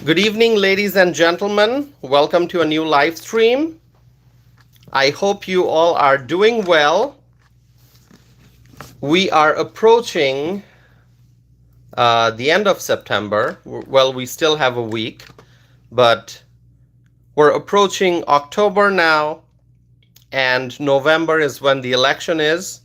Good evening, ladies and gentlemen. Welcome to a new live stream. I hope you all are doing well. We are approaching the end of September. Well, we still have a week, but we're approaching October now, and November is when the election is.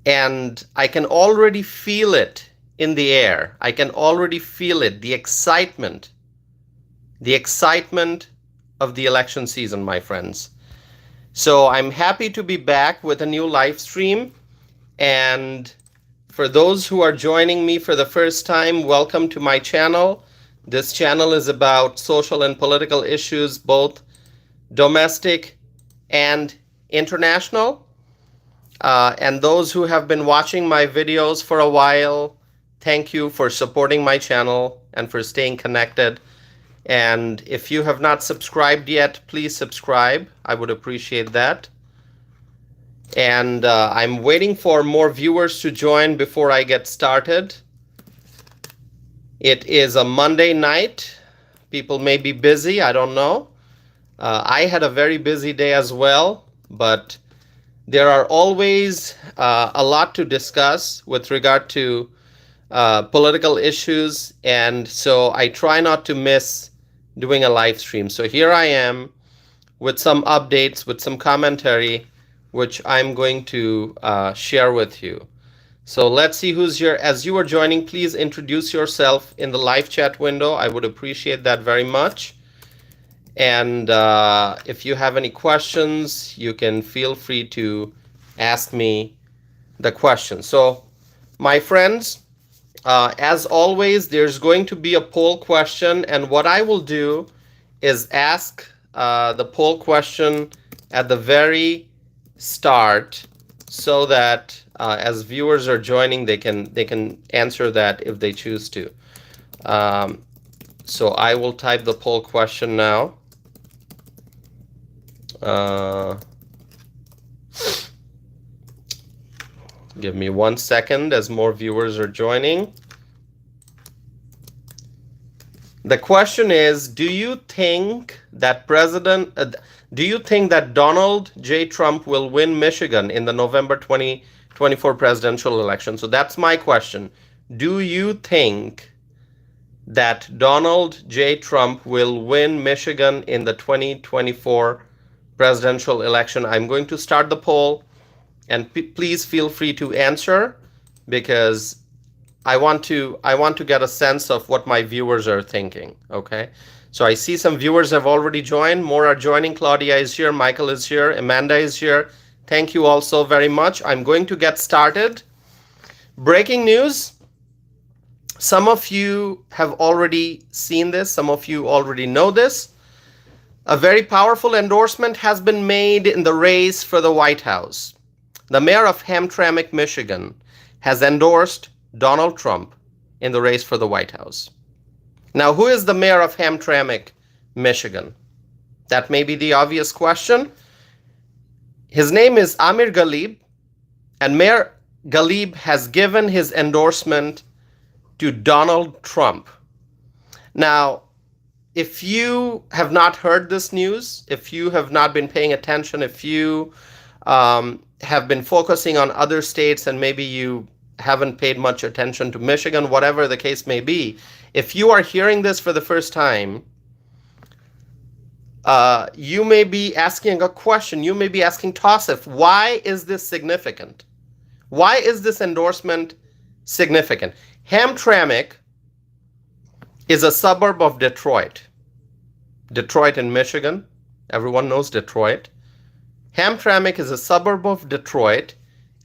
And I can already feel it in the air. I can already feel it, the excitement of the election season, my friends. So I'm happy to be back with a new live stream. And for those who are joining me for the first time, welcome to my channel. This channel is about social and political issues, both domestic and international. And those who have been watching my videos for a while, thank you for supporting my channel and for staying connected. And if you have not subscribed yet, please subscribe. I would appreciate that. And I'm waiting for more viewers to join before I get started. It is a Monday night. People may be busy, I don't know. I had a very busy day as well, but there are always a lot to discuss with regard to political issues, and so I try not to miss doing a live stream. So here I am with some updates, with some commentary, which I'm going to share with you. So let's see who's here. As you are joining, please introduce yourself in the live chat window. I would appreciate that very much. And if you have any questions, you can feel free to ask me the question. So my friends, as always, there's going to be a poll question, and what I will do is ask the poll question at the very start so that as viewers are joining, they can answer that if they choose to. So I will type the poll question now. Give me 1 second as more viewers are joining. The question is, do you think that Donald J. Trump will win Michigan in the November 2024 presidential election? So that's my question. Do you think that Donald J. Trump will win Michigan in the 2024 presidential election? I'm going to start the poll, and please feel free to answer, because I want to get a sense of what my viewers are thinking. Okay, so I see some viewers have already joined. More are joining. Claudia is here. Michael is here. Amanda is here. Thank you all so very much. I'm going to get started. Breaking news. Some of you have already seen this. Some of you already know this. A very powerful endorsement has been made in the race for the White House. The mayor of Hamtramck, Michigan, has endorsed Donald Trump in the race for the White House. Now, who is the mayor of Hamtramck, Michigan? That may be the obvious question. His name is Amir Ghalib, and Mayor Ghalib has given his endorsement to Donald Trump. Now, if you have not heard this news, if you have not been paying attention, if you have been focusing on other states and maybe you haven't paid much attention to Michigan, whatever the case may be, if you are hearing this for the first time, you may be asking a question. You may be asking, Tausif, why is this significant? Why is this endorsement significant? Hamtramck is a suburb of Detroit. Detroit in Michigan. Everyone knows Detroit. Hamtramck is a suburb of Detroit,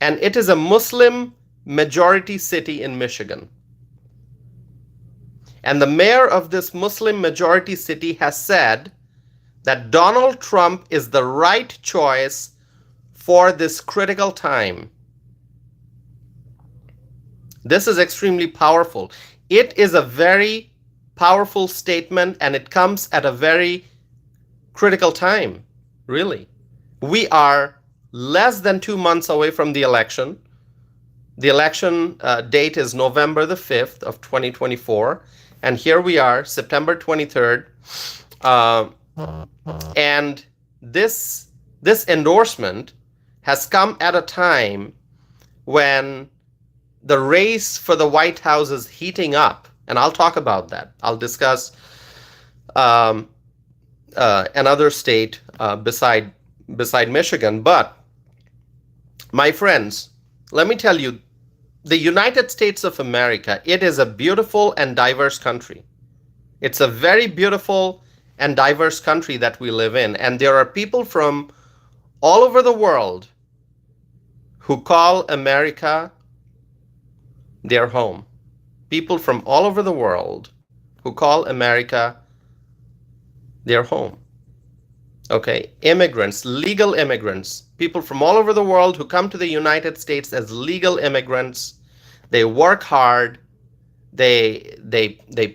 and it is a Muslim majority city in Michigan. And the mayor of this Muslim majority city has said that Donald Trump is the right choice for this critical time. This is extremely powerful. It is a very powerful statement, and it comes at a very critical time, really. We are less than 2 months away from the election. The election date is November the 5th of 2024. And here we are, September 23rd. Uh, and this endorsement has come at a time when the race for the White House is heating up. And I'll talk about that. I'll discuss another state beside Michigan. But my friends, let me tell you, the United States of America, it is a beautiful and diverse country. It's a very beautiful and diverse country that we live in. And there are people from all over the world who call America their home. People from all over the world who call America their home. Okay, immigrants, legal immigrants, people from all over the world who come to the United States as legal immigrants. They work hard, they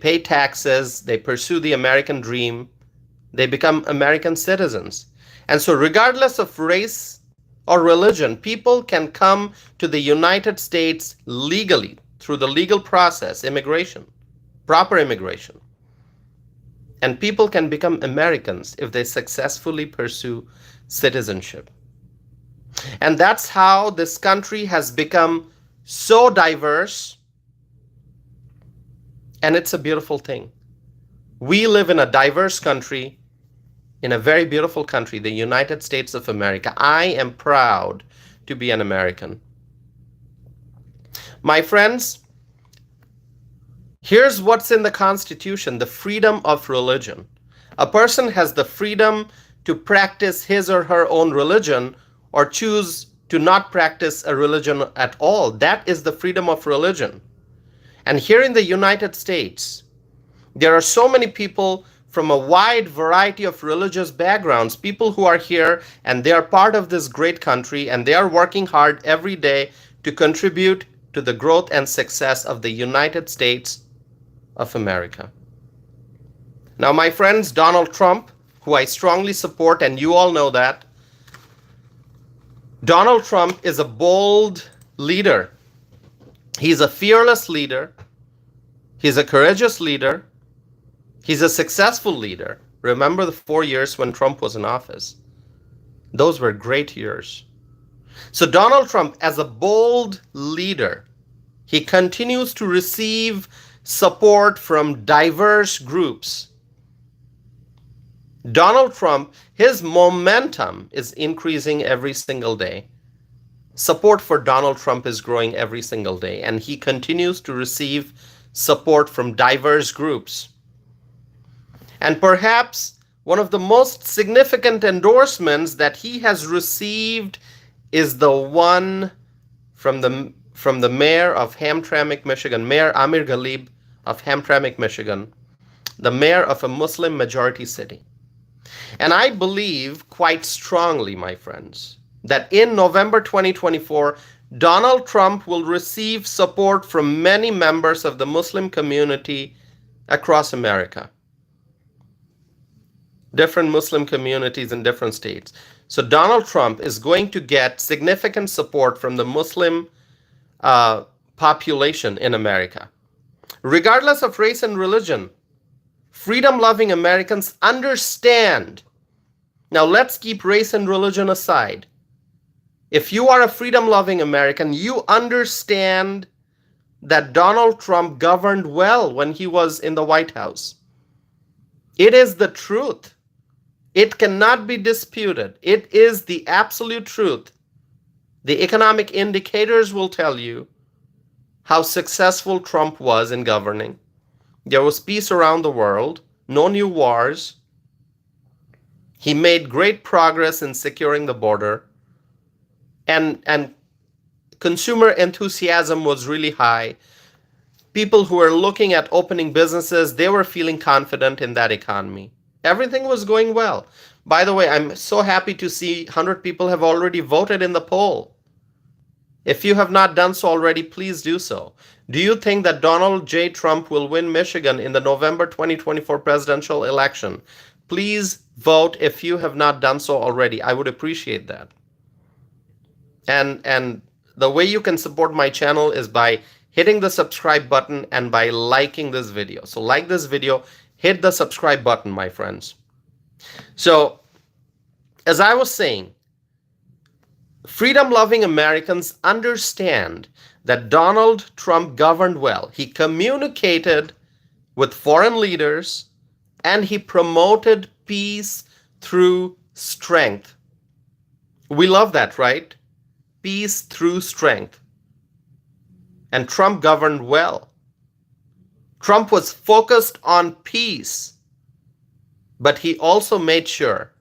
pay taxes, they pursue the American dream, they become American citizens. And so regardless of race or religion, people can come to the United States legally through the legal process, immigration, proper immigration. And people can become Americans if they successfully pursue citizenship. And that's how this country has become so diverse. And it's a beautiful thing. We live in a diverse country, in a very beautiful country, the United States of America. I am proud to be an American. My friends, here's what's in the Constitution, the freedom of religion. A person has the freedom to practice his or her own religion or choose to not practice a religion at all. That is the freedom of religion. And here in the United States, there are so many people from a wide variety of religious backgrounds, people who are here and they are part of this great country and they are working hard every day to contribute to the growth and success of the United States of America. Now, my friends, Donald Trump, who I strongly support, and you all know that, Donald Trump is a bold leader. He's a fearless leader. He's a courageous leader. He's a successful leader. Remember the 4 years when Trump was in office. Those were great years. So Donald Trump, as a bold leader, he continues to receive support from diverse groups. Donald Trump, his momentum is increasing every single day. Support for Donald Trump is growing every single day, and he continues to receive support from diverse groups. And perhaps one of the most significant endorsements that he has received is the one from the mayor of Hamtramck, Michigan, Mayor Amir Ghalib of Hamtramck, Michigan, the mayor of a Muslim majority city. And I believe quite strongly, my friends, that in November 2024, Donald Trump will receive support from many members of the Muslim community across America. Different Muslim communities in different states. So Donald Trump is going to get significant support from the Muslim population in America. Regardless of race and religion, freedom-loving Americans understand. Now let's keep race and religion aside. If you are a freedom-loving American, you understand that Donald Trump governed well when he was in the White House. It is the truth. It cannot be disputed. It is the absolute truth. The economic indicators will tell you how successful Trump was in governing. There was peace around the world, no new wars. He made great progress in securing the border. And consumer enthusiasm was really high. People who were looking at opening businesses, they were feeling confident in that economy. Everything was going well. By the way, I'm so happy to see 100 people have already voted in the poll. If you have not done so already, please do so. Do you think that Donald J. Trump will win Michigan in the November 2024 presidential election? Please vote if you have not done so already. I would appreciate that. And the way you can support my channel is by hitting the subscribe button and by liking this video. So like this video, hit the subscribe button, my friends. So as I was saying, freedom-loving Americans understand that Donald Trump governed well. He communicated with foreign leaders and he promoted peace through strength. We love that, right? Peace through strength. And Trump governed well. Trump was focused on peace, but he also made sure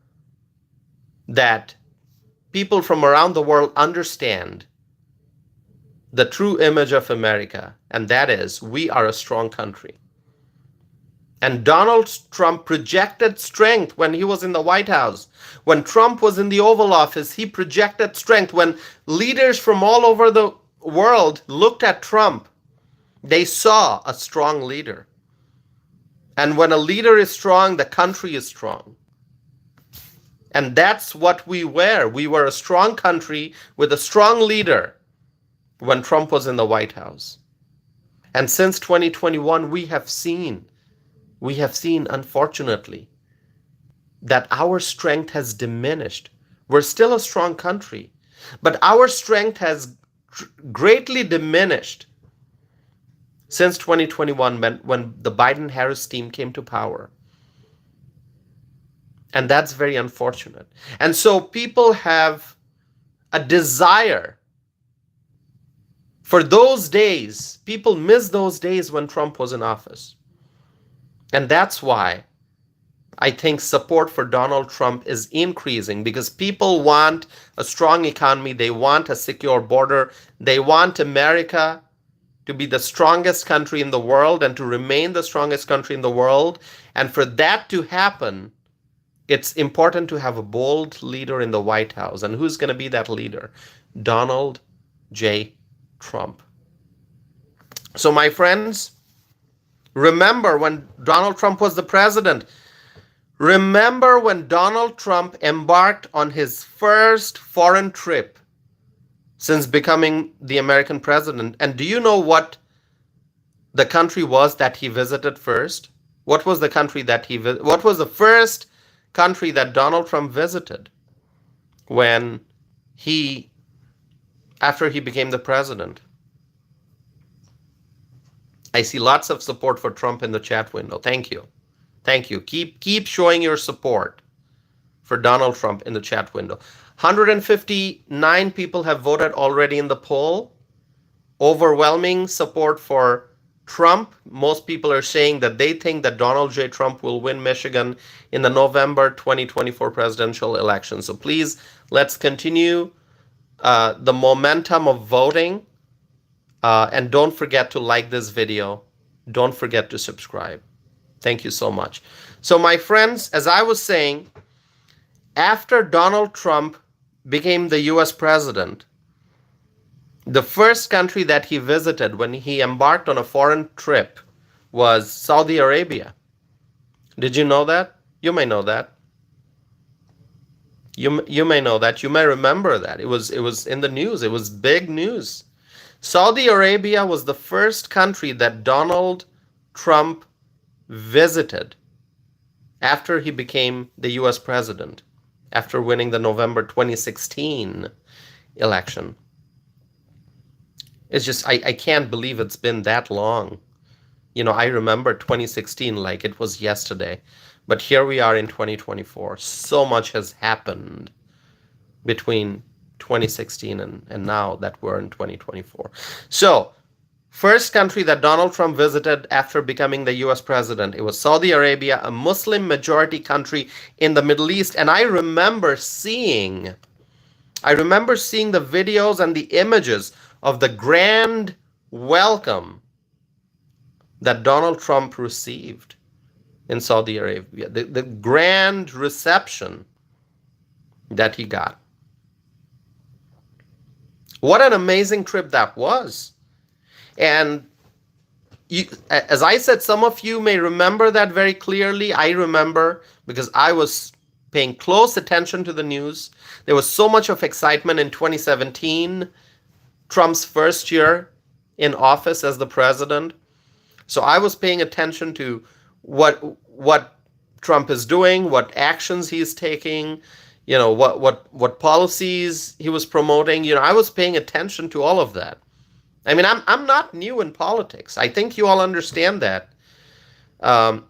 that people from around the world understand the true image of America, and that is, we are a strong country. And Donald Trump projected strength when he was in the White House. When Trump was in the Oval Office, he projected strength. When leaders from all over the world looked at Trump, they saw a strong leader. And when a leader is strong, the country is strong. And that's what we were. We were a strong country with a strong leader when Trump was in the White House. And since 2021, we have seen, unfortunately, that our strength has diminished. We're still a strong country, but our strength has greatly diminished since 2021 when the Biden-Harris team came to power. And that's very unfortunate. And so people have a desire for those days. People miss those days when Trump was in office. And that's why I think support for Donald Trump is increasing, because people want a strong economy. They want a secure border. They want America to be the strongest country in the world and to remain the strongest country in the world. And for that to happen, it's important to have a bold leader in the White House. And who's going to be that leader? Donald J. Trump. So my friends, remember when Donald Trump was the president. Remember when Donald Trump embarked on his first foreign trip since becoming the American president. And do you know what the country was that he visited first? What was the country that what was the first country that Donald Trump visited after he became the president? I see lots of support for Trump in the chat window. Thank you. Thank you. Keep showing your support for Donald Trump in the chat window. 159 people have voted already in the poll. Overwhelming support for Trump. Most people are saying that they think that Donald J. Trump will win Michigan in the November 2024 presidential election. So please, let's continue the momentum of voting. And don't forget to like this video. Don't forget to subscribe. Thank you so much. So my friends, as I was saying, after Donald Trump became the US president, the first country that he visited when he embarked on a foreign trip was Saudi Arabia. Did you know that? You may know that. You may know that. You may remember that. It was in the news. It was big news. Saudi Arabia was the first country that Donald Trump visited after he became the US president, after winning the November 2016 election. It's just, I can't believe it's been that long. You know, I remember 2016 like it was yesterday, but here we are in 2024. So much has happened between 2016 and now that we're in 2024. So, first country that Donald Trump visited after becoming the US president, it was Saudi Arabia, a Muslim majority country in the Middle East. And I remember seeing the videos and the images of the grand welcome that Donald Trump received in Saudi Arabia, the grand reception that he got. What an amazing trip that was. And as I said, some of you may remember that very clearly. I remember because I was paying close attention to the news. There was so much of excitement in 2017, Trump's first year in office as the president. So I was paying attention to what Trump is doing, what actions he's taking, what policies he was promoting. I was paying attention to all of that. I mean, I'm not new in politics. I think you all understand that.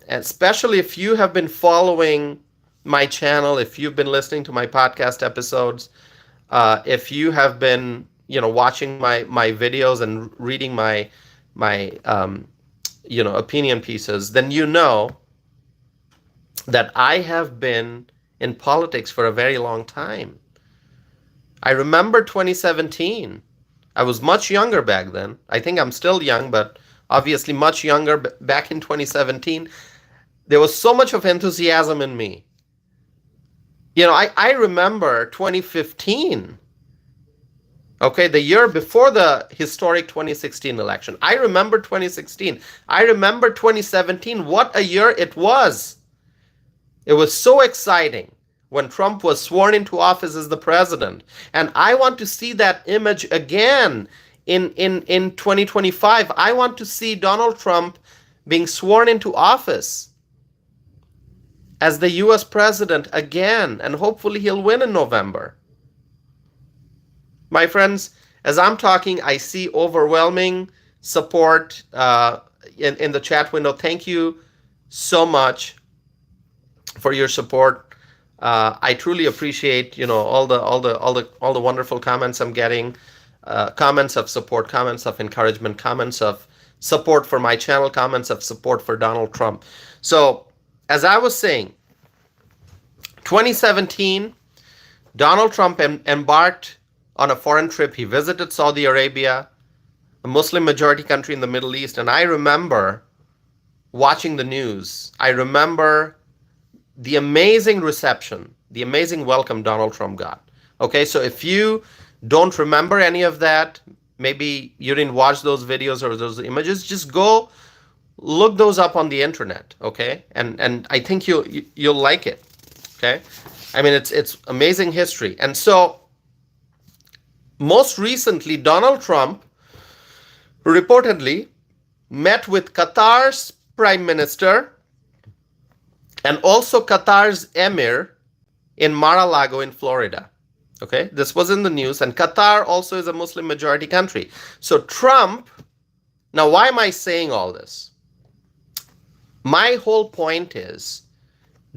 Especially if you have been following my channel, if you've been listening to my podcast episodes, if you have been, watching my videos and reading my opinion pieces, then you know that I have been in politics for a very long time. I remember 2017. I was much younger back then. I think I'm still young, but obviously much younger back in 2017. There was so much of enthusiasm in me. I remember 2015. Okay, the year before the historic 2016 election. I remember 2016. I remember 2017. What a year it was. It was so exciting when Trump was sworn into office as the president. And I want to see that image again in 2025. I want to see Donald Trump being sworn into office as the US president again. And hopefully he'll win in November. My friends, as I'm talking, I see overwhelming support in the chat window. Thank you so much for your support. I truly appreciate, all the wonderful comments I'm getting, comments of support, comments of encouragement, comments of support for my channel, comments of support for Donald Trump. So, as I was saying, 2017, Donald Trump embarked on a foreign trip. He visited Saudi Arabia, a Muslim majority country in the Middle East, and I remember watching the news. I remember the amazing reception, the amazing welcome Donald Trump got. Okay, so if you don't remember any of that, maybe you didn't watch those videos or those images, just go look those up on the internet, okay? And I think you'll like it, okay? I mean, it's amazing history. And so most recently, Donald Trump reportedly met with Qatar's prime minister and also Qatar's emir in Mar-a-Lago in Florida. Okay, this was in the news, and Qatar also is a Muslim majority country. So Trump, now why am I saying all this? My whole point is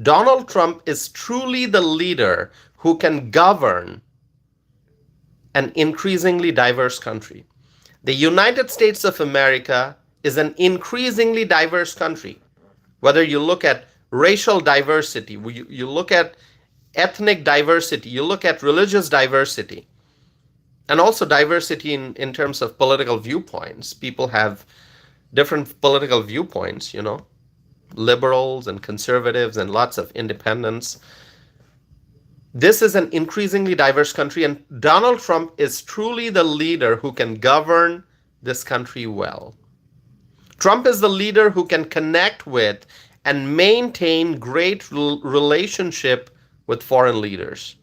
Donald Trump is truly the leader who can govern an increasingly diverse country. The United States of America is an increasingly diverse country. Whether you look at racial diversity, you look at ethnic diversity, you look at religious diversity, and also diversity in terms of political viewpoints. People have different political viewpoints, liberals and conservatives and lots of independents. This is an increasingly diverse country, and Donald Trump is truly the leader who can govern this country well. Trump is the leader who can connect with and maintain great relationship with foreign leaders,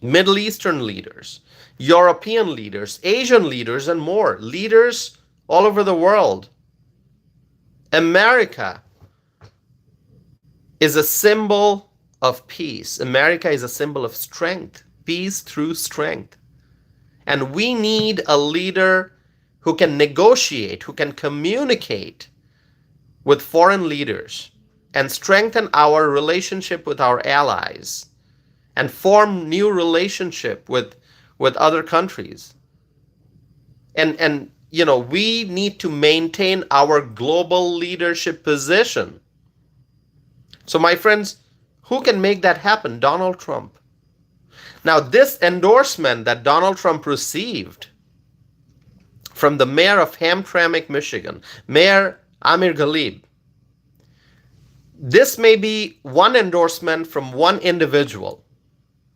Middle Eastern leaders, European leaders, Asian leaders, and more. Leaders all over the world. America is a symbol of peace. America is a symbol of strength, peace through strength. And we need a leader who can negotiate, who can communicate with foreign leaders and strengthen our relationship with our allies and form new relationship with other countries. And we need to maintain our global leadership position. So my friends, who can make that happen? Donald Trump. Now, this endorsement that Donald Trump received from the mayor of Hamtramck, Michigan, Mayor Amir Ghalib, this may be one endorsement from one individual,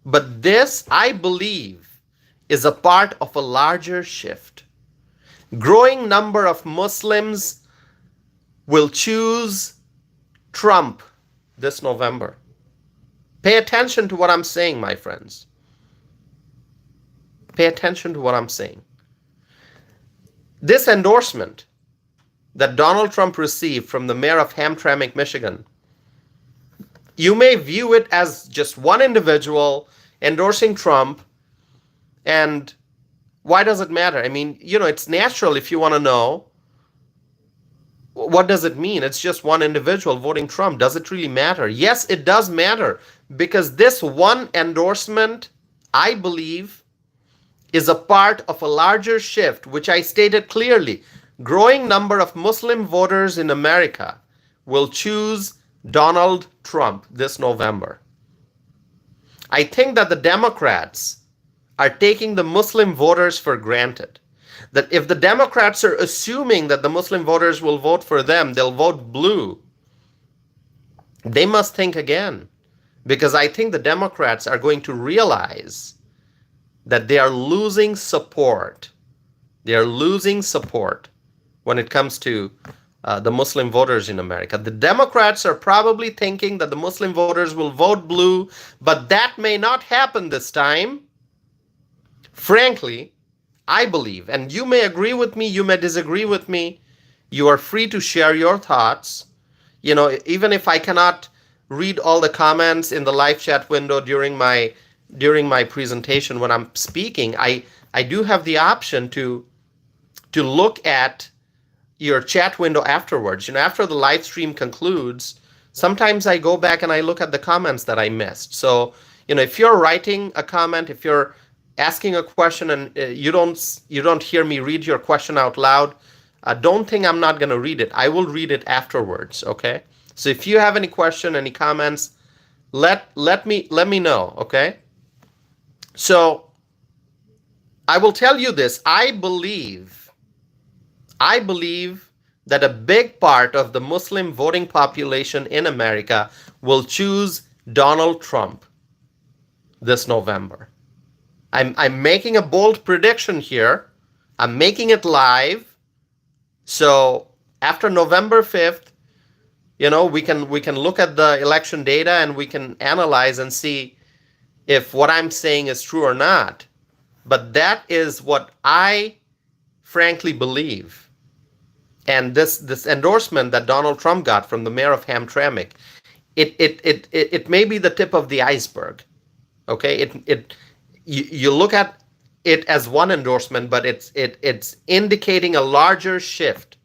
but this, I believe, is a part of a larger shift. Growing number of Muslims will choose Trump this November. Pay attention to what I'm saying, my friends. Pay attention to what I'm saying. This endorsement that Donald Trump received from the mayor of Hamtramck, Michigan, you may view it as just one individual endorsing Trump. And why does it matter? I mean, it's natural if you want to know, what does it mean? It's just one individual voting Trump. Does it really matter? Yes, it does matter, because this one endorsement, I believe, is a part of a larger shift, which I stated clearly. Growing number of Muslim voters in America will choose Donald Trump this November. I think that the Democrats are taking the Muslim voters for granted. That if the Democrats are assuming that the Muslim voters will vote for them, they'll vote blue, they must think again. Because I think the Democrats are going to realize that they are losing support. They are losing support when it comes to the Muslim voters in America. The Democrats are probably thinking that the Muslim voters will vote blue, but that may not happen this time. Frankly, I believe, and you may agree with me, you may disagree with me, you are free to share your thoughts. Even if I cannot read all the comments in the live chat window during my presentation when I'm speaking, I do have the option to look at your chat window afterwards. After the live stream concludes, sometimes I go back and I look at the comments that I missed. So, if you're writing a comment, if you're asking a question and you don't hear me read your question out loud, don't think I'm not going to read it. I will read it afterwards, okay? So if you have any question, any comments, let me know, okay? So I will tell you this. I believe that a big part of the Muslim voting population in America will choose Donald Trump this November. I'm making a bold prediction here. I'm making it live. So after November 5th, we can look at the election data and we can analyze and see if what I'm saying is true or not. But that is what I frankly believe. And this endorsement that Donald Trump got from the mayor of Hamtramck, it may be the tip of the iceberg. Okay, you look at it as one endorsement, but it's indicating a larger shift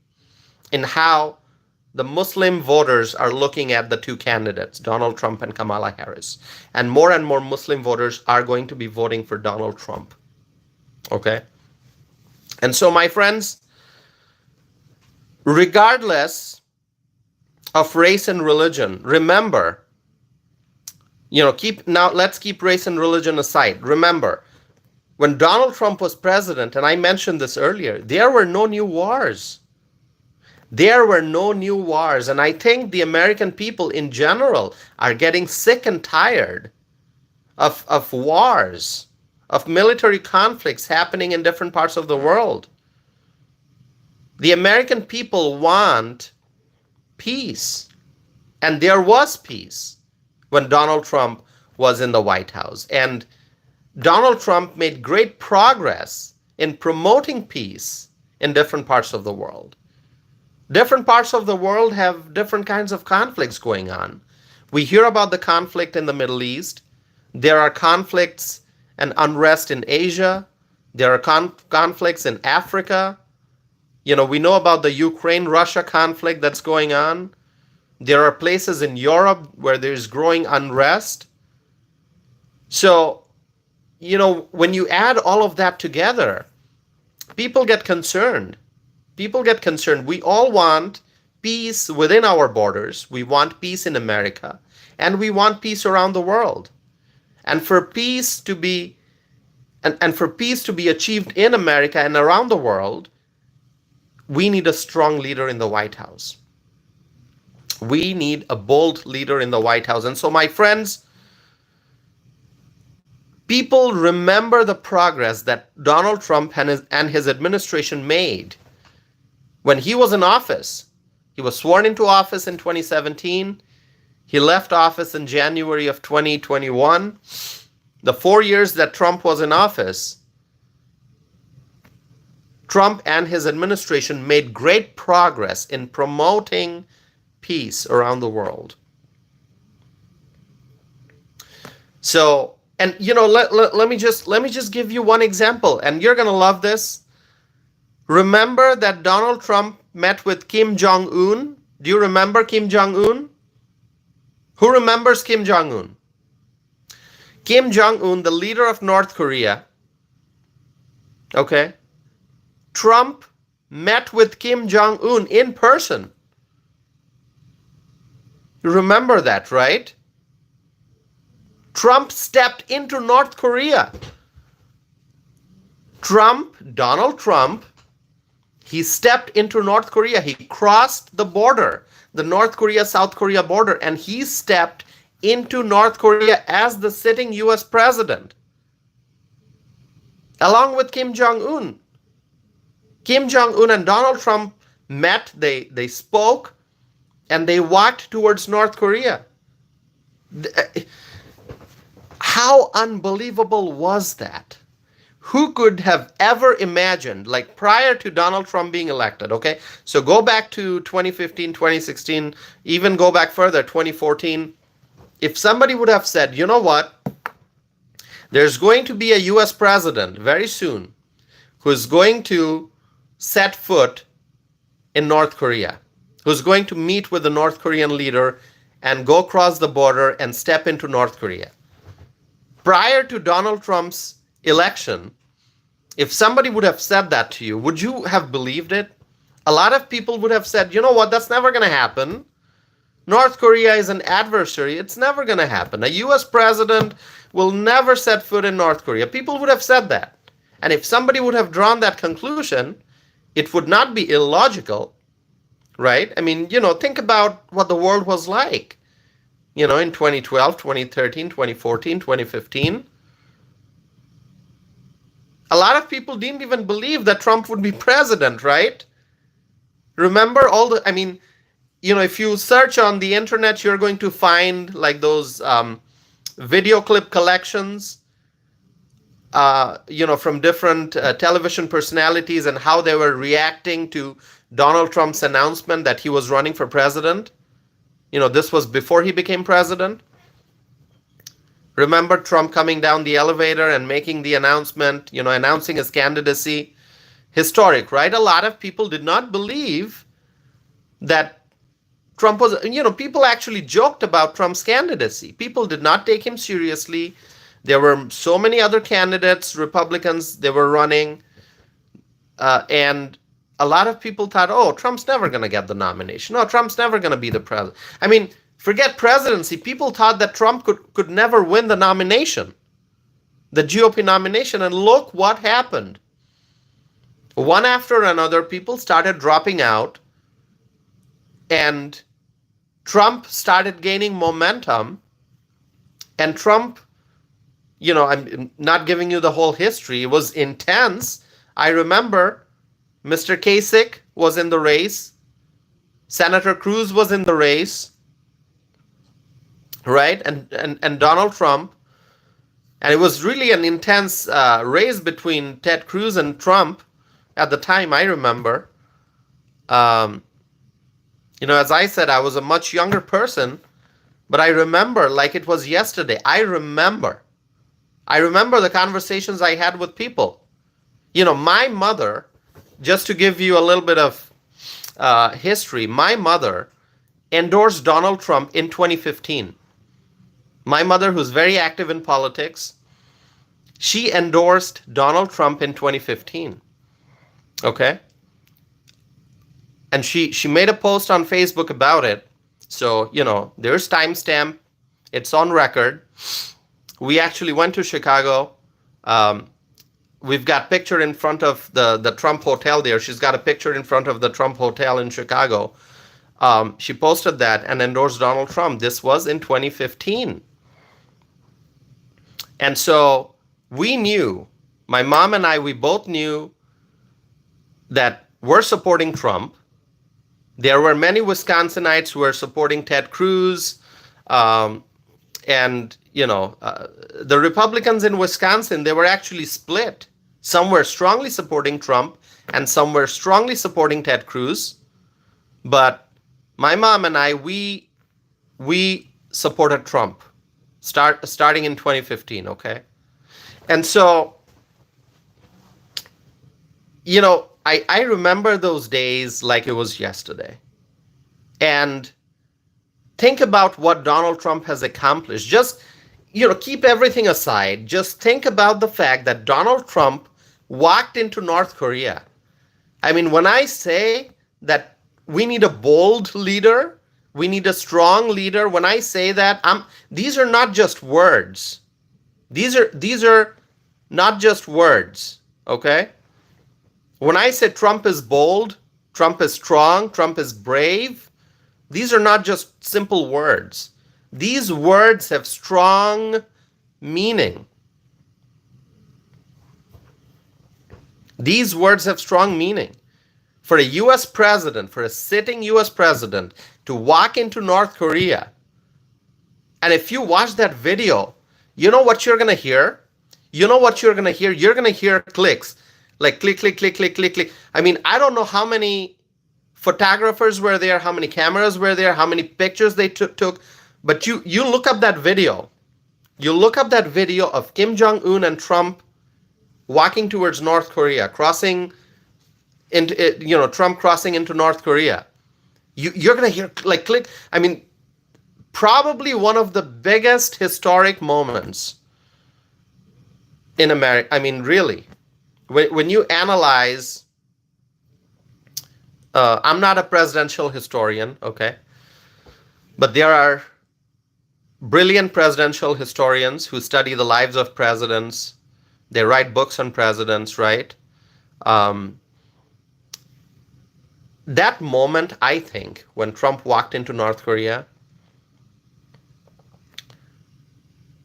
in how the Muslim voters are looking at the two candidates, Donald Trump and Kamala Harris. And more Muslim voters are going to be voting for Donald Trump. Okay? And so, my friends, regardless of race and religion, remember, let's keep race and religion aside. Remember, when Donald Trump was president, and I mentioned this earlier, there were no new wars. There were no new wars. And I think the American people in general are getting sick and tired of wars, of military conflicts happening in different parts of the world. The American people want peace. And there was peace when Donald Trump was in the White House. And Donald Trump made great progress in promoting peace in different parts of the world. Different parts of the world have different kinds of conflicts going on. We hear about the conflict in the Middle East. There are conflicts and unrest in Asia. There are conflicts in Africa. We know about the Ukraine-Russia conflict that's going on. There are places in Europe where there's growing unrest. So, when you add all of that together, people get concerned. People get concerned. We all want peace within our borders. We want peace in America. And we want peace around the world. And for peace to be achieved in America and around the world, we need a strong leader in the White House. We need a bold leader in the White House. And so, my friends, people remember the progress that Donald Trump and his administration made when he was in office. He was sworn into office in 2017. He left office in January of 2021. The 4 years that Trump was in office, Trump and his administration made great progress in promoting peace around the world. So, and let me just give you one example, and you're gonna love this. Remember that Donald Trump met with Kim Jong-un? Do you remember Kim Jong-un? Who remembers Kim Jong-un? Kim Jong-un, the leader of North Korea, okay? Trump met with Kim Jong-un in person. You remember that, right? Trump stepped into North Korea. Donald Trump, he stepped into North Korea. He crossed the border, the North Korea-South Korea border, and he stepped into North Korea as the sitting US president, along with Kim Jong-un. Kim Jong-un and Donald Trump met, they spoke, and they walked towards North Korea. How unbelievable was that? Who could have ever imagined, like prior to Donald Trump being elected, okay? So go back to 2015, 2016, even go back further, 2014. If somebody would have said, you know what, there's going to be a US president very soon who's going to set foot in North Korea, who's going to meet with the North Korean leader and go across the border and step into North Korea. Prior to Donald Trump's election, if somebody would have said that to you, would you have believed it? A lot of people would have said, you know what, that's never going to happen. North Korea is an adversary. It's never going to happen. A US president will never set foot in North Korea. People would have said that. And if somebody would have drawn that conclusion, it would not be illogical, right? I mean, think about what the world was like, in 2012, 2013, 2014, 2015. A lot of people didn't even believe that Trump would be president, right? Remember if you search on the internet, you're going to find like those video clip collections, from different television personalities and how they were reacting to Donald Trump's announcement that he was running for president. This was before he became president. Remember Trump coming down the elevator and making the announcement, announcing his candidacy. Historic, right? A lot of people did not believe that Trump was, people actually joked about Trump's candidacy. People did not take him seriously. There were so many other candidates, Republicans, they were running. And a lot of people thought, oh, Trump's never going to get the nomination. No, Trump's never going to be the president. I mean, forget presidency. People thought that Trump could never win the nomination, the GOP nomination. And look what happened. One after another, people started dropping out. And Trump started gaining momentum. And Trump, I'm not giving you the whole history. It was intense. I remember Mr. Kasich was in the race. Senator Cruz was in the race. Right? And Donald Trump. And it was really an intense race between Ted Cruz and Trump at the time, I remember. As I said, I was a much younger person, but I remember like it was yesterday. I remember the conversations I had with people. My mother, just to give you a little bit of history, my mother endorsed Donald Trump in 2015. My mother, who's very active in politics, she endorsed Donald Trump in 2015. Okay? And she made a post on Facebook about it. So, there's timestamp. It's on record. We actually went to Chicago. We've got picture in front of the Trump Hotel there. She's got a picture in front of the Trump Hotel in Chicago. She posted that and endorsed Donald Trump. This was in 2015. And so we knew, my mom and I, we both knew that we're supporting Trump. There were many Wisconsinites who were supporting Ted Cruz. The Republicans in Wisconsin, they were actually split Some were strongly supporting Trump, and some were strongly supporting Ted Cruz. But my mom and I, we supported Trump starting in 2015, okay? And so, I remember those days like it was yesterday. And think about what Donald Trump has accomplished. Just, keep everything aside. Just think about the fact that Donald Trump walked into North Korea. I mean, when I say that we need a bold leader, we need a strong leader, when I say that, these are not just words. These are not just words, okay? When I say Trump is bold, Trump is strong, Trump is brave, these are not just simple words. These words have strong meaning. These words have strong meaning. For a US president, for a sitting US president to walk into North Korea, and if you watch that video, you know what you're going to hear? You're going to hear clicks. Like click, click, click, click, click, click. I mean, I don't know how many photographers were there, how many cameras were there, how many pictures they took. But you look up that video. You look up that video of Kim Jong-un and Trump walking towards North Korea, crossing into, Trump crossing into North Korea. You're going to hear like click. I mean, probably one of the biggest historic moments in America. I mean, really, when you analyze, I'm not a presidential historian, okay? But there are brilliant presidential historians who study the lives of presidents. They write books on presidents, right? That moment, I think, when Trump walked into North Korea,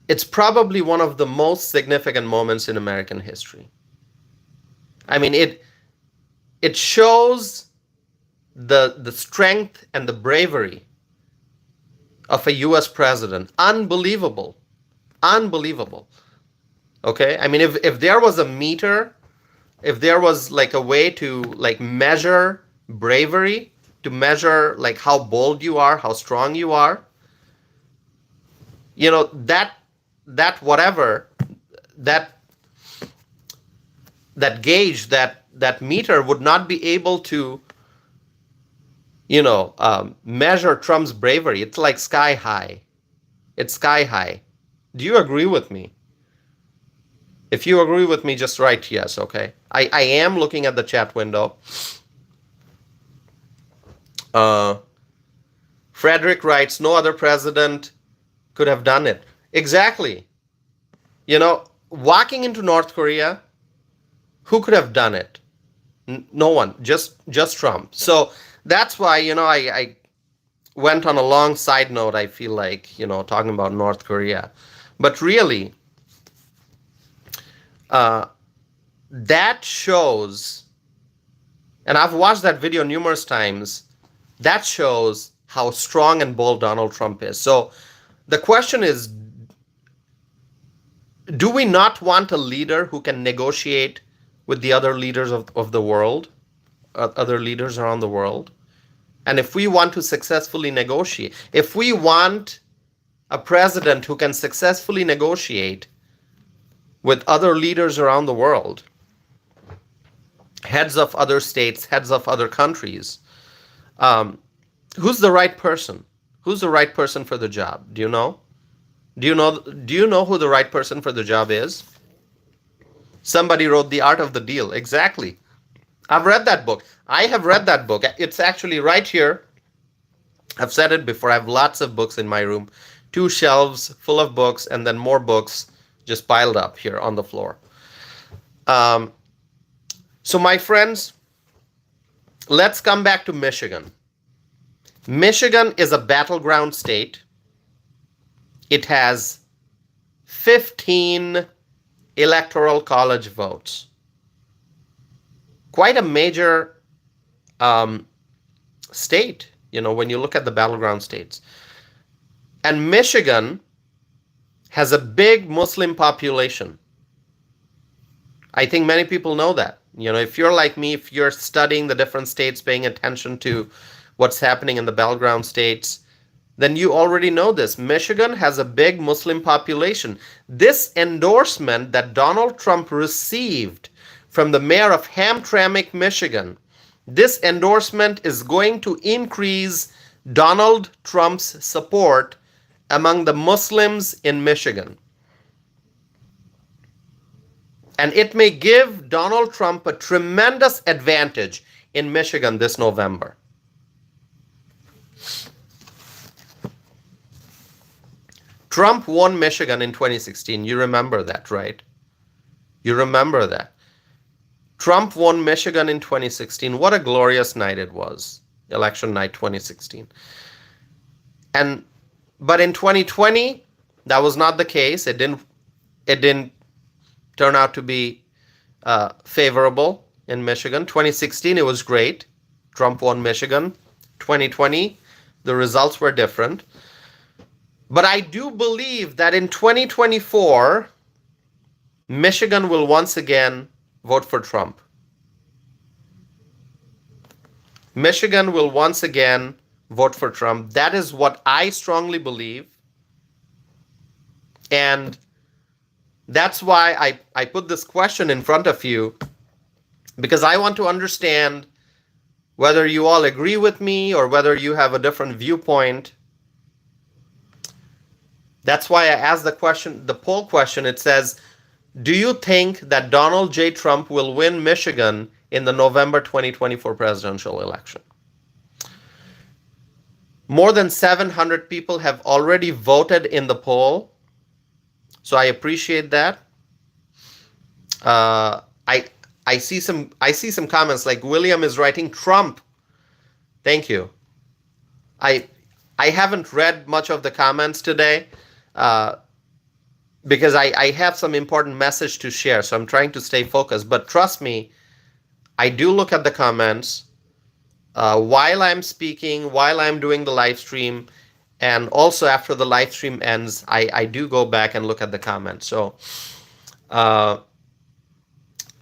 it's probably one of the most significant moments in American history. I mean, it shows the strength and the bravery of a US president. Unbelievable. Unbelievable. Okay? I mean, if there was a meter, if there was like a way to like measure bravery, to measure like how bold you are, how strong you are, that gauge, that meter would not be able to, measure Trump's bravery. It's like sky high. It's sky high. Do you agree with me? If you agree with me, just write yes, okay? I am looking at the chat window. Frederick writes, no other president could have done it. Exactly. Walking into North Korea, who could have done it? No one, just Trump. So that's why, I went on a long side note, I feel like, talking about North Korea. But really, that shows, and I've watched that video numerous times, that shows how strong and bold Donald Trump is. So the question is, do we not want a leader who can negotiate with the other leaders of the world, other leaders around the world? And if we want to successfully negotiate, if we want a president who can successfully negotiate with other leaders around the world, heads of other states, heads of other countries, who's the right person? Who's the right person for the job? Do you know? Do you know who the right person for the job is? Somebody wrote The Art of the Deal. Exactly. I've read that book. I have read that book. It's actually right here. I've said it before. I have lots of books in my room. 2 shelves full of books, and then more books just piled up here on the floor. So my friends, let's come back to Michigan. Michigan is a battleground state. It has 15 electoral college votes. Quite a major state, when you look at the battleground states. And Michigan has a big Muslim population. I think many people know that. If you're like me, if you're studying the different states, paying attention to what's happening in the battleground states, then you already know this. Michigan has a big Muslim population. This endorsement that Donald Trump received from the mayor of Hamtramck, Michigan, this endorsement is going to increase Donald Trump's support among the Muslims in Michigan. And it may give Donald Trump a tremendous advantage in Michigan this November. Trump won Michigan in 2016. You remember that, right? You remember that. Trump won Michigan in 2016. What a glorious night it was. Election night 2016. But in 2020, that was not the case. It didn't turn out to be favorable in Michigan. 2016, it was great. Trump won Michigan. 2020, the results were different. But I do believe that in 2024, Michigan will once again vote for Trump. Michigan will once again vote for Trump. That is what I strongly believe. And that's why I put this question in front of you, because I want to understand whether you all agree with me or whether you have a different viewpoint. That's why I asked the question, the poll question. It says, do you think that Donald J. Trump will win Michigan in the November 2024 presidential election? More than 700 people have already voted in the poll. So I appreciate that. I see some comments like William is writing Trump. Thank you. I haven't read much of the comments today because I have some important message to share. So I'm trying to stay focused. But trust me, I do look at the comments while I'm speaking, while I'm doing the live stream. And also after the live stream ends, I do go back and look at the comments. So,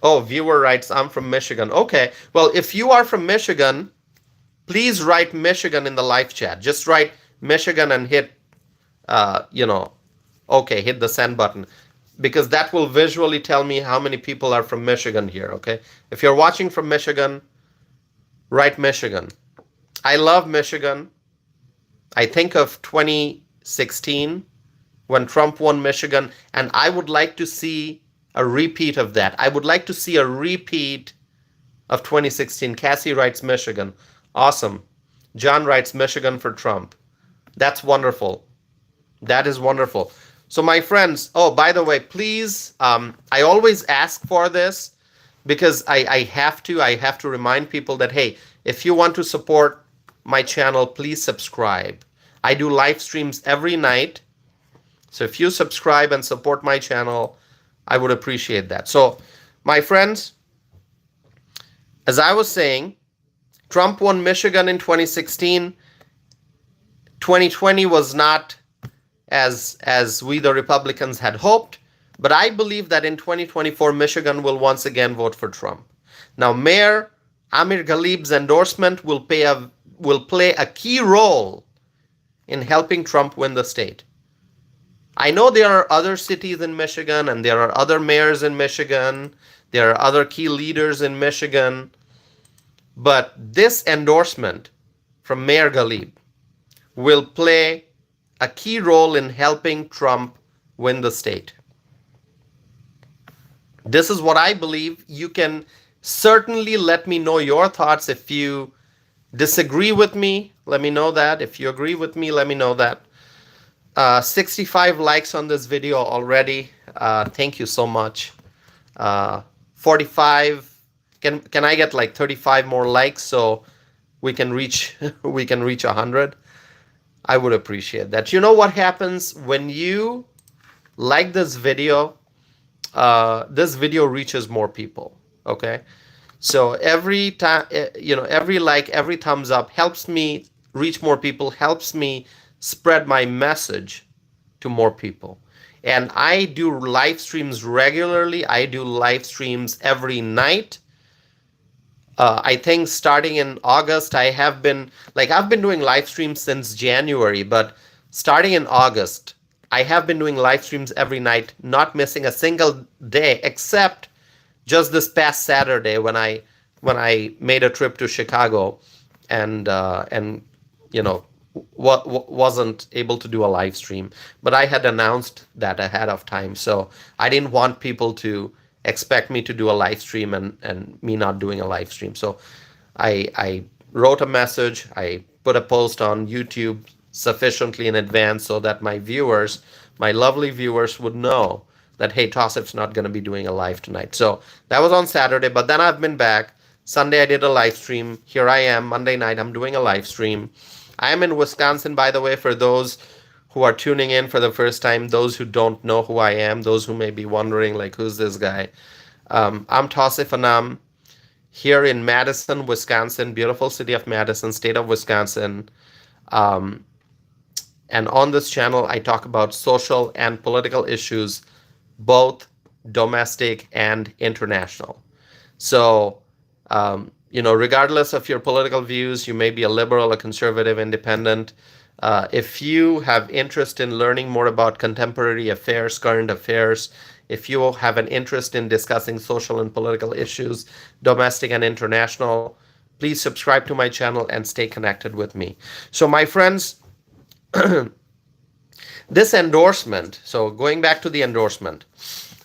viewer writes, I'm from Michigan. Okay, well, if you are from Michigan, please write Michigan in the live chat. Just write Michigan and hit, hit the send button. Because that will visually tell me how many people are from Michigan here, okay? If you're watching from Michigan, write Michigan. I love Michigan. I think of 2016 when Trump won Michigan, and I would like to see a repeat of that. I would like to see a repeat of 2016. Cassie writes Michigan. Awesome. John writes Michigan for Trump. That's wonderful. That is wonderful. So my friends, by the way, please, I always ask for this because I have to remind people that, hey, if you want to support my channel, please subscribe. I do live streams every night. So if you subscribe and support my channel, I would appreciate that. So my friends, as I was saying, Trump won Michigan in 2016. 2020 was not as we the Republicans had hoped, but I believe that in 2024, Michigan will once again vote for Trump. Now, Mayor Amir Ghalib's endorsement will play a key role in helping Trump win the state. I know there are other cities in Michigan and there are other mayors in Michigan. There are other key leaders in Michigan. But this endorsement from Mayor Ghalib will play a key role in helping Trump win the state. This is what I believe. You can certainly let me know your thoughts. If you disagree with me, let me know that. If you agree with me, let me know that. 65 likes on this video already. Thank you so much. 45. Can I get like 35 more likes so we can reach 100? I would appreciate that. You know what happens when you like this video? This video reaches more people. Okay, so every time, every like, every thumbs up helps me reach more people, helps me spread my message to more people. And I do live streams regularly. I do live streams every night. I think starting in August, I've been doing live streams since January, but starting in August, I have been doing live streams every night, not missing a single day, except just this past Saturday when I made a trip to Chicago, and you know wasn't able to do a live stream. But I had announced that ahead of time, so I didn't want people to expect me to do a live stream and me not doing a live stream. So I wrote a message, I put a post on YouTube sufficiently in advance so that my viewers, my lovely viewers, would know that, hey, Tassif's not going to be doing a live tonight. So that was on Saturday, but then I've been back. Sunday I did a live stream. Here I am. Monday night I'm doing a live stream. I am in Wisconsin, by the way, for those who are tuning in for the first time, those who don't know who I am, those who may be wondering, like, who's this guy? I'm Tassif Anam, here in Madison, Wisconsin, beautiful city of Madison, state of Wisconsin. And on this channel, I talk about social and political issues, both domestic and international. So, regardless of your political views, you may be a liberal, a conservative, independent. If you have interest in learning more about contemporary affairs, current affairs, if you have an interest in discussing social and political issues, domestic and international, please subscribe to my channel and stay connected with me. So my friends, this endorsement, so going back to the endorsement,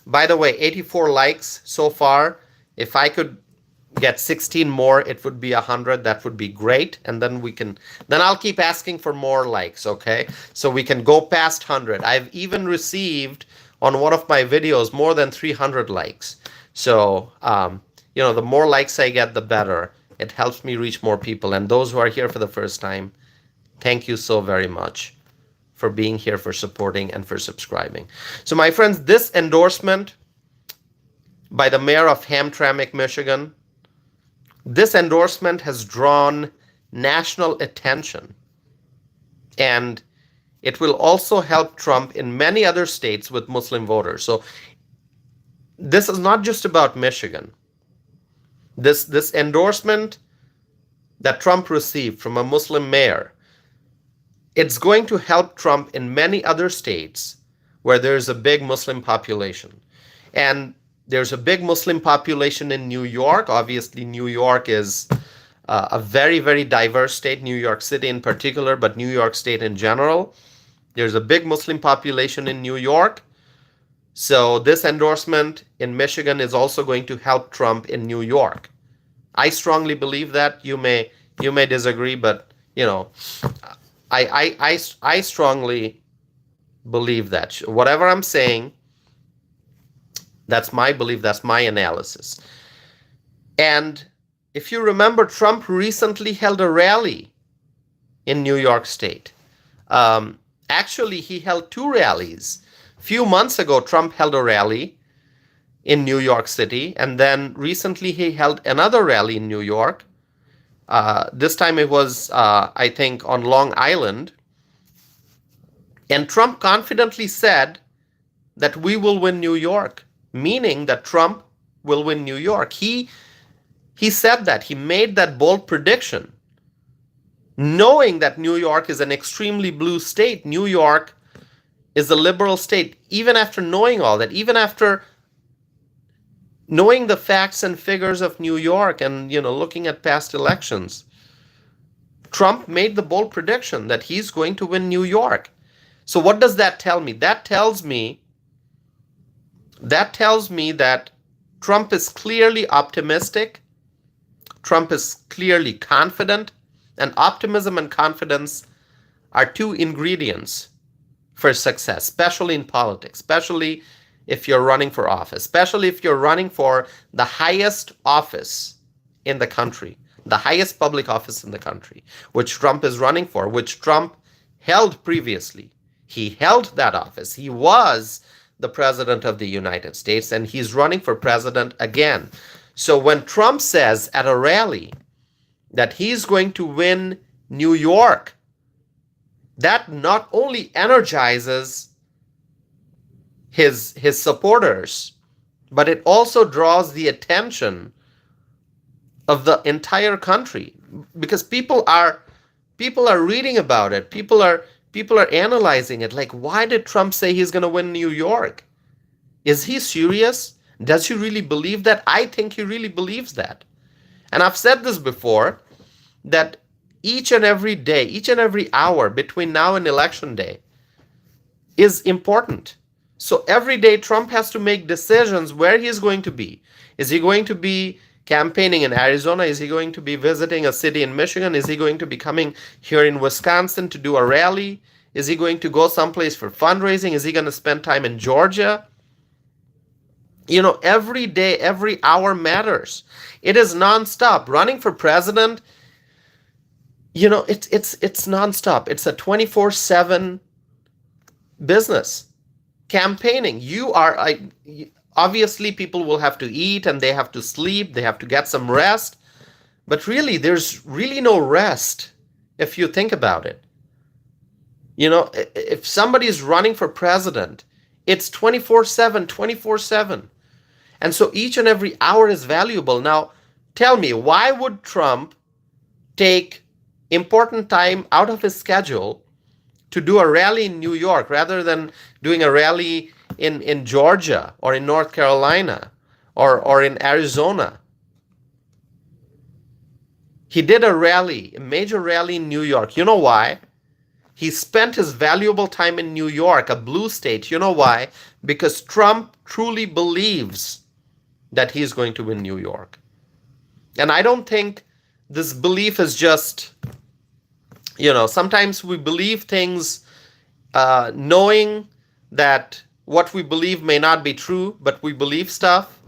by the way, 84 likes so far. If I could get 16 more, it would be 100. That would be great. And then I'll keep asking for more likes, okay? So we can go past 100. I've even received on one of my videos more than 300 likes. So, the more likes I get, the better. It helps me reach more people. And those who are here for the first time, thank you so very much for being here, for supporting, and for subscribing. So my friends, this endorsement by the mayor of Hamtramck, Michigan, this endorsement has drawn national attention. And it will also help Trump in many other states with Muslim voters. So this is not just about Michigan. This endorsement that Trump received from a Muslim mayor, it's going to help Trump in many other states where there's a big Muslim population. And there's a big Muslim population in New York. Obviously, New York is a very, very diverse state, New York City in particular, but New York State in general. There's a big Muslim population in New York. So this endorsement in Michigan is also going to help Trump in New York. I strongly believe that. You may disagree, but I strongly believe that. Whatever I'm saying, that's my belief, that's my analysis. And if you remember, Trump recently held a rally in New York State. Actually, he held two rallies. A few months ago, Trump held a rally in New York City, and then recently he held another rally in New York. This time it was, I think, on Long Island. And Trump confidently said that we will win New York, meaning that Trump will win New York. He said that. He made that bold prediction, knowing that New York is an extremely blue state. New York is a liberal state. Even after knowing all that, even after knowing the facts and figures of New York and, looking at past elections, Trump made the bold prediction that he's going to win New York. So what does that tell me? That tells me that Trump is clearly optimistic. Trump is clearly confident. And optimism and confidence are two ingredients for success, especially in politics, especially if you're running for office, especially if you're running for the highest office in the country, the highest public office in the country, which Trump is running for, which Trump held previously. He held that office. He was the president of the United States, and he's running for president again. So when Trump says at a rally that he's going to win New York, that not only energizes his supporters, but it also draws the attention of the entire country, because people are reading about it. People are analyzing it. Like, why did Trump say he's going to win New York? Is he serious? Does he really believe that? I think he really believes that. And I've said this before, that each and every day, each and every hour between now and election day is important. So every day Trump has to make decisions where he is going to be. Is he going to be campaigning in Arizona? Is he going to be visiting a city in Michigan? Is he going to be coming here in Wisconsin to do a rally? Is he going to go someplace for fundraising? Is he going to spend time in Georgia? Every day, every hour matters. It is nonstop. Running for president, it's nonstop. It's a 24/7 business. Campaigning, obviously people will have to eat and they have to sleep, they have to get some rest, but really there's really no rest if you think about it. If somebody is running for president, it's 24/7, 24/7. And so each and every hour is valuable. Now, tell me, why would Trump take important time out of his schedule to do a rally in New York rather than doing a rally in Georgia or in North Carolina or in Arizona? He did a major rally in New York. You know why? He spent his valuable time in New York, a blue state. You know why? Because Trump truly believes that he's going to win New York. And I don't think this belief is just, sometimes we believe things knowing that what we believe may not be true, but we believe stuff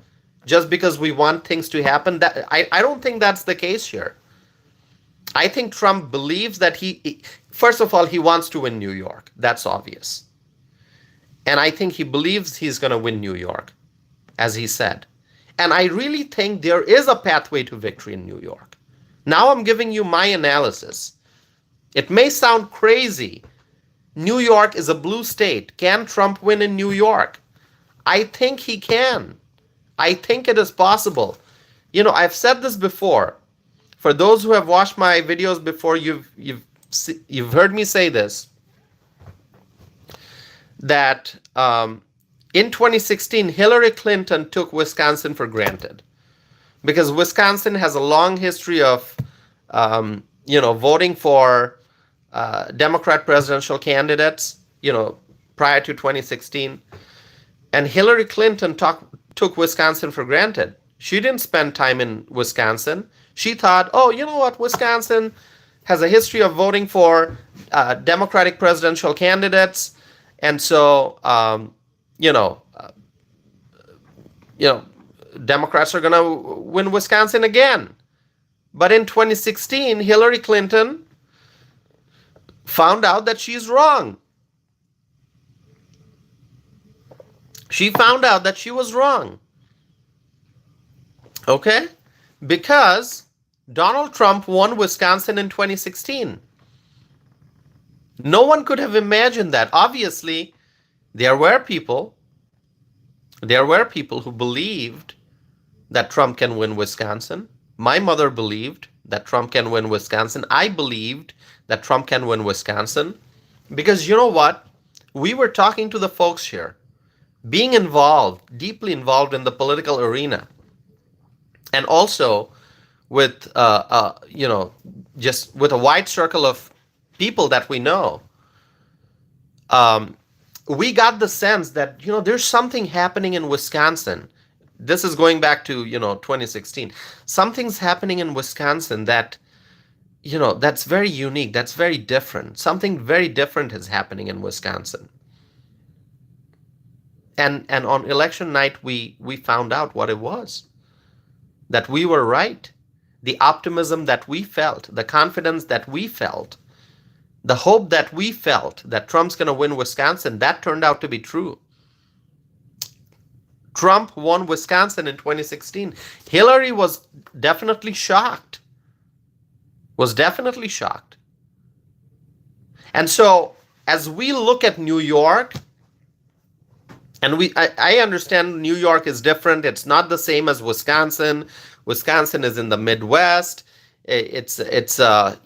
just because we want things to happen. I don't think that's the case here. I think Trump believes that first of all, he wants to win New York. That's obvious. And I think he believes he's going to win New York, as he said. And I really think there is a pathway to victory in New York. Now I'm giving you my analysis. It may sound crazy. New York is a blue state. Can Trump win in New York? I think he can. I think it is possible. I've said this before. For those who have watched my videos before, you've heard me say this, that in 2016, Hillary Clinton took Wisconsin for granted, because Wisconsin has a long history of, voting for Democrat presidential candidates, prior to 2016. And Hillary Clinton took Wisconsin for granted. She didn't spend time in Wisconsin. She thought, oh, you know what, Wisconsin has a history of voting for Democratic presidential candidates, and so Democrats are going to win Wisconsin again. But in 2016, Hillary Clinton found out that she's wrong. She found out that she was wrong. Okay? Because Donald Trump won Wisconsin in 2016. No one could have imagined that. Obviously, there were people who believed that Trump can win Wisconsin. My mother believed that Trump can win Wisconsin. I believed that Trump can win Wisconsin. Because you know what? We were talking to the folks here, being involved, deeply involved in the political arena. And also with, just with a wide circle of people that we know. We got the sense that, there's something happening in Wisconsin. This is going back to, 2016. Something's happening in Wisconsin that, that's very unique. That's very different. Something very different is happening in Wisconsin. And on election night, we found out what it was. That we were right. The optimism that we felt, the confidence that we felt, the hope that we felt that Trump's going to win Wisconsin, that turned out to be true. Trump won Wisconsin in 2016. Hillary was definitely shocked. And so, as we look at New York, And I understand New York is different. It's not the same as Wisconsin. Wisconsin is in the Midwest. It's a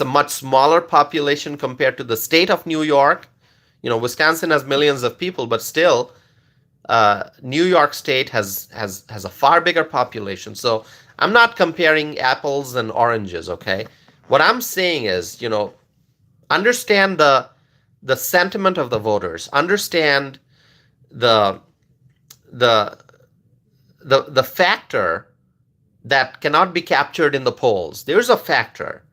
much smaller population compared to the state of New York. Wisconsin has millions of people, but still, New York State has a far bigger population. So I'm not comparing apples and oranges. Okay, what I'm saying is, understand the sentiment of the voters. Understand the the the factor that cannot be captured in the polls. There's a factor.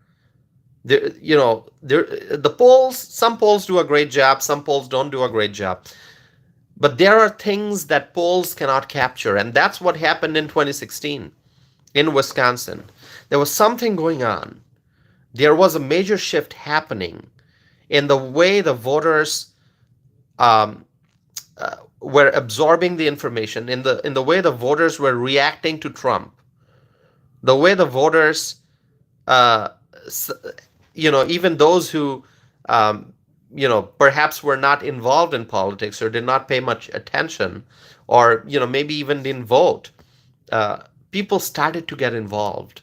The polls. Some polls do a great job. Some polls don't do a great job. But there are things that polls cannot capture, and that's what happened in 2016 in Wisconsin. There was something going on. There was a major shift happening in the way the voters um, were absorbing the information, in the way the voters were reacting to Trump, the way the voters, uh, even those who, perhaps were not involved in politics or did not pay much attention, or maybe even didn't vote, uh, people started to get involved.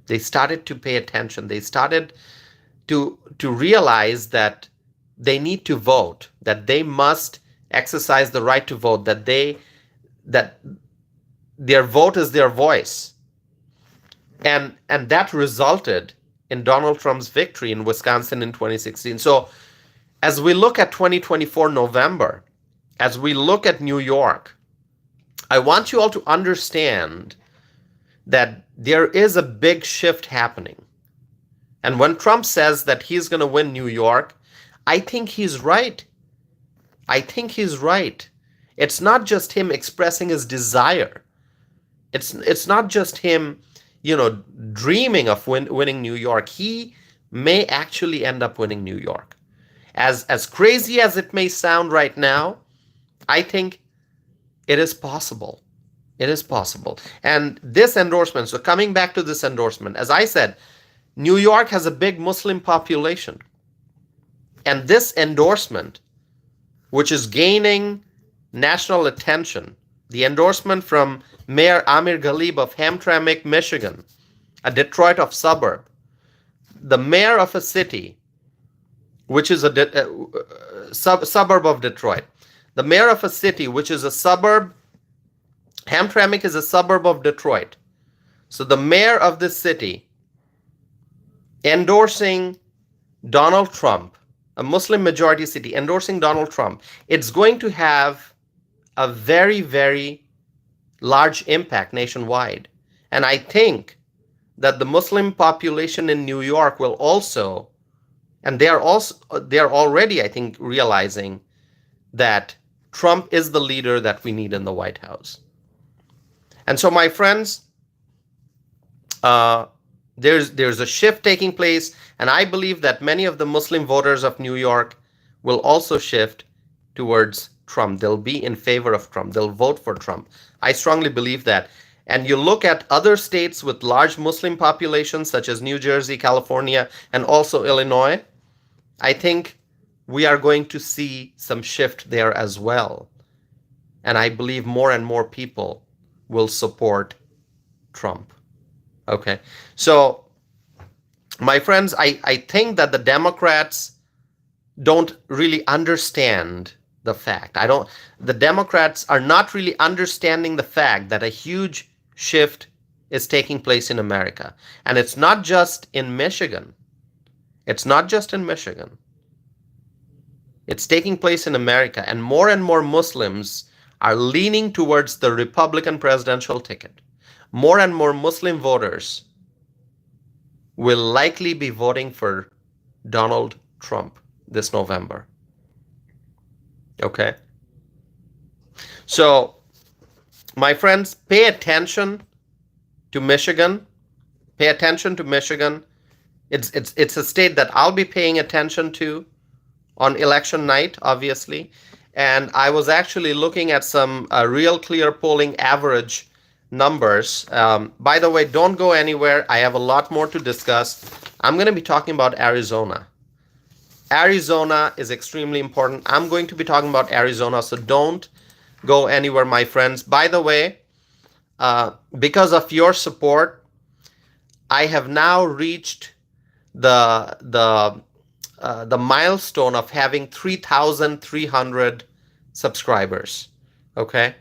They started to pay attention. They started to realize that they need to vote, that they must exercise the right to vote, that their vote is their voice. And that resulted in Donald Trump's victory in Wisconsin in 2016. So as we look at 2024 November, as we look at New York, I want you all to understand that there is a big shift happening. And when Trump says that he's going to win New York, I think he's right. I think he's right. It's not just him expressing his desire. It's not just him, dreaming of winning New York. He may actually end up winning New York. As crazy as it may sound right now, I think it is possible. It is possible. And this endorsement, so coming back to this endorsement, as I said, New York has a big Muslim population. And this endorsement, which is gaining national attention, the endorsement from Mayor Amir Ghalib of Hamtramck, Michigan, a Detroit of suburb, the mayor of a city, which is a suburb of Detroit, the mayor of a city, which is a suburb, Hamtramck is a suburb of Detroit. So the mayor of this city endorsing Donald Trump, a Muslim majority city endorsing Donald Trump, it's going to have a very, very large impact nationwide. And I think that the Muslim population in New York will also, and they are already, I think, realizing that Trump is the leader that we need in the White House. And so, my friends, there's a shift taking place, and I believe that many of the Muslim voters of New York will also shift towards Trump. They'll be in favor of Trump. They'll vote for Trump. I strongly believe that. And you look at other states with large Muslim populations, such as New Jersey, California, and also Illinois, I think we are going to see some shift there as well. And I believe more and more people will support Trump. Okay. So, my friends, I think that the Democrats don't really understand the fact. The Democrats are not really understanding the fact that a huge shift is taking place in America. And it's not just in Michigan. It's not just in Michigan. It's taking place in America, and more Muslims are leaning towards the Republican presidential ticket. More and more Muslim voters will likely be voting for Donald Trump this November. Okay? So, my friends, pay attention to Michigan. Pay attention to Michigan. It's a state that I'll be paying attention to on election night, obviously. And I was actually looking at some real clear polling average numbers. By the way, don't go anywhere. I have a lot more to discuss. I'm going to be talking about Arizona. Arizona is extremely important. I'm going to be talking about Arizona, so don't go anywhere, my friends. By the way, because of your support, I have now reached the milestone of having 3,300 subscribers. Okay,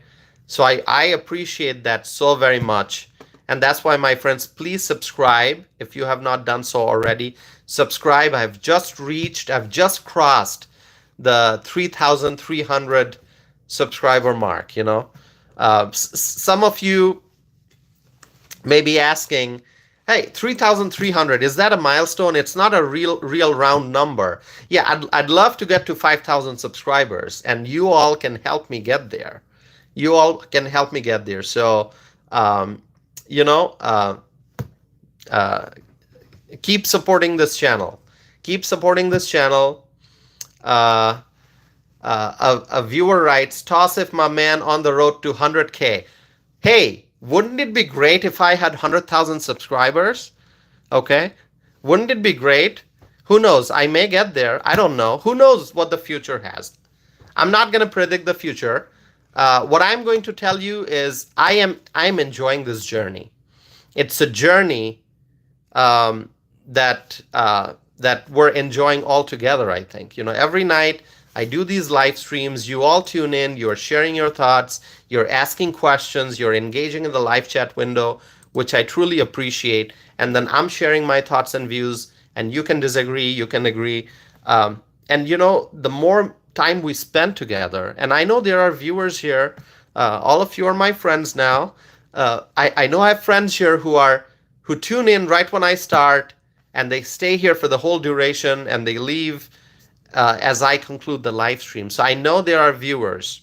so I appreciate that so very much, and that's why, my friends, please subscribe if you have not done so already. Subscribe. I've just crossed the 3,300 subscriber mark. Some of you may be asking, hey, 3,300, is that a milestone? It's not a real round number. Yeah, I'd love to get to 5,000 subscribers, and you all can help me get there. So, um, you know, uh, uh, keep supporting this channel. Keep supporting this channel. Uh, a viewer writes, Toss if my man on the road to 100K. Hey, wouldn't it be great if I had 100,000 subscribers? Okay. Wouldn't it be great? Who knows? I may get there. I don't know. Who knows what the future has? I'm not going to predict the future. What I'm going to tell you is I'm enjoying this journey. It's a journey that we're enjoying all together, I think. Every night I do these live streams. You all tune in. You're sharing your thoughts. You're asking questions. You're engaging in the live chat window, which I truly appreciate. And then I'm sharing my thoughts and views, and you can disagree, you can agree. And the more time we spend together, and I know there are viewers here. All of you are my friends now. I know I have friends here who tune in right when I start, and they stay here for the whole duration, and they leave as I conclude the live stream. So I know there are viewers.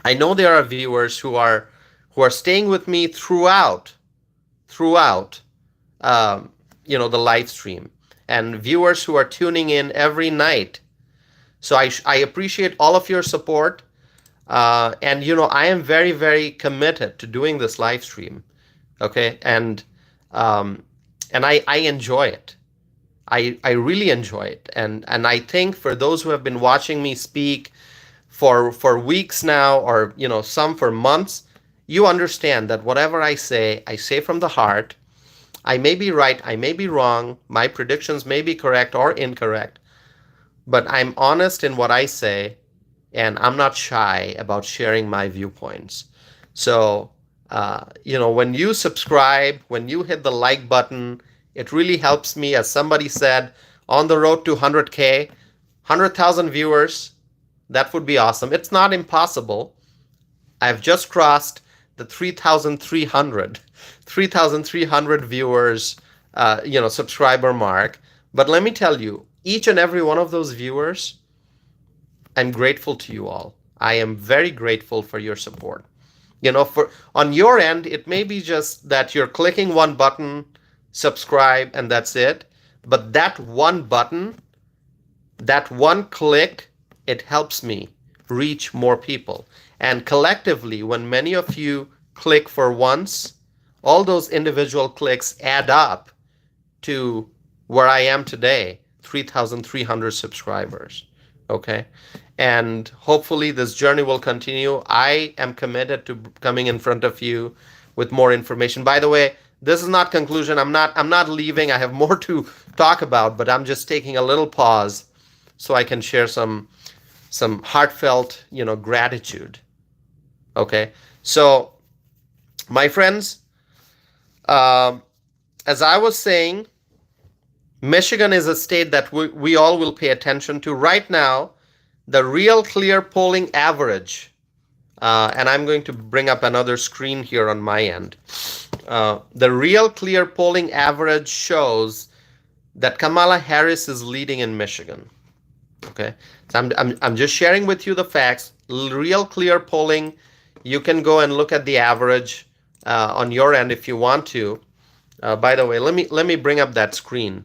Who are staying with me throughout the live stream, and viewers who are tuning in every night. So I appreciate all of your support, and I am very, very committed to doing this live stream. Okay, and I enjoy it. I really enjoy it, and I think for those who have been watching me speak for weeks now, or some for months, you understand that whatever I say from the heart. I may be right, I may be wrong, my predictions may be correct or incorrect, but I'm honest in what I say, and I'm not shy about sharing my viewpoints. So, when you subscribe, when you hit the like button, it really helps me. As somebody said, on the road to 100K, 100,000 viewers, that would be awesome. It's not impossible. I've just crossed the 3,300 viewers, subscriber mark. But let me tell you, each and every one of those viewers, I'm grateful to you all. I am very grateful for your support. On your end, it may be just that you're clicking one button, subscribe, and that's it. But that one button, that one click, it helps me reach more people. And collectively, when many of you click for once, all those individual clicks add up to where I am today, 3,300 subscribers. Okay? And hopefully this journey will continue. I am committed to coming in front of you with more information. By the way, this is not conclusion. I'm not leaving. I have more to talk about, but I'm just taking a little pause so I can share some heartfelt, gratitude. Okay? So, my friends, as I was saying, Michigan is a state that we all will pay attention to. Right now, the real clear polling average, and I'm going to bring up another screen here on my end. The real clear polling average shows that Kamala Harris is leading in Michigan. Okay, so I'm just sharing with you the facts. Real clear polling. You can go and look at the average on your end if you want to. By the way, let me bring up that screen.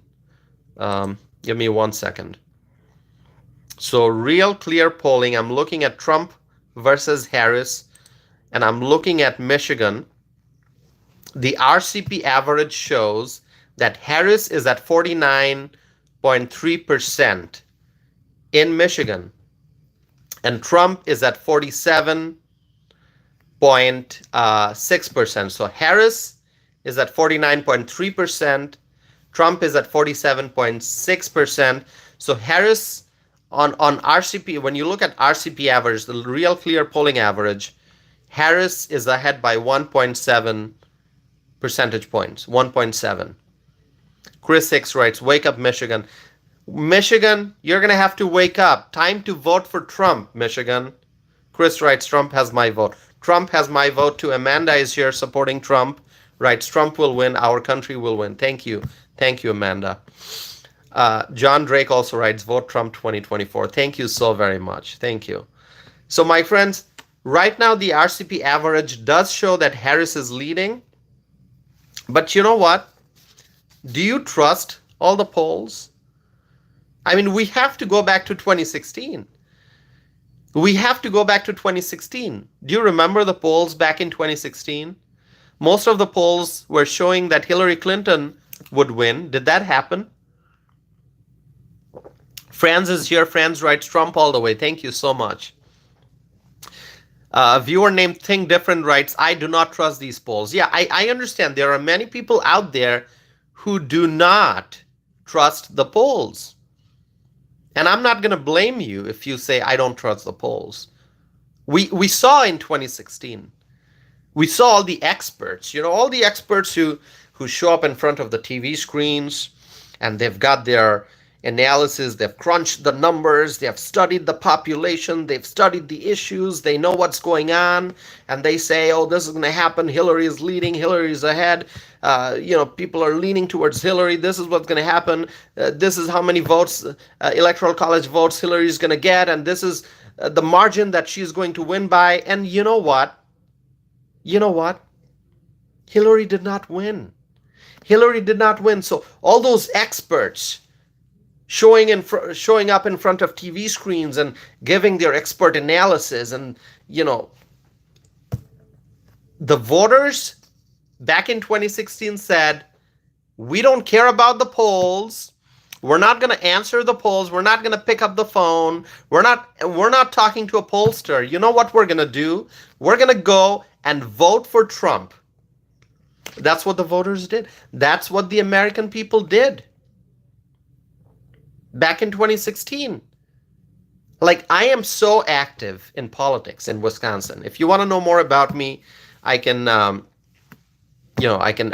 Give me 1 second. So real clear polling. I'm looking at Trump versus Harris, and I'm looking at Michigan. The RCP average shows that Harris is at 49, 46.3% in Michigan, and Trump is at 47.6%. So Harris is at 49.3%. Trump is at 47.6%. So Harris on RCP, when you look at RCP average, the real clear polling average, Harris is ahead by 1.7 percentage points. 1.7. Chris Hicks writes, wake up, Michigan. Michigan, you're going to have to wake up. Time to vote for Trump, Michigan. Chris writes, Trump has my vote. Trump has my vote too. Amanda is here supporting Trump. Writes, Trump will win. Our country will win. Thank you. Thank you, Amanda. John Drake also writes, vote Trump 2024. Thank you so very much. Thank you. So, my friends, right now the RCP average does show that Harris is leading. But you know what? Do you trust all the polls? I mean, we have to go back to 2016. We have to go back to 2016. Do you remember the polls back in 2016? Most of the polls were showing that Hillary Clinton would win. Did that happen? Franz is here. Franz writes Trump all the way. Thank you so much. A viewer named Think Different writes, I do not trust these polls. Yeah, I understand. There are many people out there who do not trust the polls. And I'm not going to blame you if you say, I don't trust the polls. We saw in 2016, we saw all the experts, all the experts who show up in front of the TV screens, and they've got their analysis, they've crunched the numbers, they have studied the population, they've studied the issues, they know what's going on, and they say, oh, this is going to happen, Hillary is leading, Hillary is ahead, people are leaning towards Hillary, this is what's going to happen, this is how many votes, electoral college votes Hillary is going to get, and this is the margin that she's going to win by. And you know what? Hillary did not win. Hillary did not win. So all those experts showing up in front of TV screens and giving their expert analysis, and the voters back in 2016 said, we don't care about the polls. We're not going to answer the polls. We're not going to pick up the phone. We're not talking to a pollster. You know what we're going to do? We're going to go and vote for Trump. That's what the voters did. That's what the American people did back in 2016. Like, I am so active in politics in Wisconsin. If you want to know more about me, I can I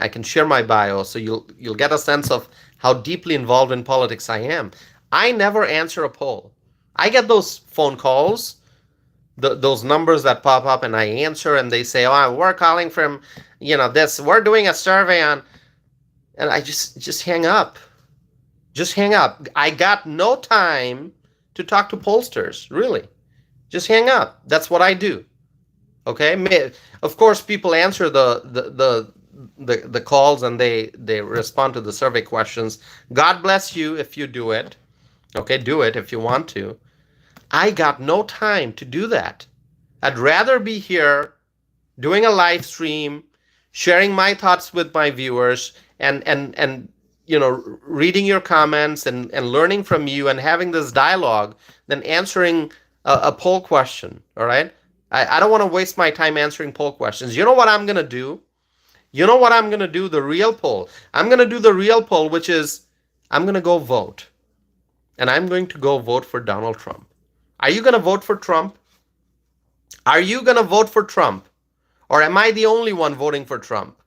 can share my bio, so you'll get a sense of how deeply involved in politics I am. I never answer a poll. I get those phone calls, those numbers that pop up, and I answer, and they say, oh, we're calling from, this, we're doing a survey on, and I just hang up. Just hang up. I got no time to talk to pollsters, really. Just hang up. That's what I do. Okay? Of course, people answer the calls, and they respond to the survey questions. God bless you if you do it. Okay, do it if you want to. I got no time to do that. I'd rather be here doing a live stream, sharing my thoughts with my viewers, and reading your comments and learning from you and having this dialogue than answering a poll question. All right? I don't want to waste my time answering poll questions. You know what I'm going to do? The real poll. I'm going to do the real poll, which is I'm going to go vote. And I'm going to go vote for Donald Trump. Are you going to vote for Trump? Are you going to vote for Trump? Or am I the only one voting for Trump?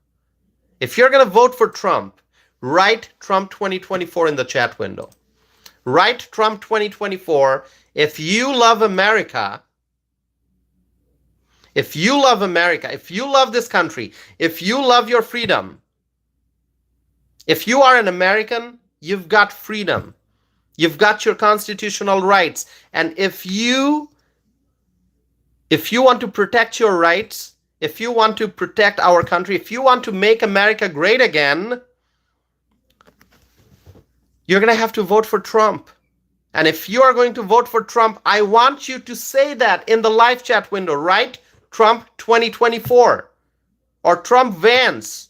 If you're going to vote for Trump, write Trump 2024 in the chat window. Write Trump 2024. If you love America, if you love this country, if you love your freedom, if you are an American, you've got freedom. You've got your constitutional rights. And if you want to protect your rights, if you want to protect our country, if you want to make America great again, you're going to have to vote for Trump. And if you are going to vote for Trump, I want you to say that in the live chat window, right? Trump 2024, or Trump Vance,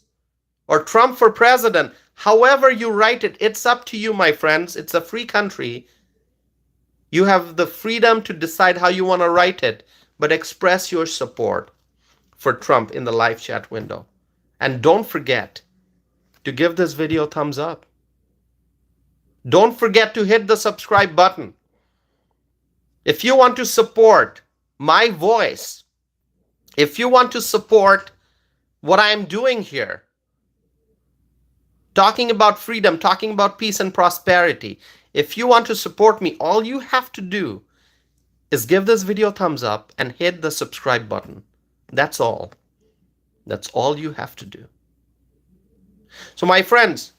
or Trump for president. However you write it, it's up to you, my friends. It's a free country. You have the freedom to decide how you want to write it, but express your support for Trump in the live chat window. And don't forget to give this video a thumbs up. Don't forget to hit the subscribe button. If you want to support my voice, if you want to support what I'm doing here, talking about freedom, talking about peace and prosperity, if you want to support me, all you have to do is give this video a thumbs up and hit the subscribe button. That's all. That's all you have to do. So my friends,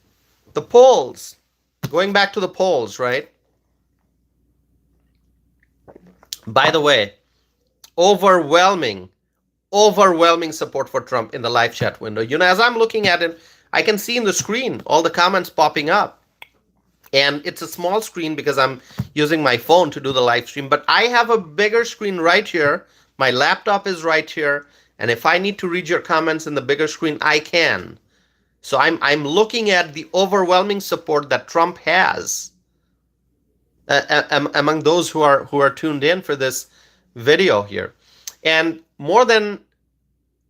the polls, going back to the polls, right? By the way, overwhelming support for Trump in the live chat window. You know, as I'm looking at it, I can see in the screen all the comments popping up. And it's a small screen because I'm using my phone to do the live stream. But I have a bigger screen right here. My laptop is right here. And if I need to read your comments in the bigger screen, I can. So I'm looking at the overwhelming support that Trump has among those who are tuned in for this video here. And more than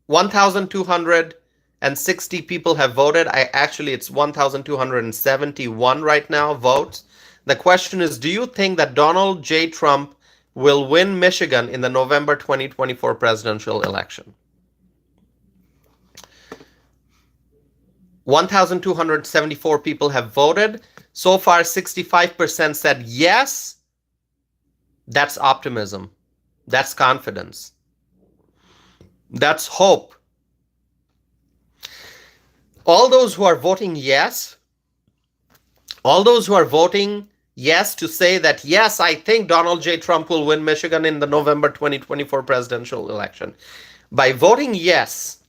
1,260 people have voted. It's 1,271 right now votes. The question is, do you think that Donald J. Trump will win Michigan in the November 2024 presidential election? 1,274 people have voted. So far, 65% said yes. That's optimism. That's confidence. That's hope. All those who are voting yes, to say that, yes, I think Donald J. Trump will win Michigan in the November 2024 presidential election. By voting yes,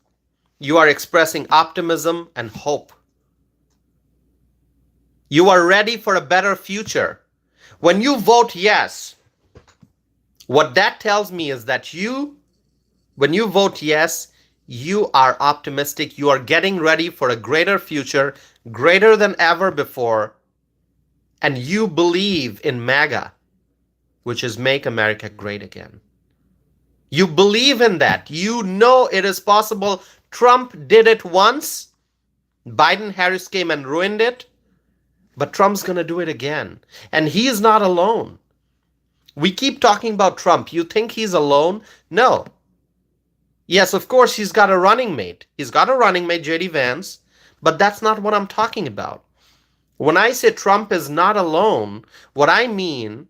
you are expressing optimism and hope. You are ready for a better future. When you vote yes, what that tells me is that when you vote yes, you are optimistic. You are getting ready for a greater future, greater than ever before. And you believe in MAGA, which is Make America Great Again. You believe in that. You know it is possible. Trump did it once. Biden-Harris came and ruined it. But Trump's going to do it again. And he is not alone. We keep talking about Trump. You think he's alone? No. Yes, of course, he's got a running mate. He's got a running mate, J.D. Vance. But that's not what I'm talking about. When I say Trump is not alone, what I mean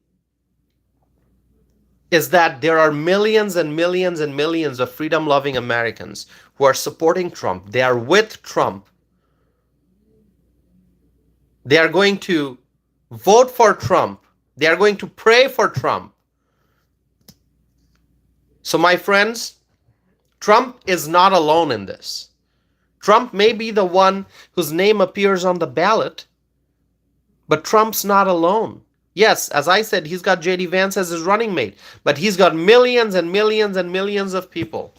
is that there are millions and millions and millions of freedom-loving Americans who are supporting Trump. They are with Trump. They are going to vote for Trump. They are going to pray for Trump. So my friends, Trump is not alone in this. Trump may be the one whose name appears on the ballot, but Trump's not alone. Yes, as I said, he's got J.D. Vance as his running mate, but he's got millions and millions and millions of people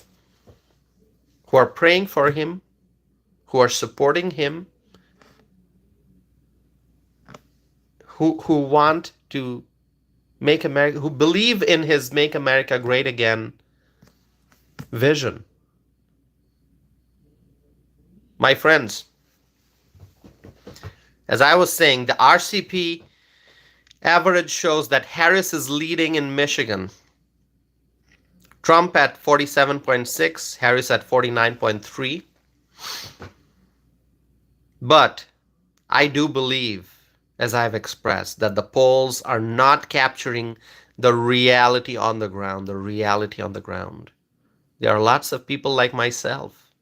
who are praying for him, who are supporting him, who want to make America, who believe in his Make America Great Again vision. My friends, as I was saying, the RCP average shows that Harris is leading in Michigan. Trump at 47.6, Harris at 49.3. But I do believe, as I've expressed, that the polls are not capturing the reality on the ground, There are lots of people like myself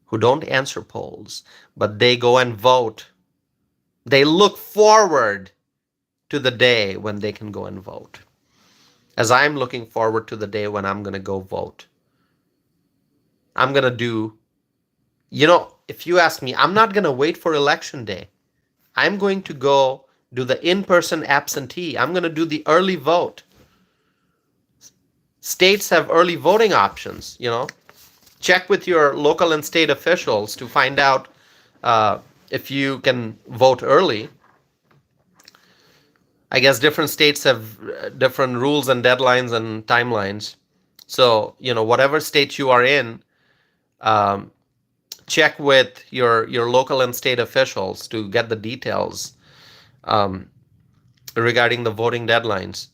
who don't answer polls, but they go and vote. They look forward to the day when they can go and vote. As I'm looking forward to the day when I'm going to go vote. I'm going to do, if you ask me, I'm not going to wait for election day. I'm going to go do the in-person absentee. I'm going to do the early vote. States have early voting options, Check with your local and state officials to find out if you can vote early, I guess different states have different rules and deadlines and timelines. So, whatever state you are in, um, check with your local and state officials to get the details um, regarding the voting deadlines.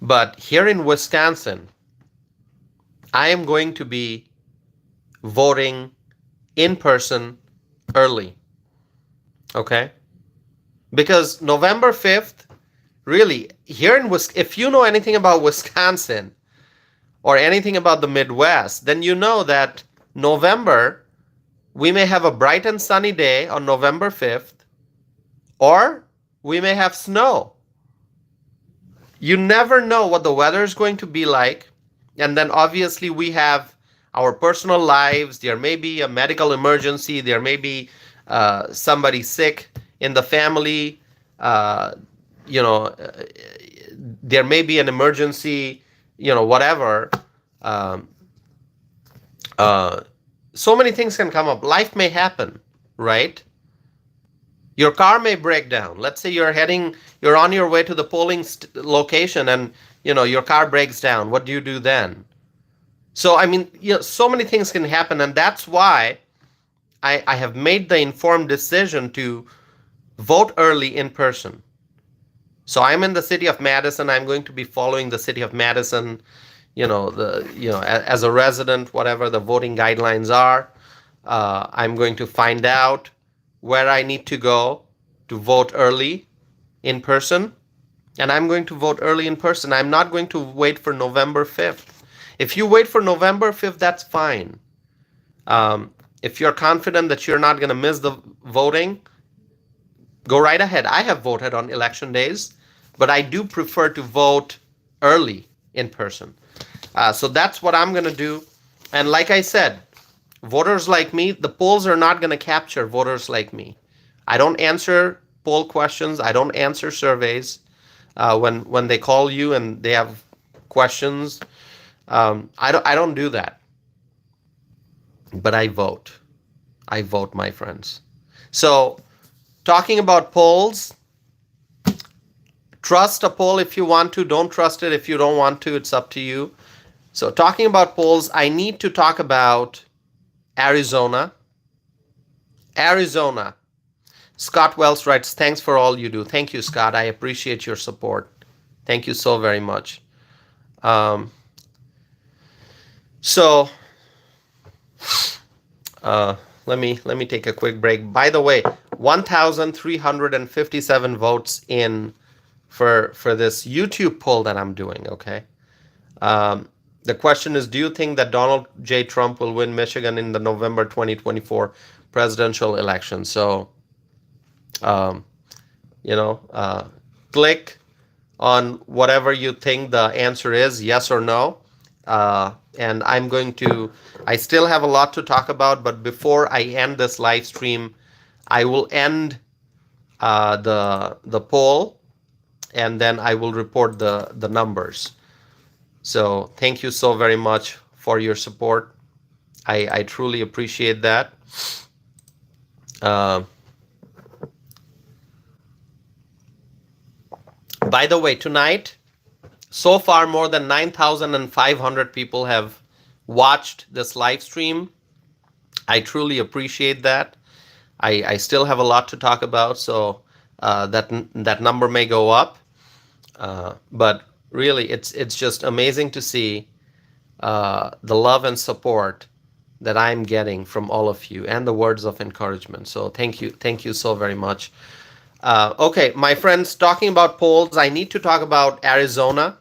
But here in Wisconsin, I am going to be voting in person early. Okay? Because November 5th, really, here in if you know anything about Wisconsin or anything about the Midwest, then you know that November, we may have a bright and sunny day on November 5th, or we may have snow. You never know what the weather is going to be like. And then obviously we have our personal lives. There may be a medical emergency. There may be somebody sick in the family. There may be an emergency, whatever. So many things can come up. Life may happen, right? Your car may break down. Let's say you're on your way to the polling location and, your car breaks down. What do you do then? So, so many things can happen. And that's why I have made the informed decision to vote early in person. So I'm in the city of Madison. I'm going to be following the city of Madison, as a resident, whatever the voting guidelines are. I'm going to find out where I need to go to vote early in person. And I'm going to vote early in person. I'm not going to wait for November 5th. If you wait for November 5th, that's fine. If you're confident that you're not going to miss the voting, go right ahead. I have voted on election days, but I do prefer to vote early in person. So that's what I'm going to do. And like I said, voters like me, the polls are not going to capture voters like me. I don't answer poll questions. I don't answer surveys. When they call you and they have questions, I don't do that. But I vote. I vote, my friends. So, talking about polls, trust a poll if you want to. Don't trust it if you don't want to. It's up to you. So, talking about polls, I need to talk about Arizona. Arizona. Scott Wells writes, thanks for all you do. Thank you, Scott. I appreciate your support. Thank you so very much. Let me take a quick break. By the way, 1,357 votes in for this YouTube poll that I'm doing, okay? The question is, do you think that Donald J. Trump will win Michigan in the November 2024 presidential election? So, click on whatever you think the answer is, yes or no. And I still have a lot to talk about, but before I end this live stream, I will end the poll, and then I will report the numbers. So thank you so very much for your support. I truly appreciate that. By the way, tonight, so far more than 9,500 people have watched this live stream. I truly appreciate that. I still have a lot to talk about, so that number may go up. But really, it's just amazing to see the love and support that I'm getting from all of you and the words of encouragement. So thank you so very much. Okay, my friends, talking about polls, I need to talk about Arizona.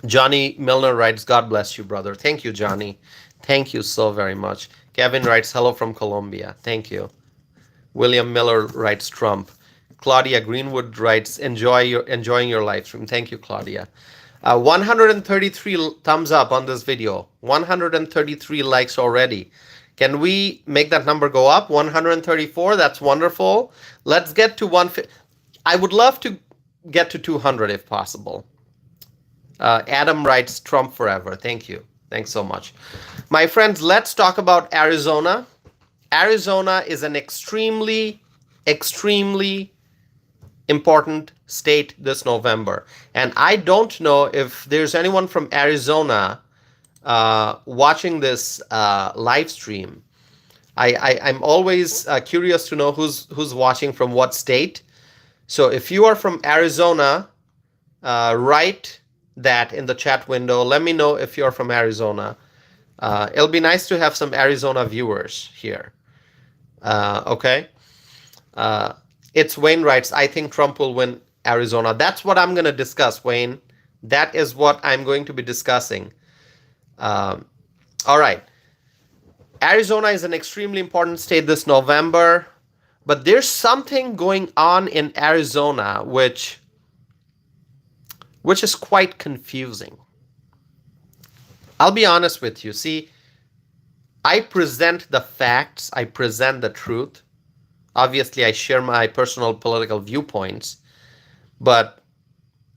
Johnny Milner writes, God bless you, brother. Thank you, Johnny. Thank you so very much. Kevin writes, hello from Colombia. Thank you. William Miller writes, Trump. Claudia Greenwood writes, enjoying your live stream. Thank you, Claudia. 133 thumbs up on this video. 133 likes already. Can we make that number go up? 134, that's wonderful. Let's get to 150. I would love to get to 200 if possible. Adam writes, Trump forever. Thank you. Thanks so much. My friends, let's talk about Arizona. Arizona is an extremely, extremely important state this November. And I don't know if there's anyone from Arizona watching this live stream. I'm always curious to know who's watching from what state. So if you are from Arizona, write that in the chat window. Let me know if you're from Arizona. It'll be nice to have some Arizona viewers here. Okay. It's Wayne writes, I think Trump will win Arizona. That's what I'm going to discuss, Wayne. That is what I'm going to be discussing. All right. Arizona is an extremely important state this November, but there's something going on in Arizona which is quite confusing. I'll be honest with you. See, I present the facts, I present the truth. Obviously, I share my personal political viewpoints, but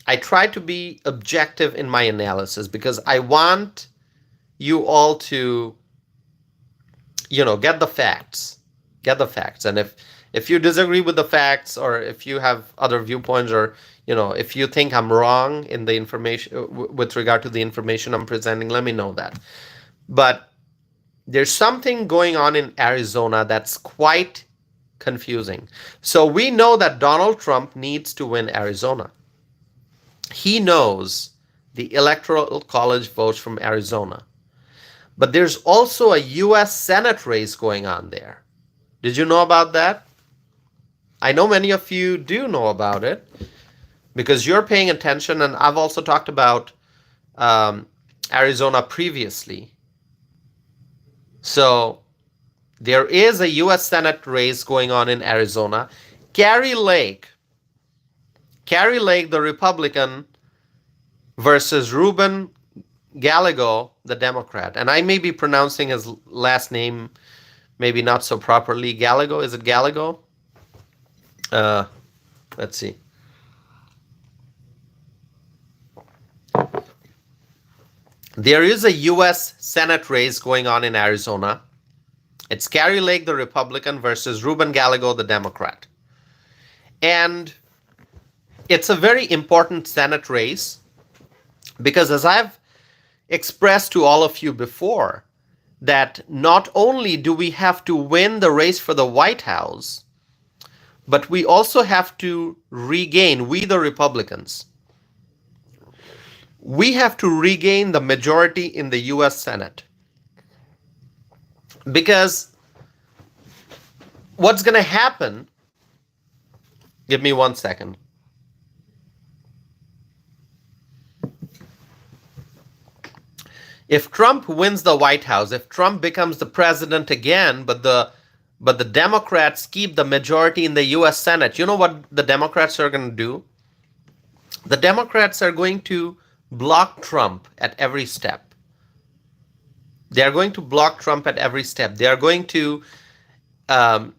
I try to be objective in my analysis because I want you all to, get the facts. And if you disagree with the facts, or if you have other viewpoints, or if you think I'm wrong in the information with regard to the information I'm presenting, let me know that. But there's something going on in Arizona that's quite confusing. So we know that Donald Trump needs to win Arizona. He knows the electoral college votes from Arizona. But there's also a U.S. Senate race going on there. Did you know about that? I know many of you do know about it because you're paying attention, and I've also talked about Arizona previously. So there is a U.S. Senate race going on in Arizona. Kari Lake, the Republican, versus Ruben Gallego, the Democrat. And I may be pronouncing his last name maybe not so properly. Gallego, is it Gallego? Let's see. There is a U.S. Senate race going on in Arizona. It's Kari Lake, the Republican, versus Ruben Gallego, the Democrat. And it's a very important Senate race because, as I've expressed to all of you before, that not only do we have to win the race for the White House, but we also have to regain, we the Republicans, we have to regain the majority in the U.S. Senate. Because what's going to happen, give me 1 second. If Trump wins the White House, if Trump becomes the president again, but the Democrats keep the majority in the U.S. Senate, you know what the Democrats are going to do? The Democrats are going to block Trump at every step. They are going to block Trump at every step. They are going to, put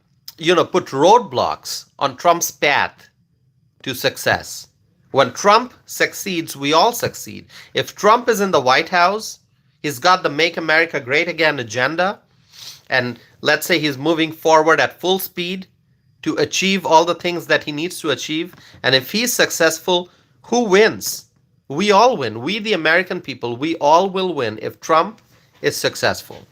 roadblocks on Trump's path to success. When Trump succeeds, we all succeed. If Trump is in the White House, he's got the Make America Great Again agenda, and let's say he's moving forward at full speed to achieve all the things that he needs to achieve. And if he's successful, who wins? We all win. We, the American people, we all will win if Trump is successful.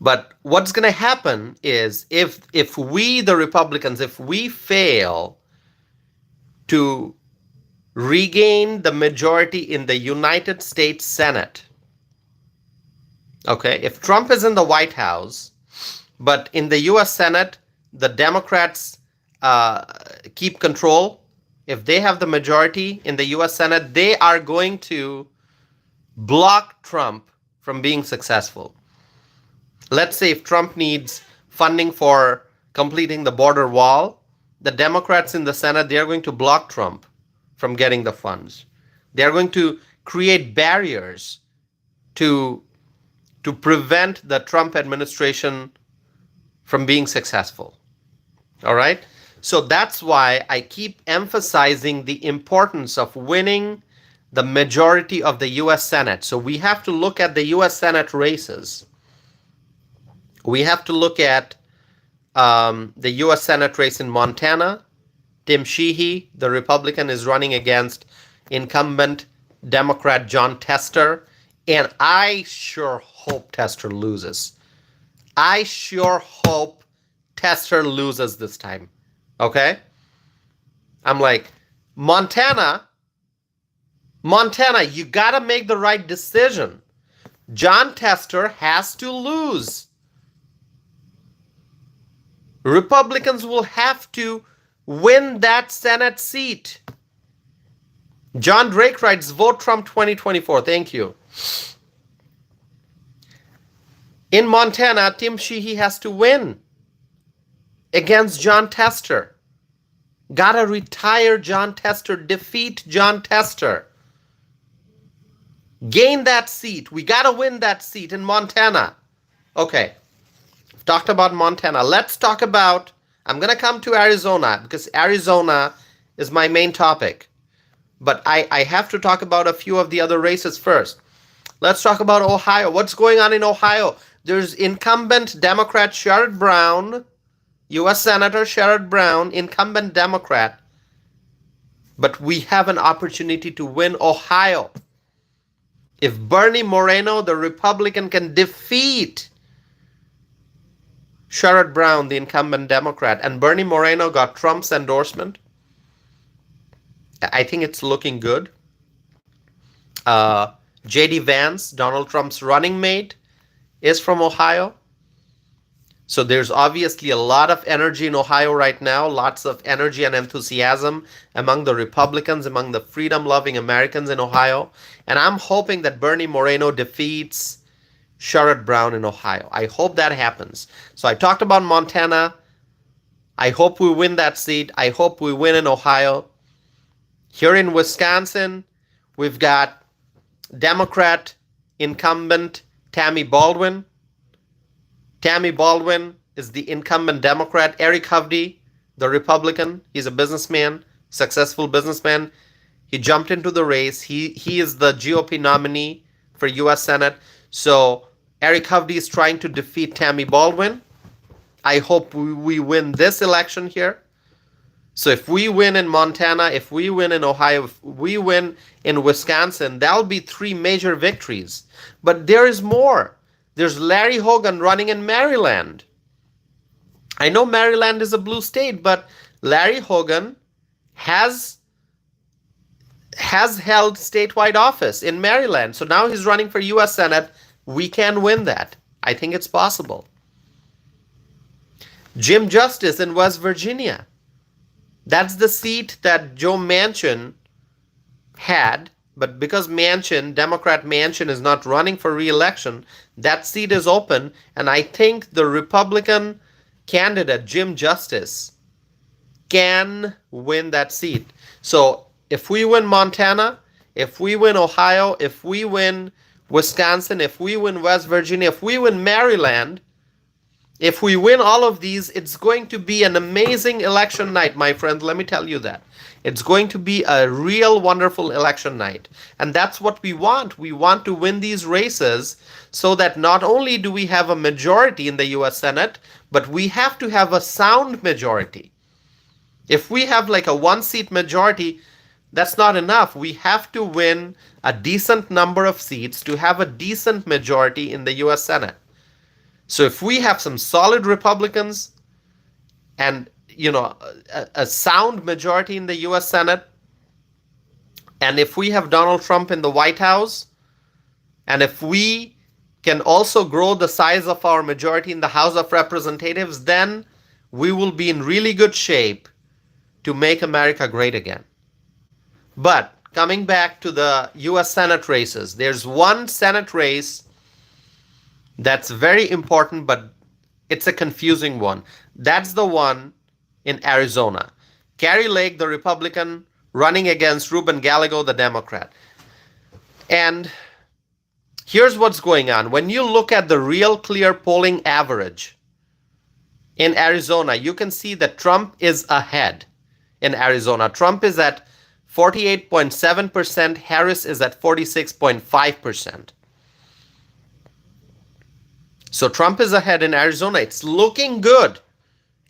But what's going to happen is if we, the Republicans, if we fail to regain the majority in the United States Senate, okay, if Trump is in the White House, but in the U.S. Senate, the Democrats keep control, if they have the majority in the U.S. Senate, they are going to block Trump from being successful. Let's say if Trump needs funding for completing the border wall, the Democrats in the Senate, they are going to block Trump from getting the funds. They are going to create barriers to prevent the Trump administration from being successful. All right? So that's why I keep emphasizing the importance of winning the majority of the U.S. Senate. So we have to look at the U.S. Senate races. We have to look at the U.S. Senate race in Montana. Tim Sheehy, the Republican, is running against incumbent Democrat John Tester. And I sure hope Tester loses. I sure hope Tester loses this time. Okay? I'm like, Montana, you gotta make the right decision. John Tester has to lose. Republicans will have to win that Senate seat. John Drake writes, vote Trump 2024. Thank you. In Montana, Tim Sheehy has to win against John Tester. Gotta retire John Tester, defeat John Tester. Gain that seat. We gotta win that seat in Montana. Okay, I've talked about Montana. Let's talk about, I'm gonna come to Arizona because Arizona is my main topic. But I have to talk about a few of the other races first. Let's talk about Ohio. What's going on in Ohio? There's incumbent Democrat Sherrod Brown, U.S. Senator Sherrod Brown, incumbent Democrat. But we have an opportunity to win Ohio. If Bernie Moreno, the Republican, can defeat Sherrod Brown, the incumbent Democrat, and Bernie Moreno got Trump's endorsement, I think it's looking good. J.D. Vance, Donald Trump's running mate, is from Ohio. So there's obviously a lot of energy in Ohio right now, lots of energy and enthusiasm among the Republicans, among the freedom-loving Americans in Ohio. And I'm hoping that Bernie Moreno defeats Sherrod Brown in Ohio. I hope that happens. So I talked about Montana. I hope we win that seat. I hope we win in Ohio. Here in Wisconsin, we've got Democrat incumbent Tammy Baldwin. Tammy Baldwin is the incumbent Democrat. Eric Hovde, the Republican, he's a businessman, successful businessman. He jumped into the race. He is the GOP nominee for U.S. Senate. So Eric Hovde is trying to defeat Tammy Baldwin. I hope we win this election here. So if we win in Montana, if we win in Ohio, if we win in Wisconsin, that'll be 3 major victories. But there is more. There's Larry Hogan running in Maryland. I know Maryland is a blue state, but Larry Hogan has held statewide office in Maryland. So now he's running for U.S. Senate. We can win that. I think it's possible. Jim Justice in West Virginia. That's the seat that Joe Manchin had, but because Democrat Manchin is not running for re-election, that seat is open, and I think the Republican candidate, Jim Justice, can win that seat. So if we win Montana, if we win Ohio, if we win Wisconsin, if we win West Virginia, if we win Maryland, if we win all of these, it's going to be an amazing election night, my friend. Let me tell you that. It's going to be a real wonderful election night. And that's what we want. We want to win these races so that not only do we have a majority in the U.S. Senate, but we have to have a sound majority. If we have like a 1-seat majority, that's not enough. We have to win a decent number of seats to have a decent majority in the U.S. Senate. So if we have some solid Republicans and, a sound majority in the U.S. Senate, and if we have Donald Trump in the White House, and if we can also grow the size of our majority in the House of Representatives, then we will be in really good shape to make America great again. But coming back to the U.S. Senate races, there's one Senate race that's very important, but it's a confusing one. That's the one in Arizona. Kari Lake, the Republican, running against Ruben Gallego, the Democrat. And here's what's going on. When you look at the real clear polling average in Arizona, you can see that Trump is ahead in Arizona. Trump is at 48.7%. Harris is at 46.5%. So Trump is ahead in Arizona. It's looking good.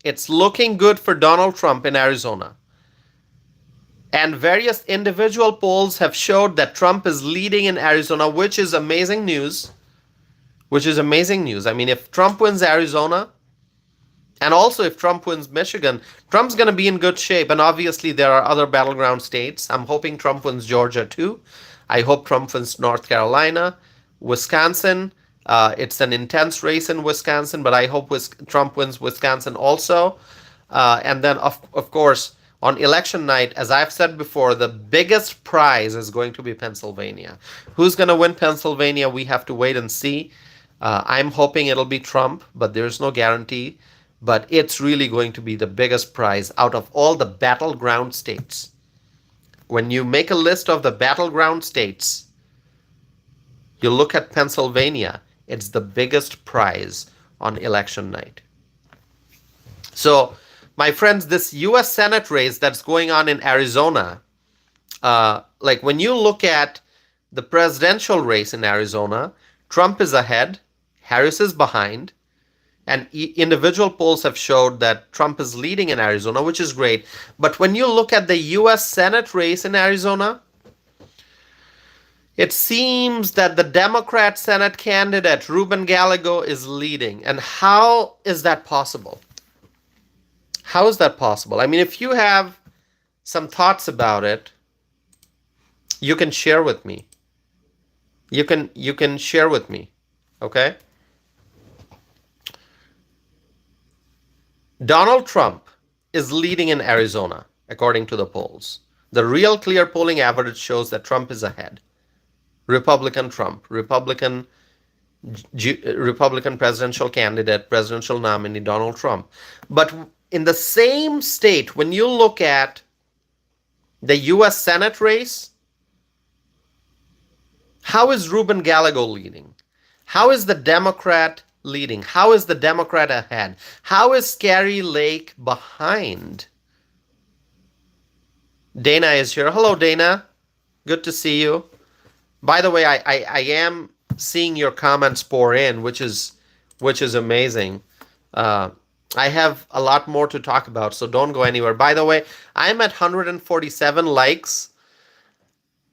It's looking good for Donald Trump in Arizona. And various individual polls have showed that Trump is leading in Arizona, which is amazing news. Which is amazing news. I mean, if Trump wins Arizona, and also if Trump wins Michigan, Trump's going to be in good shape. And obviously, there are other battleground states. I'm hoping Trump wins Georgia too. I hope Trump wins North Carolina, Wisconsin. It's an intense race in Wisconsin, but I hope Trump wins Wisconsin also. And then, of course, on election night, as I've said before, the biggest prize is going to be Pennsylvania. Who's going to win Pennsylvania? We have to wait and see. I'm hoping it'll be Trump, but there's no guarantee. But it's really going to be the biggest prize out of all the battleground states. When you make a list of the battleground states, you look at Pennsylvania, it's the biggest prize on election night. So, my friends, this U.S. Senate race that's going on in Arizona, like when you look at the presidential race in Arizona, Trump is ahead, Harris is behind, and individual polls have showed that Trump is leading in Arizona, which is great. But when you look at the U.S. Senate race in Arizona, it seems that the Democrat Senate candidate, Ruben Gallego, is leading. And how is that possible? How is that possible? I mean, if you have some thoughts about it, you can share with me. You can share with me, okay? Donald Trump is leading in Arizona, according to the polls. The real clear polling average shows that Trump is ahead. Republican Trump, Republican presidential candidate, presidential nominee Donald Trump. But in the same state, when you look at the U.S. Senate race, how is Ruben Gallego leading? How is the Democrat leading? How is the Democrat ahead? How is Kari Lake behind? Dana is here. Hello, Dana. Good to see you. By the way, I am seeing your comments pour in, which is amazing. I have a lot more to talk about, so don't go anywhere. By the way, I'm at 147 likes.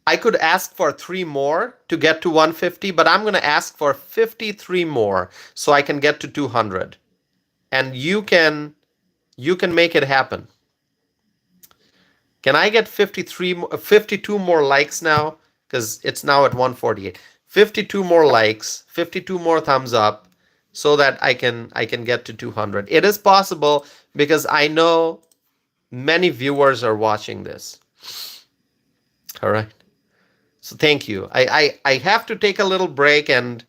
I could ask for 3 more to get to 150, but I'm going to ask for 53 more so I can get to 200. And you can make it happen. Can I get 52 more likes now? Because it's now at 148. 52 more likes, 52 more thumbs up, so that I can get to 200. It is possible because I know many viewers are watching this. All right. So thank you. I have to take a little break and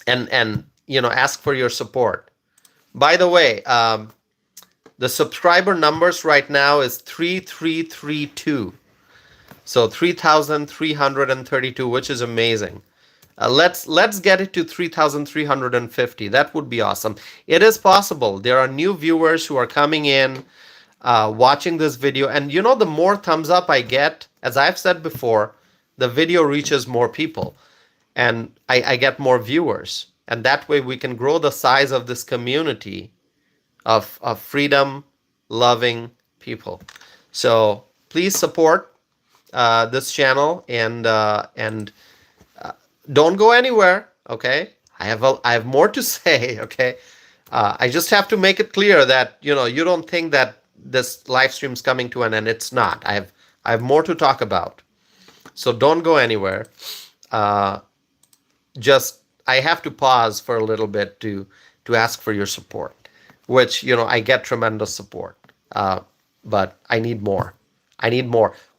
ask for your support. By the way, the subscriber numbers right now is 3332. So 3,332, which is amazing. Let's get it to 3,350. That would be awesome. It is possible. There are new viewers who are coming in, watching this video. And the more thumbs up I get, as I've said before, the video reaches more people. And I get more viewers. And that way we can grow the size of this community of freedom-loving people. So please support this channel and don't go anywhere. Okay, I have more to say. Okay, I just have to make it clear that you don't think that this live stream is coming to an end. It's not. I have more to talk about. So don't go anywhere. Just I have to pause for a little bit to ask for your support, which I get tremendous support. But I need more.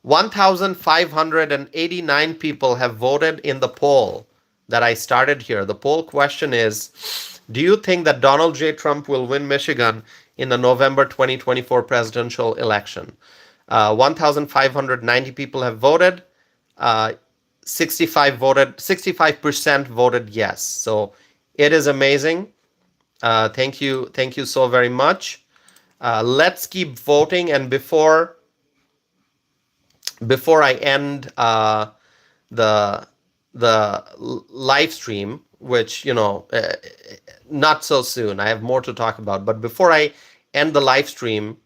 1,589 people have voted in the poll that I started here. The poll question is, do you think that Donald J. Trump will win Michigan in the November 2024 presidential election? 1,590 people have voted. 65% voted yes. So it is amazing. Thank you so very much. Let's keep voting, and before I end the live stream, which, not so soon. I have more to talk about. But before I end the live stream,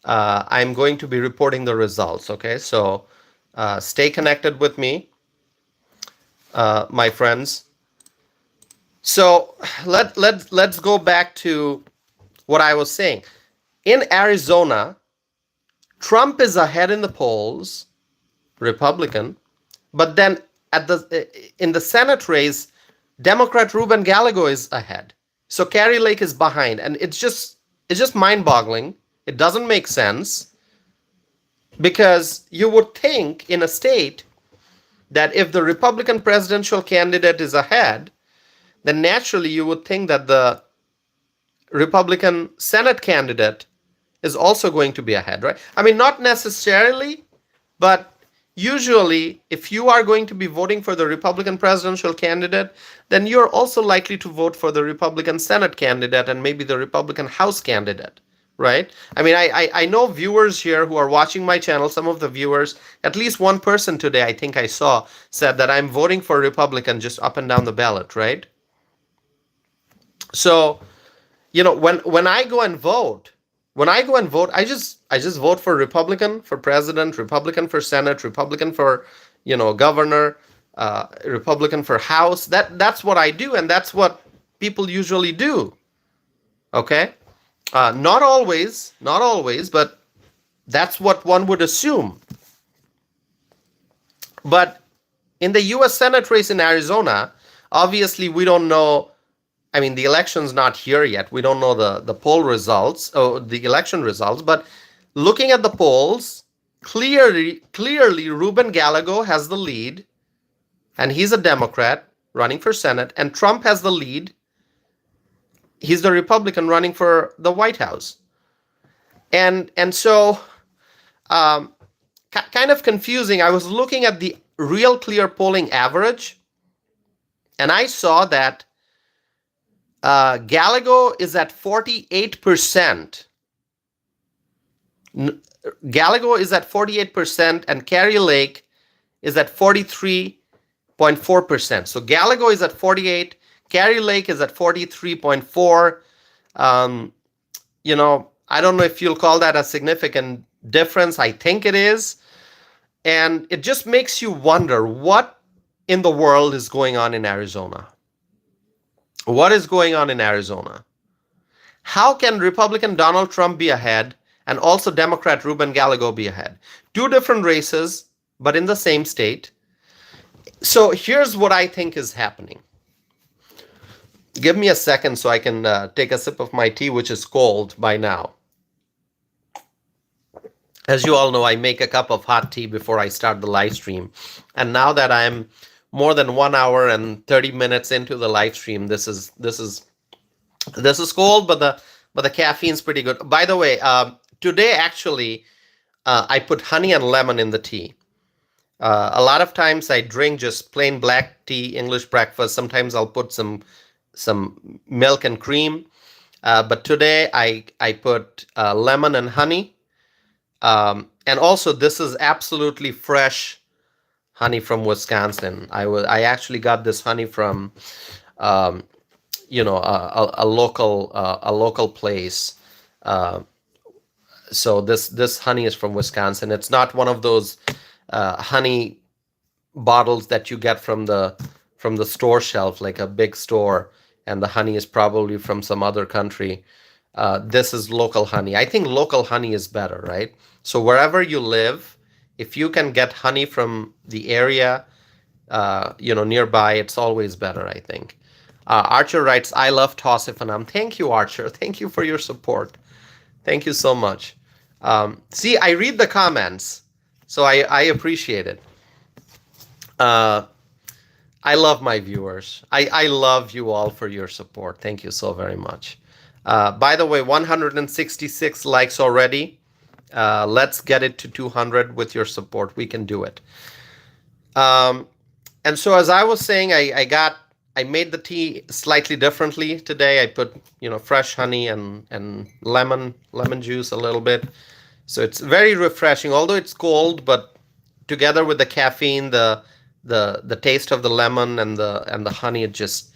I'm going to be reporting the results. Okay, so stay connected with me, my friends. So let's go back to what I was saying. In Arizona, Trump is ahead in the polls, Republican, but then in the Senate race, Democrat Ruben Gallego is ahead. So Kari Lake is behind, and it's just mind-boggling. It doesn't make sense, because you would think in a state that if the Republican presidential candidate is ahead, then naturally you would think that the Republican Senate candidate is also going to be ahead, right? I mean, not necessarily, but usually if you are going to be voting for the Republican presidential candidate, then you're also likely to vote for the Republican Senate candidate and maybe the Republican House candidate, right? I mean, I know viewers here who are watching my channel, some of the viewers, at least one person today I think I saw, said that I'm voting for Republican just up and down the ballot, right? So, when I go and vote, I just vote for Republican for president, Republican for Senate, Republican for, governor, Republican for House. That's what I do, and that's what people usually do. Okay, not always, but that's what one would assume. But in the U.S. Senate race in Arizona, obviously we don't know. I mean, the election's not here yet. We don't know the poll results, or the election results. But looking at the polls, clearly, Ruben Gallego has the lead, and he's a Democrat running for Senate, and Trump has the lead. He's the Republican running for the White House. And so, kind of confusing. I was looking at the Real Clear polling average, and I saw that Gallego is at 48%. Gallego is at 48%, and Kari Lake is at 43.4%. So Gallego is at 48, Kari Lake is at 43.4. I don't know if you'll call that a significant difference. I think it is. And it just makes you wonder what in the world is going on in Arizona. What is going on in Arizona? How can Republican Donald Trump be ahead and also Democrat Ruben Gallego be ahead? Two different races, but in the same state. So here's what I think is happening. Give me a second so I can take a sip of my tea, which is cold by now. As you all know, I make a cup of hot tea before I start the live stream. And now that I'm more than 1 hour and 30 minutes into the live stream, this is cold, but the caffeine's pretty good. By the way, today actually I put honey and lemon in the tea. A lot of times I drink just plain black tea, English breakfast. Sometimes I'll put some milk and cream, but today I put lemon and honey, and also this is absolutely fresh honey from Wisconsin. I actually got this honey from a local place. So this honey is from Wisconsin. It's not one of those honey bottles that you get from the store shelf, like a big store, and the honey is probably from some other country. This is local honey. I think local honey is better, right? So wherever you live, if you can get honey from the area, nearby, it's always better, I think. Archer writes, I love Tosifanam. Thank you, Archer. Thank you for your support. Thank you so much. See, I read the comments, so I appreciate it. I love my viewers. I love you all for your support. Thank you so very much. By the way, 166 likes already. Let's get it to 200 with your support. We can do it. And so as I was saying, I made the tea slightly differently today. I put, fresh honey and lemon juice a little bit. So it's very refreshing, although it's cold, but together with the caffeine, the taste of the lemon and the honey, it just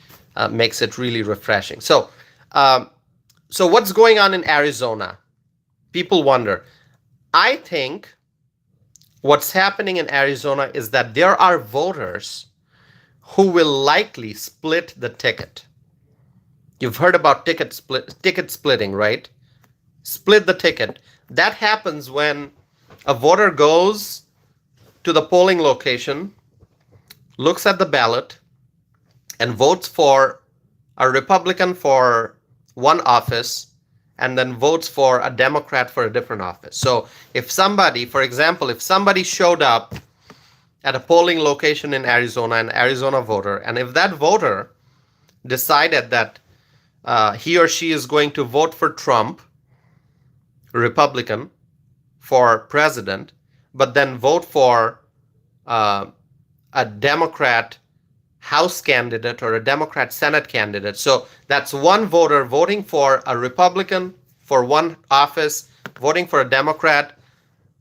makes it really refreshing. So what's going on in Arizona? People wonder. I think what's happening in Arizona is that there are voters who will likely split the ticket. You've heard about ticket splitting, right? Split the ticket. That happens when a voter goes to the polling location, looks at the ballot, and votes for a Republican for one office, and then votes for a Democrat for a different office. So if somebody, for example, if somebody showed up at a polling location in Arizona, an Arizona voter, and if that voter decided that he or she is going to vote for Trump, Republican, for president, but then vote for a Democrat House candidate or a Democrat Senate candidate. So that's one voter voting for a Republican for one office, voting for a Democrat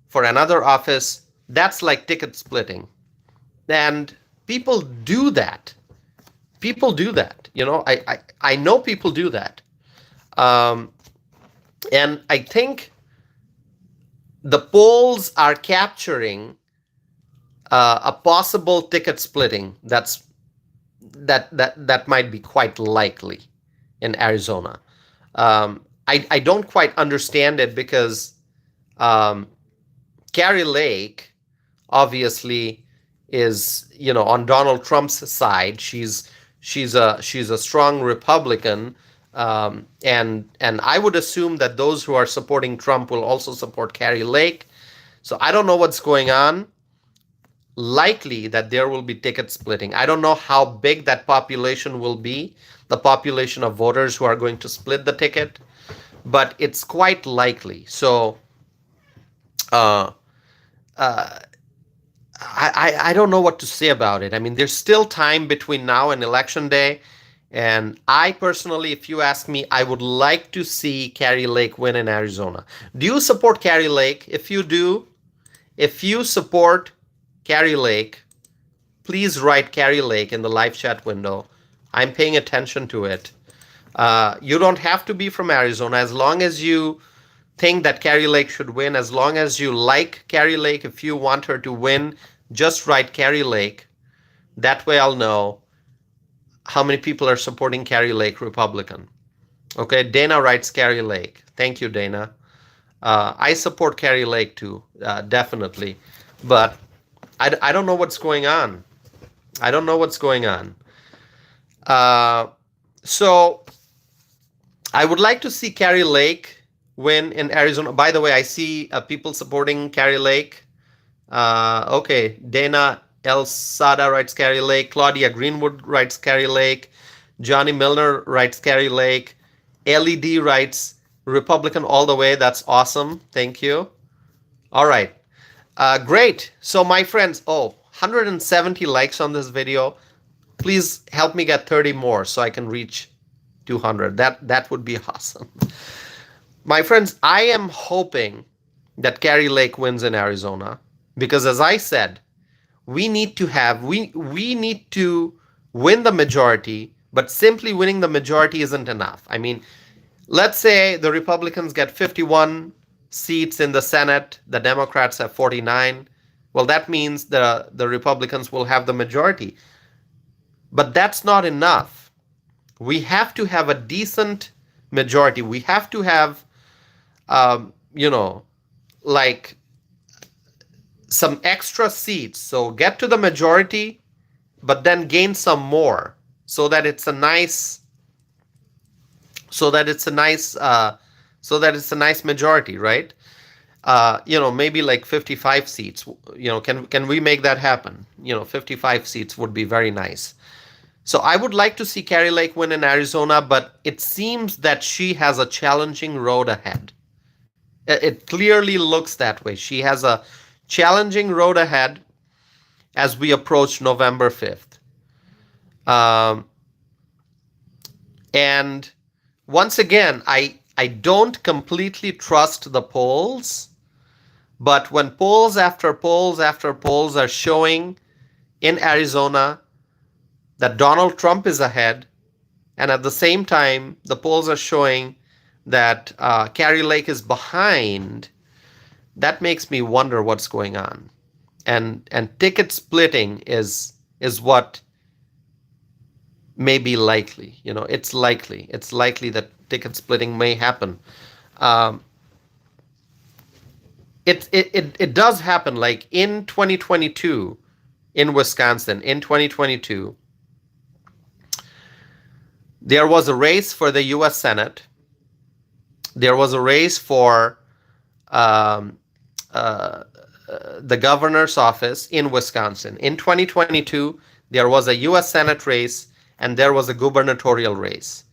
for another office. That's like ticket splitting. And people do that. People do that. You know, I know people do that. And I think the polls are capturing a possible ticket splitting that might be quite likely in Arizona. I don't quite understand it because Kari Lake obviously is, you know, on Donald Trump's side. She's a strong Republican, and I would assume that those who are supporting Trump will also support Kari Lake. So I don't know what's going on. Likely that there will be ticket splitting. I don't know how big that population will be, the population of voters who are going to split the ticket, but it's quite likely. So I don't know what to say about it. I mean, there's still time between now and Election Day. And I personally, if you ask me, I would like to see Kari Lake win in Arizona. Do you support Kari Lake? If you do, if you support Kari Lake, please write Kari Lake in the live chat window. I'm paying attention to it. You don't have to be from Arizona. As long as you think that Kari Lake should win, as long as you like Kari Lake, if you want her to win, just write Kari Lake. That way I'll know how many people are supporting Kari Lake Republican. Okay, Dana writes Kari Lake. Thank you, Dana. I support Kari Lake too, definitely. But I don't know what's going on. I don't know what's going on. So I would like to see Kari Lake win in Arizona. By the way, I see people supporting Kari Lake. Okay, Dana El Sada writes Kari Lake. Claudia Greenwood writes Kari Lake. Johnny Milner writes Kari Lake. LED writes Republican all the way. That's awesome. Thank you. All right. Great. So my friends, 170 likes on this video. Please help me get 30 more so I can reach 200. That would be awesome. My friends, I am hoping that Kari Lake wins in Arizona because, as I said, we need to win the majority, but simply winning the majority isn't enough. I mean, let's say the Republicans get 51 seats in the Senate, the Democrats have 49. Well, that means the Republicans will have the majority. But that's not enough. We have to have a decent majority. We have to have, like some extra seats. So get to the majority, but then gain some more so that it's a nice majority, right? Maybe like 55 seats. Can we make that happen? 55 seats would be very nice. So I would like to see Kari Lake win in Arizona, but it seems that she has a challenging road ahead. It clearly looks that way. She has a challenging road ahead as we approach November 5th. And once again, I don't completely trust the polls, but when polls after polls after polls are showing in Arizona that Donald Trump is ahead, and at the same time, the polls are showing that Kari Lake is behind. That makes me wonder what's going on. And ticket splitting is what may be likely. It's likely. It's likely that ticket splitting may happen. Um, it does happen. Like in 2022, in Wisconsin, in 2022, there was a race for the U.S. Senate. There was a race for um, the governor's office in Wisconsin. In 2022, there was a U.S. Senate race and there was a gubernatorial race.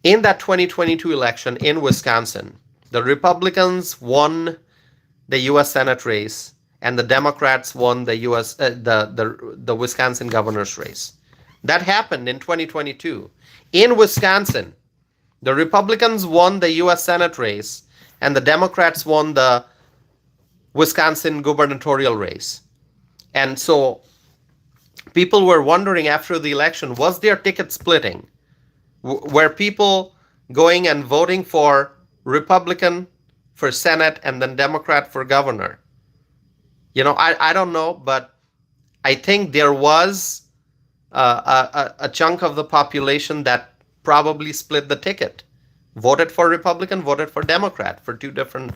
In that 2022 election in Wisconsin, the Republicans won the U.S. Senate race and the Democrats won the the Wisconsin governor's race. That happened in 2022. In Wisconsin, the Republicans won the U.S. Senate race and the Democrats won the Wisconsin gubernatorial race. And so people were wondering after the election, was there ticket splitting? Were people going and voting for Republican for Senate and then Democrat for governor? I don't know, but I think there was a chunk of the population that probably split the ticket, voted for Republican, voted for Democrat for two different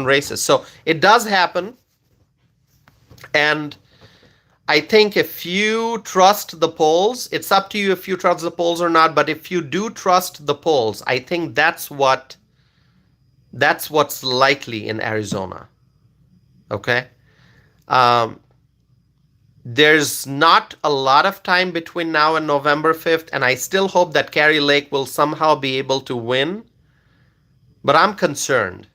races. So it does happen, and I think if you trust the polls, it's up to you if you trust the polls or not. But if you do trust the polls, I think that's what's likely in Arizona. Okay. There's not a lot of time between now and November 5th, and I still hope that Kari Lake will somehow be able to win. But I'm concerned.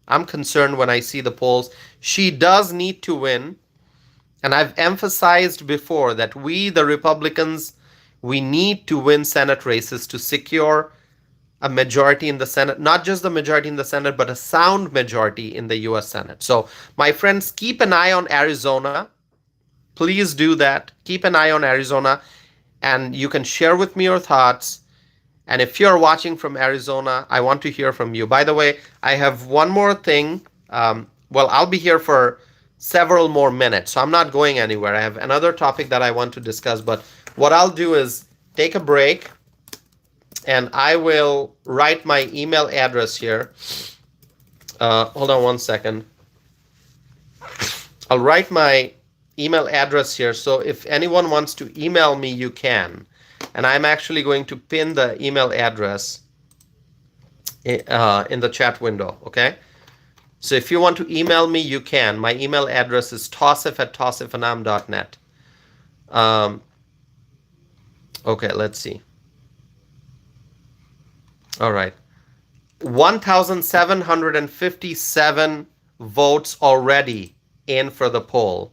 I'm concerned when I see the polls. She does need to win. And I've emphasized before that we, the Republicans, we need to win Senate races to secure a majority in the Senate, not just the majority in the Senate, but a sound majority in the U.S. Senate. So, my friends, keep an eye on Arizona. Please do that. Keep an eye on Arizona, and you can share with me your thoughts. And if you're watching from Arizona, I want to hear from you. By the way, I have one more thing. I'll be here for several more minutes, so I'm not going anywhere. I have another topic that I want to discuss, but what I'll do is take a break and I will write my email address here. Hold on one second. I'll write my email address here, so if anyone wants to email me, you can. And I'm actually going to pin the email address in the chat window, okay? So if you want to email me, you can. My email address is tosif@tosifanam.net. Okay, let's see. All right. 1,757 votes already in for the poll.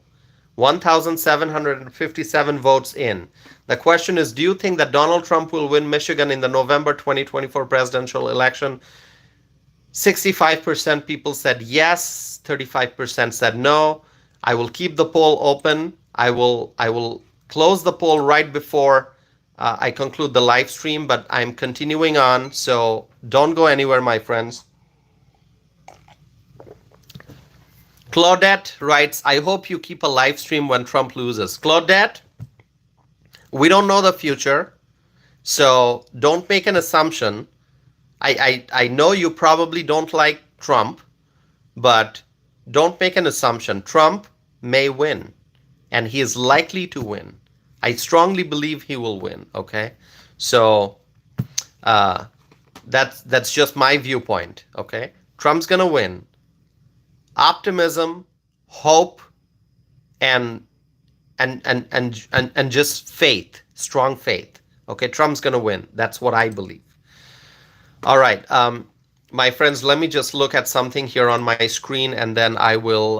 1,757 votes in. The question is, do you think that Donald Trump will win Michigan in the November 2024 presidential election? 65% people said yes, 35% said no. I will keep the poll open. I will close the poll right before I conclude the live stream, but I'm continuing on, so don't go anywhere, my friends. Claudette writes, I hope you keep a live stream when Trump loses. Claudette, we don't know the future, so don't make an assumption. I know you probably don't like Trump, but don't make an assumption. Trump may win, and he is likely to win. I strongly believe he will win, okay? So that's just my viewpoint, okay? Trump's going to win. Optimism, hope, and just faith, strong faith. Okay, Trump's going to win. That's what I believe. All right, my friends, let me just look at something here on my screen, and then I will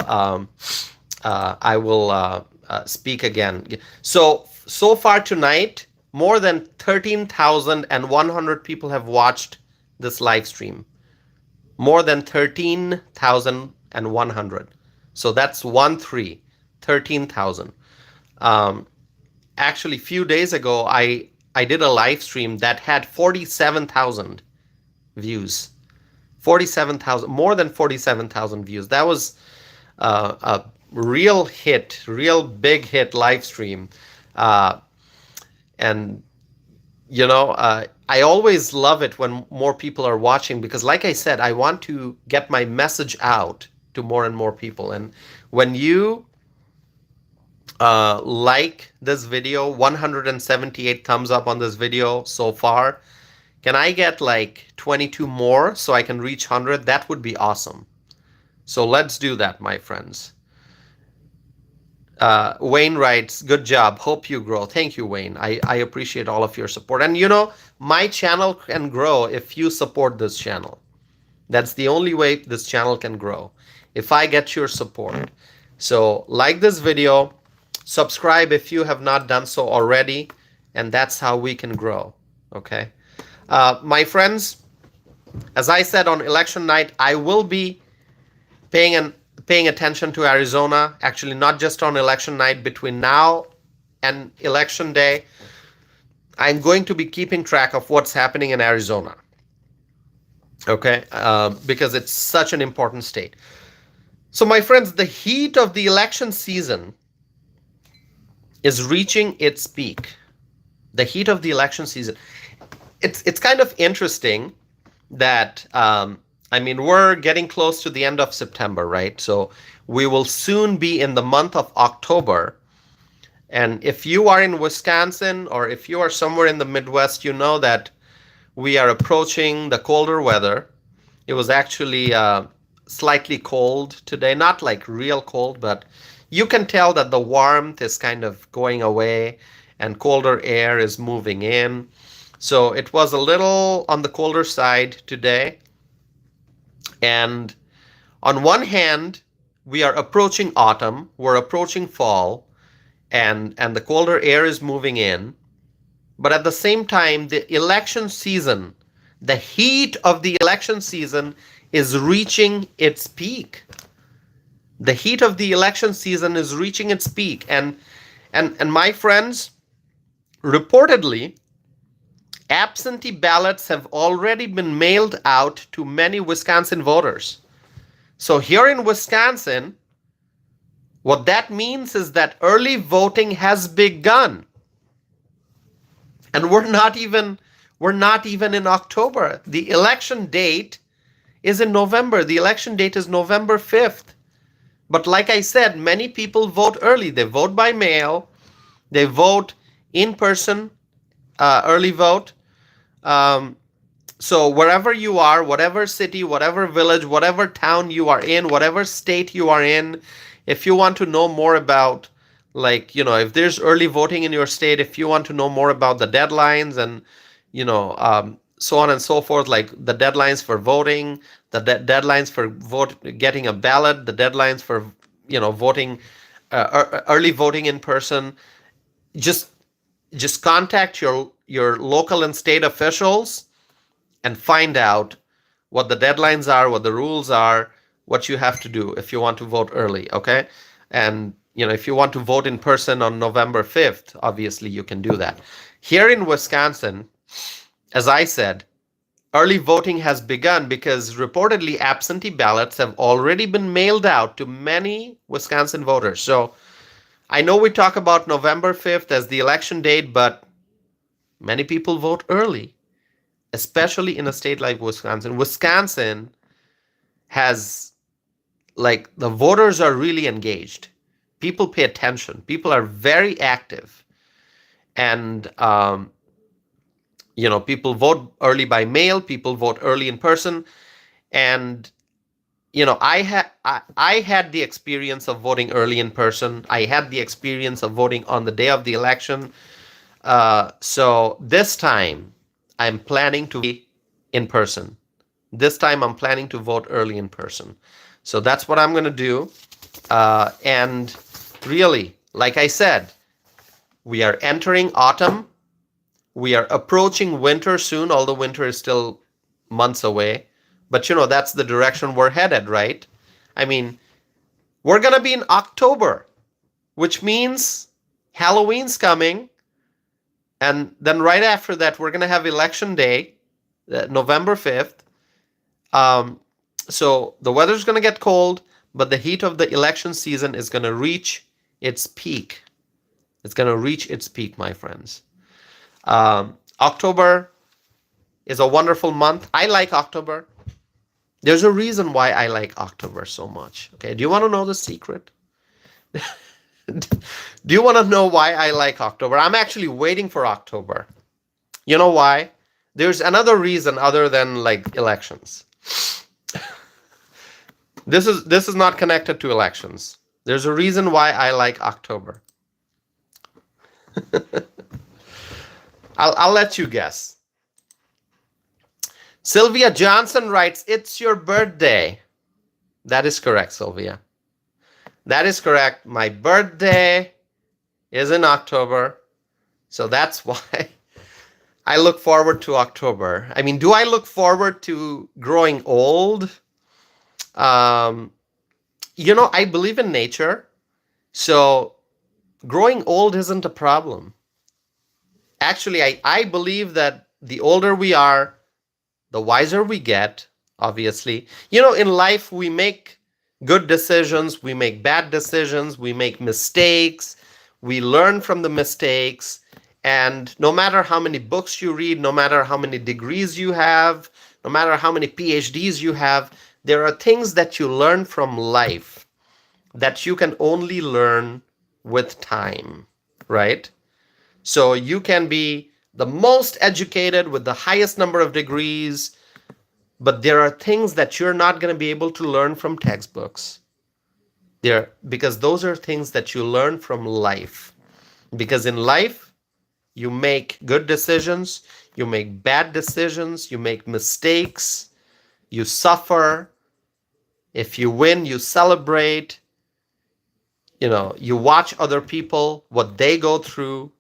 speak again. So far tonight, more than 13,100 people have watched this live stream. More than 13,100. So that's 13,000. Actually, a few days ago, I I did a live stream that had 47,000 views. 47,000, more than 47,000 views. That was a real hit, real big hit live stream. Uh, and I always love it when more people are watching because, like I said, I want to get my message out to more and more people. And when you like this video, 178 thumbs up on this video so far, can I get like 22 more so I can reach 100? That would be awesome. So let's do that, my friends. Wayne writes, good job. Hope you grow. Thank you, Wayne. I appreciate all of your support. And my channel can grow if you support this channel. That's the only way this channel can grow, if I get your support. So like this video, subscribe if you have not done so already, and that's how we can grow, okay? My friends, as I said on election night, I will be paying attention to Arizona, actually not just on election night, between now and election day. I'm going to be keeping track of what's happening in Arizona, okay, because it's such an important state. So my friends, the heat of the election season is reaching its peak. The heat of the election season. It's kind of interesting that we're getting close to the end of September, right? So we will soon be in the month of October. And if you are in Wisconsin or if you are somewhere in the Midwest, you know that we are approaching the colder weather. It was actually slightly cold today, not like real cold, but you can tell that the warmth is kind of going away and colder air is moving in. So it was a little on the colder side today. And on one hand, we are approaching autumn, we're approaching fall, and the colder air is moving in. But at the same time, the election season, the heat of the election season is reaching its peak. The heat of the election season is reaching its peak. And my friends, reportedly, absentee ballots have already been mailed out to many Wisconsin voters. So here in Wisconsin, what that means is that early voting has begun. And we're not even in October. The election date is in November. The election date is November 5th. But like I said, many people vote early. They vote by mail. They vote in person, early vote. So wherever you are, whatever city, whatever village, whatever town you are in, whatever state you are in, if you want to know more about, if there's early voting in your state, if you want to know more about the deadlines and, so on and so forth, like the deadlines for voting, the deadlines for getting a ballot, the deadlines for, voting, early voting in person, just contact your local and state officials and find out what the deadlines are, what the rules are, what you have to do if you want to vote early, okay? And, if you want to vote in person on November 5th, obviously you can do that. Here in Wisconsin, as I said, early voting has begun because reportedly absentee ballots have already been mailed out to many Wisconsin voters. So I know we talk about November 5th as the election date, but many people vote early, especially in a state like Wisconsin. Wisconsin has, the voters are really engaged. People pay attention. People are very active. And, people vote early by mail. People vote early in person. And, I had the experience of voting early in person. I had the experience of voting on the day of the election. So this time, I'm planning to be in person. This time, I'm planning to vote early in person. So that's what I'm going to do. And really, like I said, we are entering autumn. We are approaching winter soon, although winter is still months away. But, that's the direction we're headed, right? I mean, we're going to be in October, which means Halloween's coming. And then right after that, we're going to have election day, November 5th. Um, so the weather's going to get cold, but the heat of the election season is going to reach its peak. It's going to reach its peak, my friends. October is a wonderful month. I like October. There's a reason why I like October so much. Okay, do you want to know the secret? Do you want to know why I like October? I'm actually waiting for October. You know why? There's another reason other than like elections. This is not connected to elections. There's a reason why I like October. I'll let you guess. Sylvia Johnson writes, "It's your birthday." That is correct, Sylvia. That is correct. My birthday is in October. So that's why I look forward to October. I mean, do I look forward to growing old? I believe in nature. So growing old isn't a problem. Actually, I believe that the older we are, the wiser we get, obviously. In life, we make good decisions, we make bad decisions, we make mistakes, we learn from the mistakes. And no matter how many books you read, no matter how many degrees you have, no matter how many PhDs you have, there are things that you learn from life that you can only learn with time, right? So you can be the most educated with the highest number of degrees, but there are things that you're not going to be able to learn from textbooks. Because those are things that you learn from life. Because in life, you make good decisions, you make bad decisions, you make mistakes, you suffer. If you win, you celebrate. You watch other people, what they go through.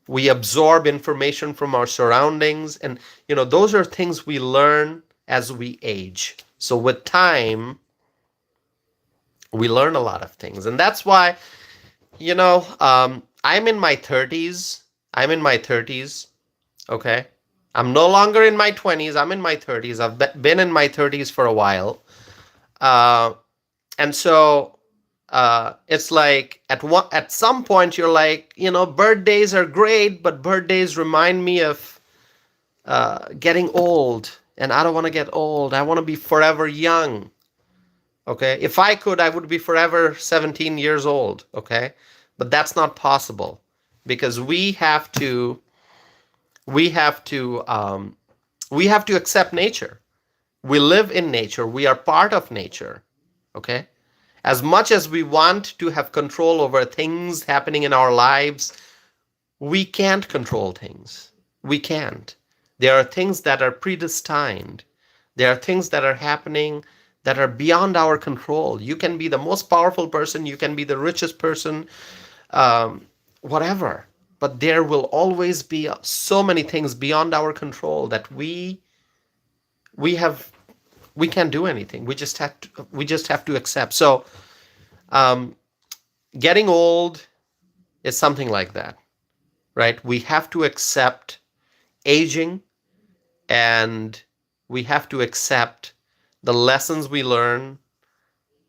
We absorb information from our surroundings. And, those are things we learn as we age. So with time, we learn a lot of things. And that's why, I'm in my 30s. Okay? I'm no longer in my 20s. I'm in my 30s. I've been in my 30s for a while. And so it's like at some point you're like, birthdays are great, but birthdays remind me of getting old. And I don't want to get old. I want to be forever young. Okay? If I could, I would be forever 17 years old. Okay? But that's not possible because we have to accept nature. We live in nature. We are part of nature. Okay? As much as we want to have control over things happening in our lives, we can't control things. We can't. There are things that are predestined. There are things that are happening that are beyond our control. You can be the most powerful person. You can be the richest person, whatever. But there will always be so many things beyond our control that we can't do anything. We just have to accept. So getting old is something like that, right? We have to accept aging, and we have to accept the lessons we learn,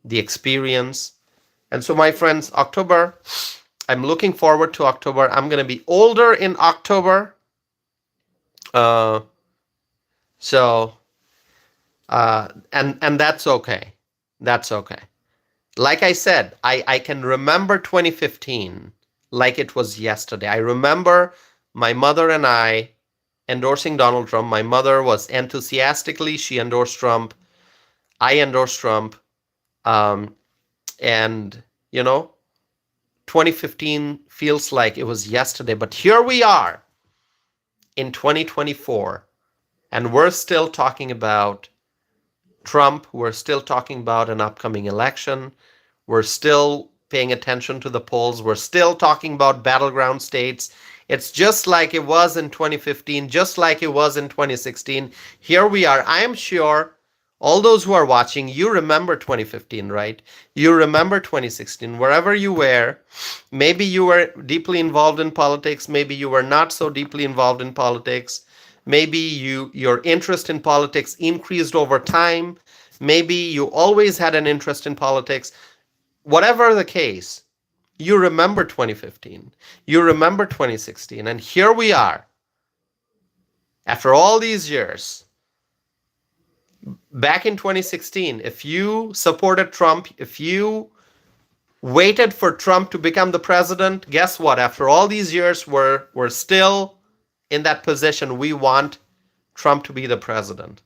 the experience. And so, my friends, October, I'm looking forward to October. I'm going to be older in October. And that's okay. That's okay. Like I said, I can remember 2015 like it was yesterday. I remember my mother and I endorsing Donald Trump. My mother was enthusiastically, she endorsed Trump. I endorsed Trump. And 2015 feels like it was yesterday. But here we are in 2024. And we're still talking about Trump. We're still talking about an upcoming election. We're still paying attention to the polls. We're still talking about battleground states. It's just like it was in 2015, just like it was in 2016. Here we are. I am sure All those who are watching, you remember 2015, right? You remember 2016. Wherever you were, maybe you were deeply involved in politics, maybe you were not so deeply involved in politics. Maybe your interest in politics increased over time. Maybe you always had an interest in politics. Whatever the case, you remember 2015. You remember 2016. And here we are, after all these years. Back in 2016, if you supported Trump, if you waited for Trump to become the president, guess what? After all these years, we're still in that position. We want Trump to be the president.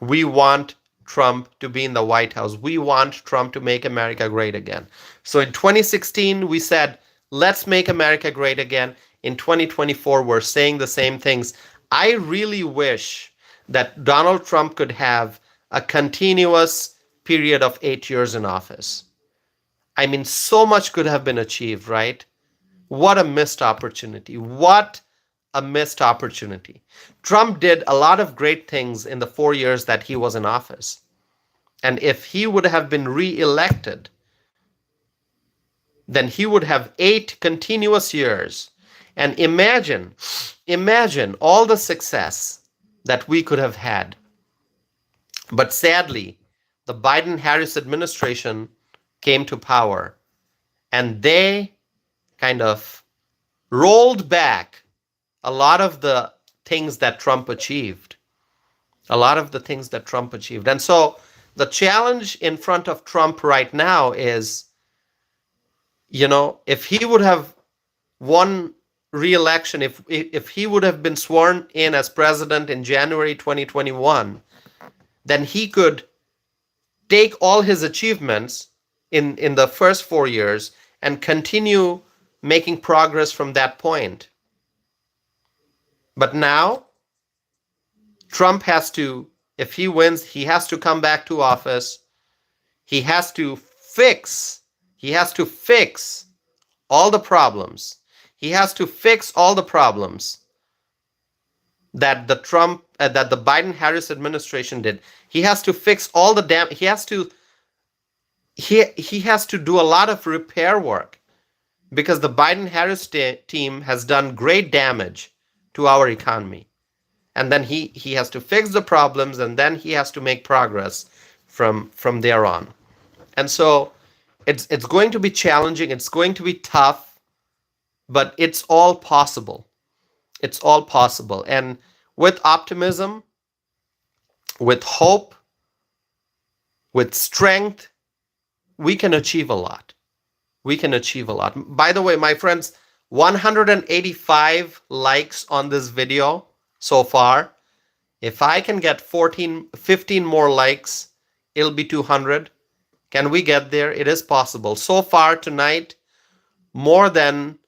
We want Trump to be in the White House. We want Trump to make America great again. So in 2016, we said, let's make America great again. In 2024, we're saying the same things. I really wish that Donald Trump could have a continuous period of 8 years in office. I mean, so much could have been achieved, right? What a missed opportunity. What a missed opportunity. Trump did a lot of great things in the 4 years that he was in office. And if he would have been re-elected, then he would have 8 continuous years. And imagine all the success that we could have had. But sadly, the Biden-Harris administration came to power, and they kind of rolled back a lot of the things that Trump achieved. A lot of the things that Trump achieved. And so the challenge in front of Trump right now is, if he would have won re-election, if he would have been sworn in as president in January 2021, then he could take all his achievements in the first 4 years and continue making progress from that point. But now, Trump has to, if he wins, he has to come back to office. He has to fix all the problems. He has to fix all the problems that the Biden-Harris administration did. He has to fix all the he has to do a lot of repair work, because the Biden-Harris team has done great damage to our economy. And then he has to fix the problems, and then he has to make progress from there on. And so it's going to be challenging, it's going to be tough, but it's all possible. It's all possible. And with optimism, with hope, with strength, we can achieve a lot. We can achieve a lot. By the way, my friends, 185 likes on this video so far. If I can get 15 more likes, it'll be 200. Can we get there? It is possible. So far tonight, more than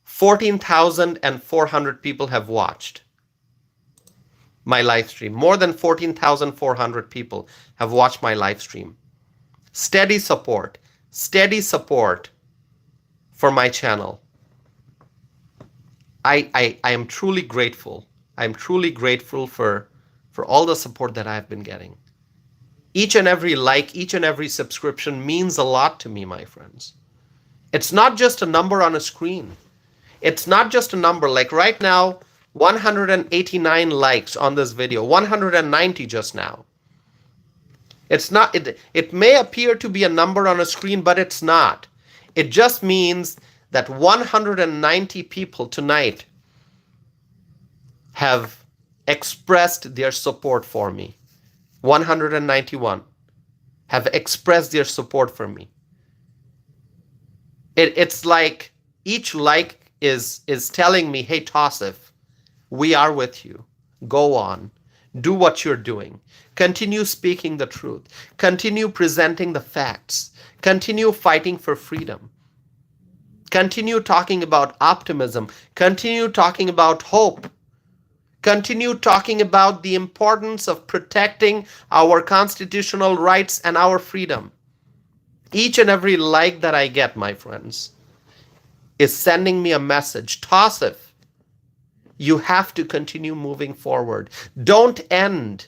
14,400 people have watched my live stream. More than 14,400 people have watched my live stream. Steady support for my channel. I am truly grateful. I'm truly grateful for all the support that I've been getting. Each and every like, each and every subscription means a lot to me, my friends. It's not just a number on a screen. It's not just a number. Like right now, 189 likes on this video, 190 just now. It's not, it may appear to be a number on a screen, but it's not. It just means that 190 people tonight have expressed their support for me. 191 have expressed their support for me. It's like each like is telling me, hey, Tassif, we are with you. Go on. Do what you're doing. Continue speaking the truth. Continue presenting the facts. Continue fighting for freedom. Continue talking about optimism. Continue talking about hope. Continue talking about the importance of protecting our constitutional rights and our freedom. Each and every like that I get, my friends, is sending me a message. Tassif, you have to continue moving forward. Don't end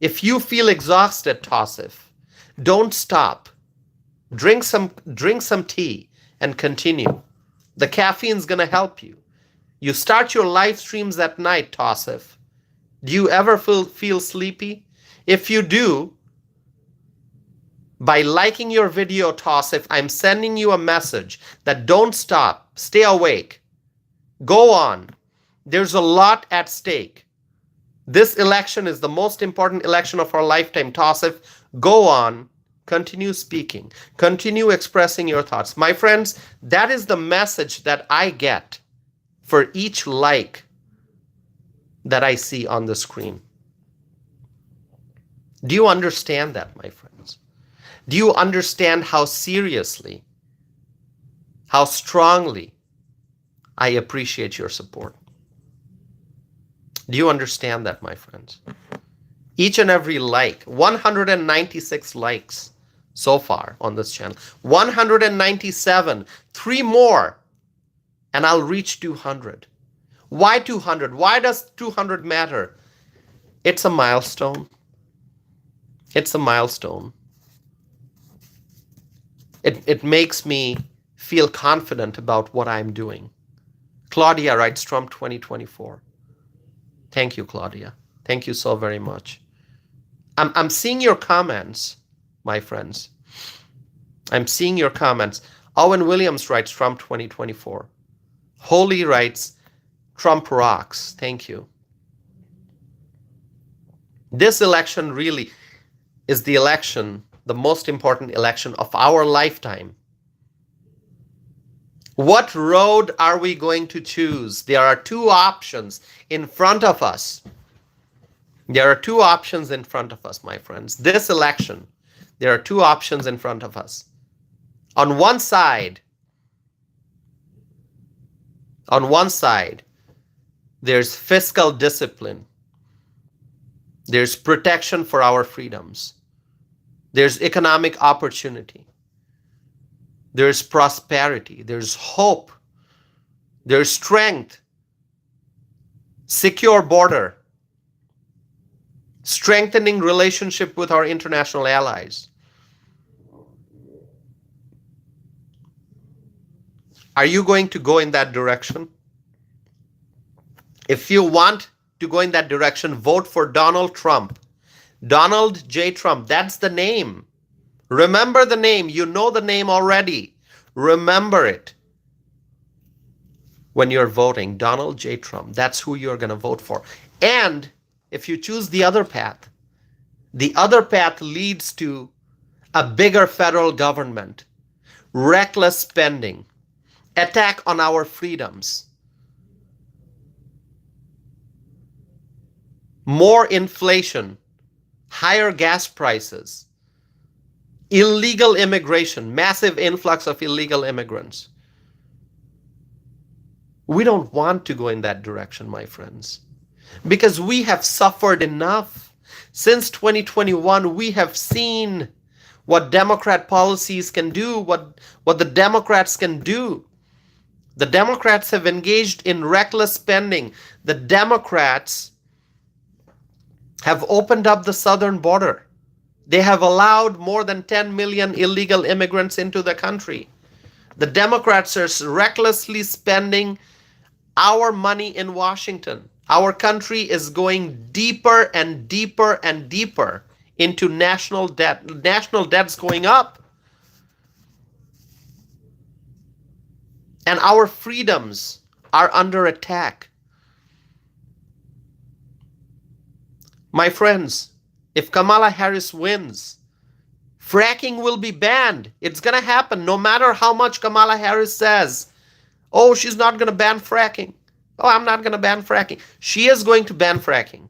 If you feel exhausted, Tassif, don't stop. Drink some tea and continue. The caffeine's gonna help you. You start your live streams at night, Tassif. Do you ever feel sleepy? If you do, by liking your video, Tassif, I'm sending you a message that don't stop. Stay awake. Go on. There's a lot at stake. This election is the most important election of our lifetime, Tassif. Go on. Continue speaking. Continue expressing your thoughts. My friends, that is the message that I get for each like that I see on the screen. Do you understand that, my friends? Do you understand how seriously, how strongly I appreciate your support? Do you understand that, my friends? Each and every like, 196 likes so far on this channel, 197, 3 more, and I'll reach 200. Why 200? Why does 200 matter? It's a milestone. It's a milestone. It makes me feel confident about what I'm doing. Claudia writes Trump 2024. Thank you, Claudia. Thank you so very much. I'm seeing your comments, my friends. I'm seeing your comments. Owen Williams writes Trump 2024. Holy writes Trump rocks. Thank you. This election really is the election, the most important election of our lifetime. What road are we going to choose? There are 2 options in front of us. There are 2 options in front of us, my friends. This election, there are 2 options in front of us. On one side, there's fiscal discipline. There's protection for our freedoms. There's economic opportunity. There's prosperity. There's hope. There's strength. Secure border. Strengthening relationship with our international allies. Are you going to go in that direction? If you want to go in that direction, vote for Donald Trump. Donald J. Trump, that's the name. Remember the name. You know the name already. Remember it. When you're voting, Donald J. Trump, that's who you're going to vote for. And if you choose the other path leads to a bigger federal government, reckless spending, attack on our freedoms, more inflation, higher gas prices, illegal immigration, massive influx of illegal immigrants. We don't want to go in that direction, my friends, because we have suffered enough. Since 2021, we have seen what Democrat policies can do, what the Democrats can do. The Democrats have engaged in reckless spending. The Democrats have opened up the southern border. They have allowed more than 10 million illegal immigrants into the country. The Democrats are recklessly spending our money in Washington. Our country is going deeper and deeper and deeper into national debt. National debt's going up. And our freedoms are under attack. My friends, if Kamala Harris wins, fracking will be banned. It's going to happen no matter how much Kamala Harris says. Oh, she's not going to ban fracking. Oh, I'm not going to ban fracking. She is going to ban fracking.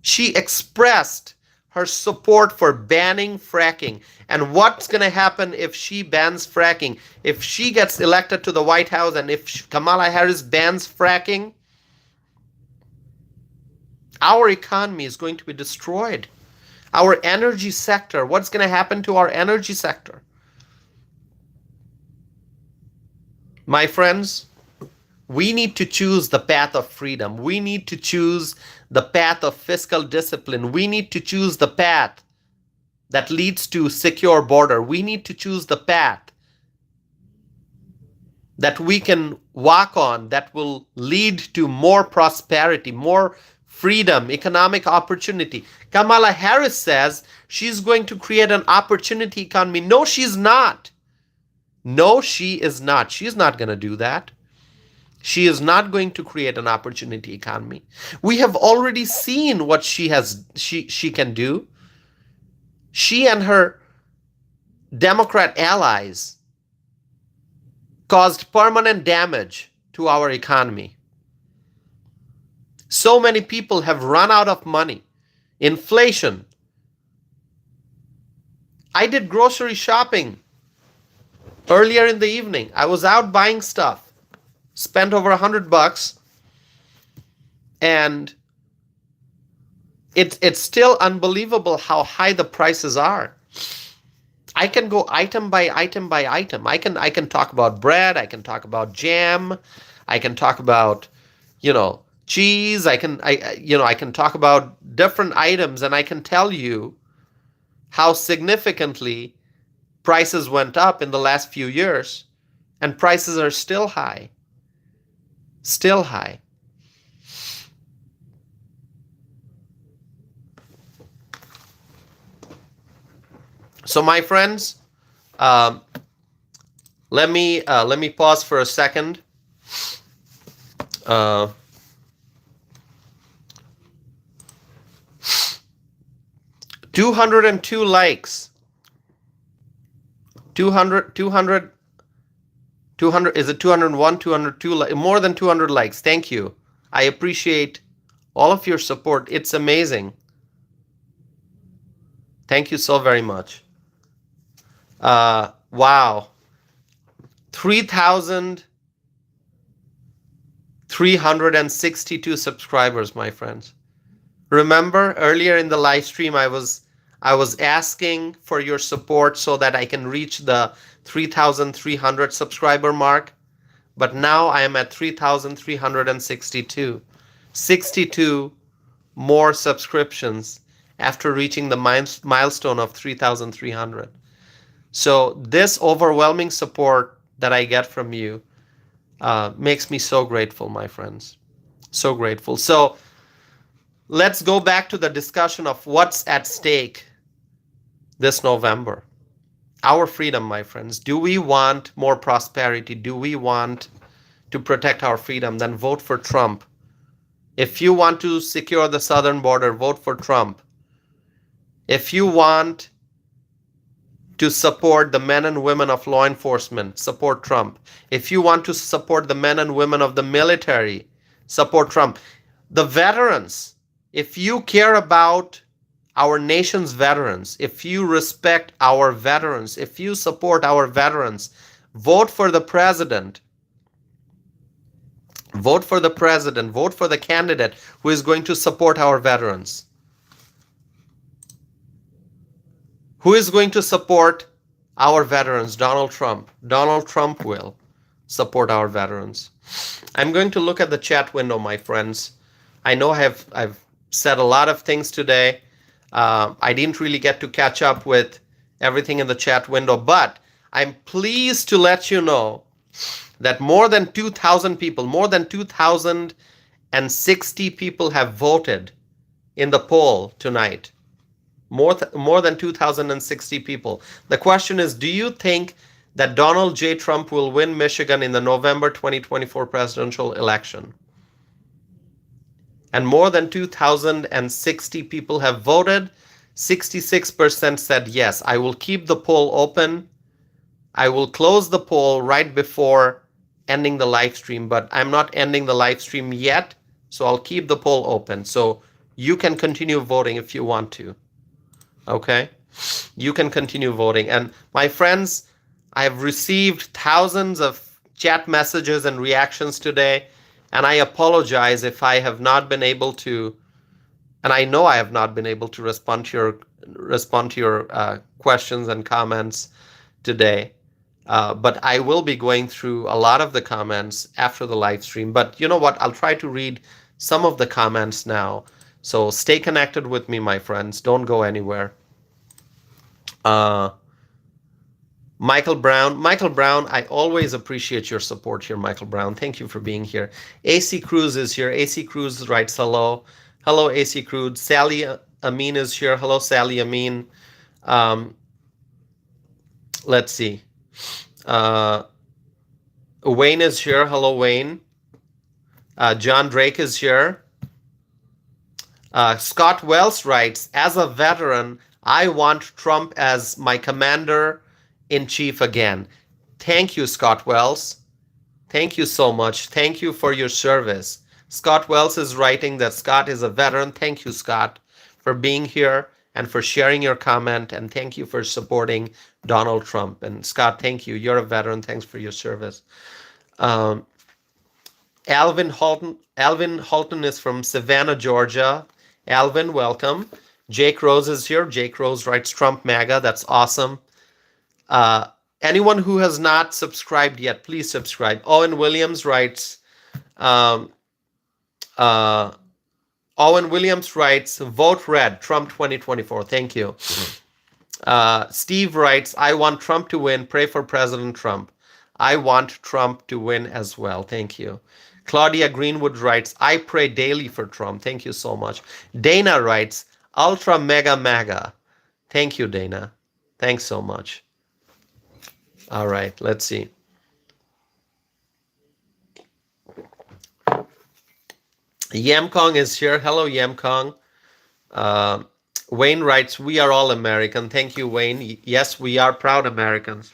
She expressed her support for banning fracking. And what's going to happen if she bans fracking? If she gets elected to the White House and if Kamala Harris bans fracking, our economy is going to be destroyed. Our energy sector, what's going to happen to our energy sector? My friends, We need to choose the path of freedom. We need to choose the path of fiscal discipline. We need to choose the path that leads to secure border. We need to choose the path that we can walk on that will lead to more prosperity, more freedom, economic opportunity. Kamala Harris says she's going to create an opportunity economy. No, she's not. No, she is not. She's not going to do that. She is not going to create an opportunity economy. We have already seen what she can do. She and her Democrat allies caused permanent damage to our economy. So many people have run out of money. Inflation. I did grocery shopping earlier in the evening. I was out buying stuff. Spent over $100, and it's still unbelievable how high the prices are. I can go item by item by item. I can talk about bread. I can talk about jam. I can talk about, cheese. I can talk about different items, and I can tell you how significantly prices went up in the last few years, and prices are still high. Still high. So my friends, let me pause for a second. 202 likes. 200, is it 201, 202, more than 200 likes. Thank you. I appreciate all of your support. It's amazing. Thank you so very much. Wow. 3,362 subscribers, my friends. Remember earlier in the live stream, I was asking for your support so that I can reach the 3,300 subscriber mark. But now I am at 3,362. 62 more subscriptions after reaching the milestone of 3,300. So this overwhelming support that I get from you makes me so grateful, my friends. So grateful. So let's go back to the discussion of what's at stake this November. Our freedom, my friends. Do we want more prosperity? Do we want to protect our freedom? Then vote for Trump. If you want to secure the southern border, vote for Trump. If you want to support the men and women of law enforcement, support Trump. If you want to support the men and women of the military, support Trump. The veterans, if you care about our nation's veterans, if you respect our veterans, if you support our veterans, vote for the president. Vote for the president. Vote for the candidate who is going to support our veterans. Who is going to support our veterans? Donald Trump. Donald Trump will support our veterans. I'm going to look at the chat window, my friends. I know I've said a lot of things today. I didn't really get to catch up with everything in the chat window, but I'm pleased to let you know that more than 2,000 people, more than 2,060 people have voted in the poll tonight. More than 2,060 people. The question is, do you think that Donald J. Trump will win Michigan in the November 2024 presidential election? And more than 2,060 people have voted. 66% said yes. I will keep the poll open. I will close the poll right before ending the live stream, but I'm not ending the live stream yet, so I'll keep the poll open. So you can continue voting if you want to. Okay? You can continue voting. And my friends, I have received thousands of chat messages and reactions today, and I apologize if I have not been able to, and I know I have not been able to respond to your questions and comments today. But I will be going through a lot of the comments after the live stream. But you know what? I'll try to read some of the comments now. So stay connected with me, my friends. Don't go anywhere. Uh, Michael Brown, I always appreciate your support here, Michael Brown. Thank you for being here. AC Cruz is here. AC Cruz writes hello. Hello, AC Cruz. Sally Amin is here. Hello, Sally Amin. Um, let's see. Uh, Wayne is here. Hello, Wayne. John Drake is here. Scott Wells writes, as a veteran, I want Trump as my commander-in-chief again. Thank you, Scott Wells. Thank you so much. Thank you for your service. Scott Wells is writing that Scott is a veteran. Thank you, Scott, for being here and for sharing your comment. And thank you for supporting Donald Trump. And Scott, thank you. You're a veteran. Thanks for your service. Alvin Halton is from Savannah, Georgia. Alvin, welcome. Jake Rose is here. Jake Rose writes Trump MAGA. That's awesome. Anyone who has not subscribed yet, please subscribe. Owen Williams writes, Owen Williams writes, vote red, Trump 2024. Thank you. Steve writes, I want Trump to win. Pray for President Trump. I want Trump to win as well. Thank you. Claudia Greenwood writes, I pray daily for Trump. Thank you so much. Dana writes, ultra mega MAGA. Thank you, Dana. Thanks so much. All right, let's see. Yamkong is here. Hello, Yamkong. Wayne writes, we are all American. Thank you, Wayne. Yes, we are proud Americans.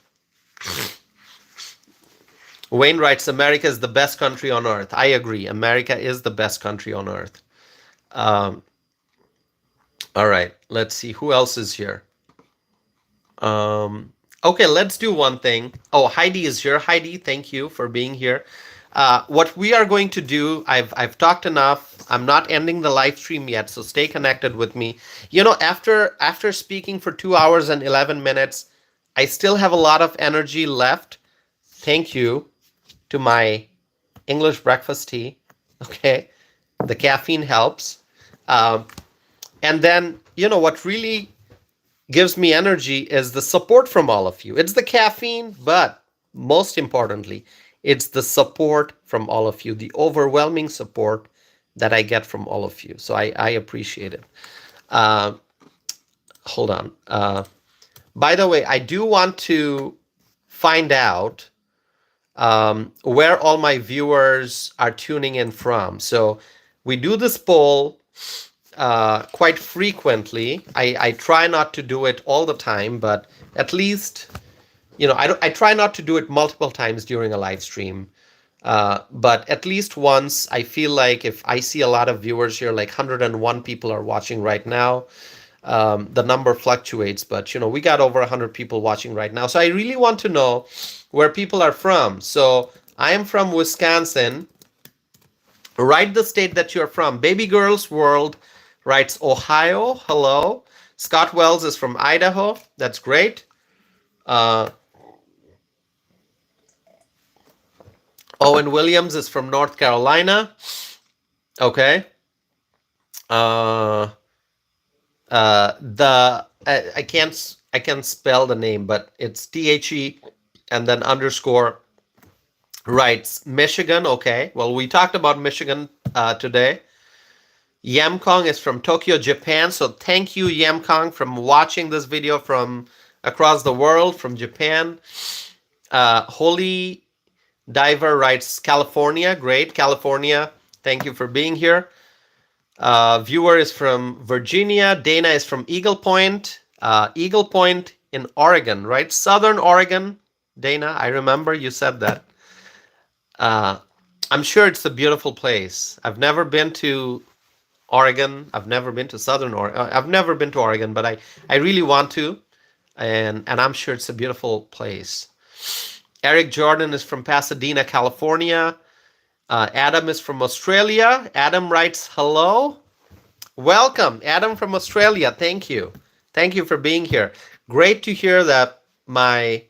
Wayne writes, America is the best country on earth. I agree. America is the best country on earth. All right, let's see. Who else is here? Okay, let's do one thing. Oh, Heidi is here. Heidi, thank you for being here. What we are going to do, I've talked enough. I'm not ending the live stream yet, so stay connected with me. You know, after speaking for 2 hours and 11 minutes, I still have a lot of energy left. Thank you to my English breakfast tea. Okay, the caffeine helps. And then, you know, what really gives me energy is the support from all of you. It's the caffeine, but most importantly, it's the support from all of you, the overwhelming support that I get from all of you. So I appreciate it. Hold on. By the way, I do want to find out where all my viewers are tuning in from. So we do this poll quite frequently. I try not to do it all the time, but at least, you know, I try not to do it multiple times during a live stream. But at least once, I feel like if I see a lot of viewers here, like 101 people are watching right now, the number fluctuates, but you know, we got over 100 people watching right now. So I really want to know where people are from. So I am from Wisconsin. Write the state that you're from. Baby Girls World writes Ohio. Hello. Scott Wells is from Idaho. That's great. Owen Williams is from North Carolina. Okay. I can't spell the name, but it's THE and then underscore writes Michigan. Okay. Well, we talked about Michigan today. Yamkong is from Tokyo, Japan. So thank you, Yamkong, from watching this video from across the world, from Japan. Holy Diver writes California. Great, California. Thank you for being here. Viewer is from Virginia. Dana is from Eagle Point. Eagle Point in Oregon, right? Southern Oregon. Dana, I remember you said that. I'm sure it's a beautiful place. I've never been to Oregon. I've never been to Southern Oregon. I've never been to Oregon, but I really want to. And I'm sure it's a beautiful place. Eric Jordan is from Pasadena, California. Adam is from Australia. Adam writes, hello. Welcome, Adam from Australia. Thank you. Thank you for being here. Great to hear that my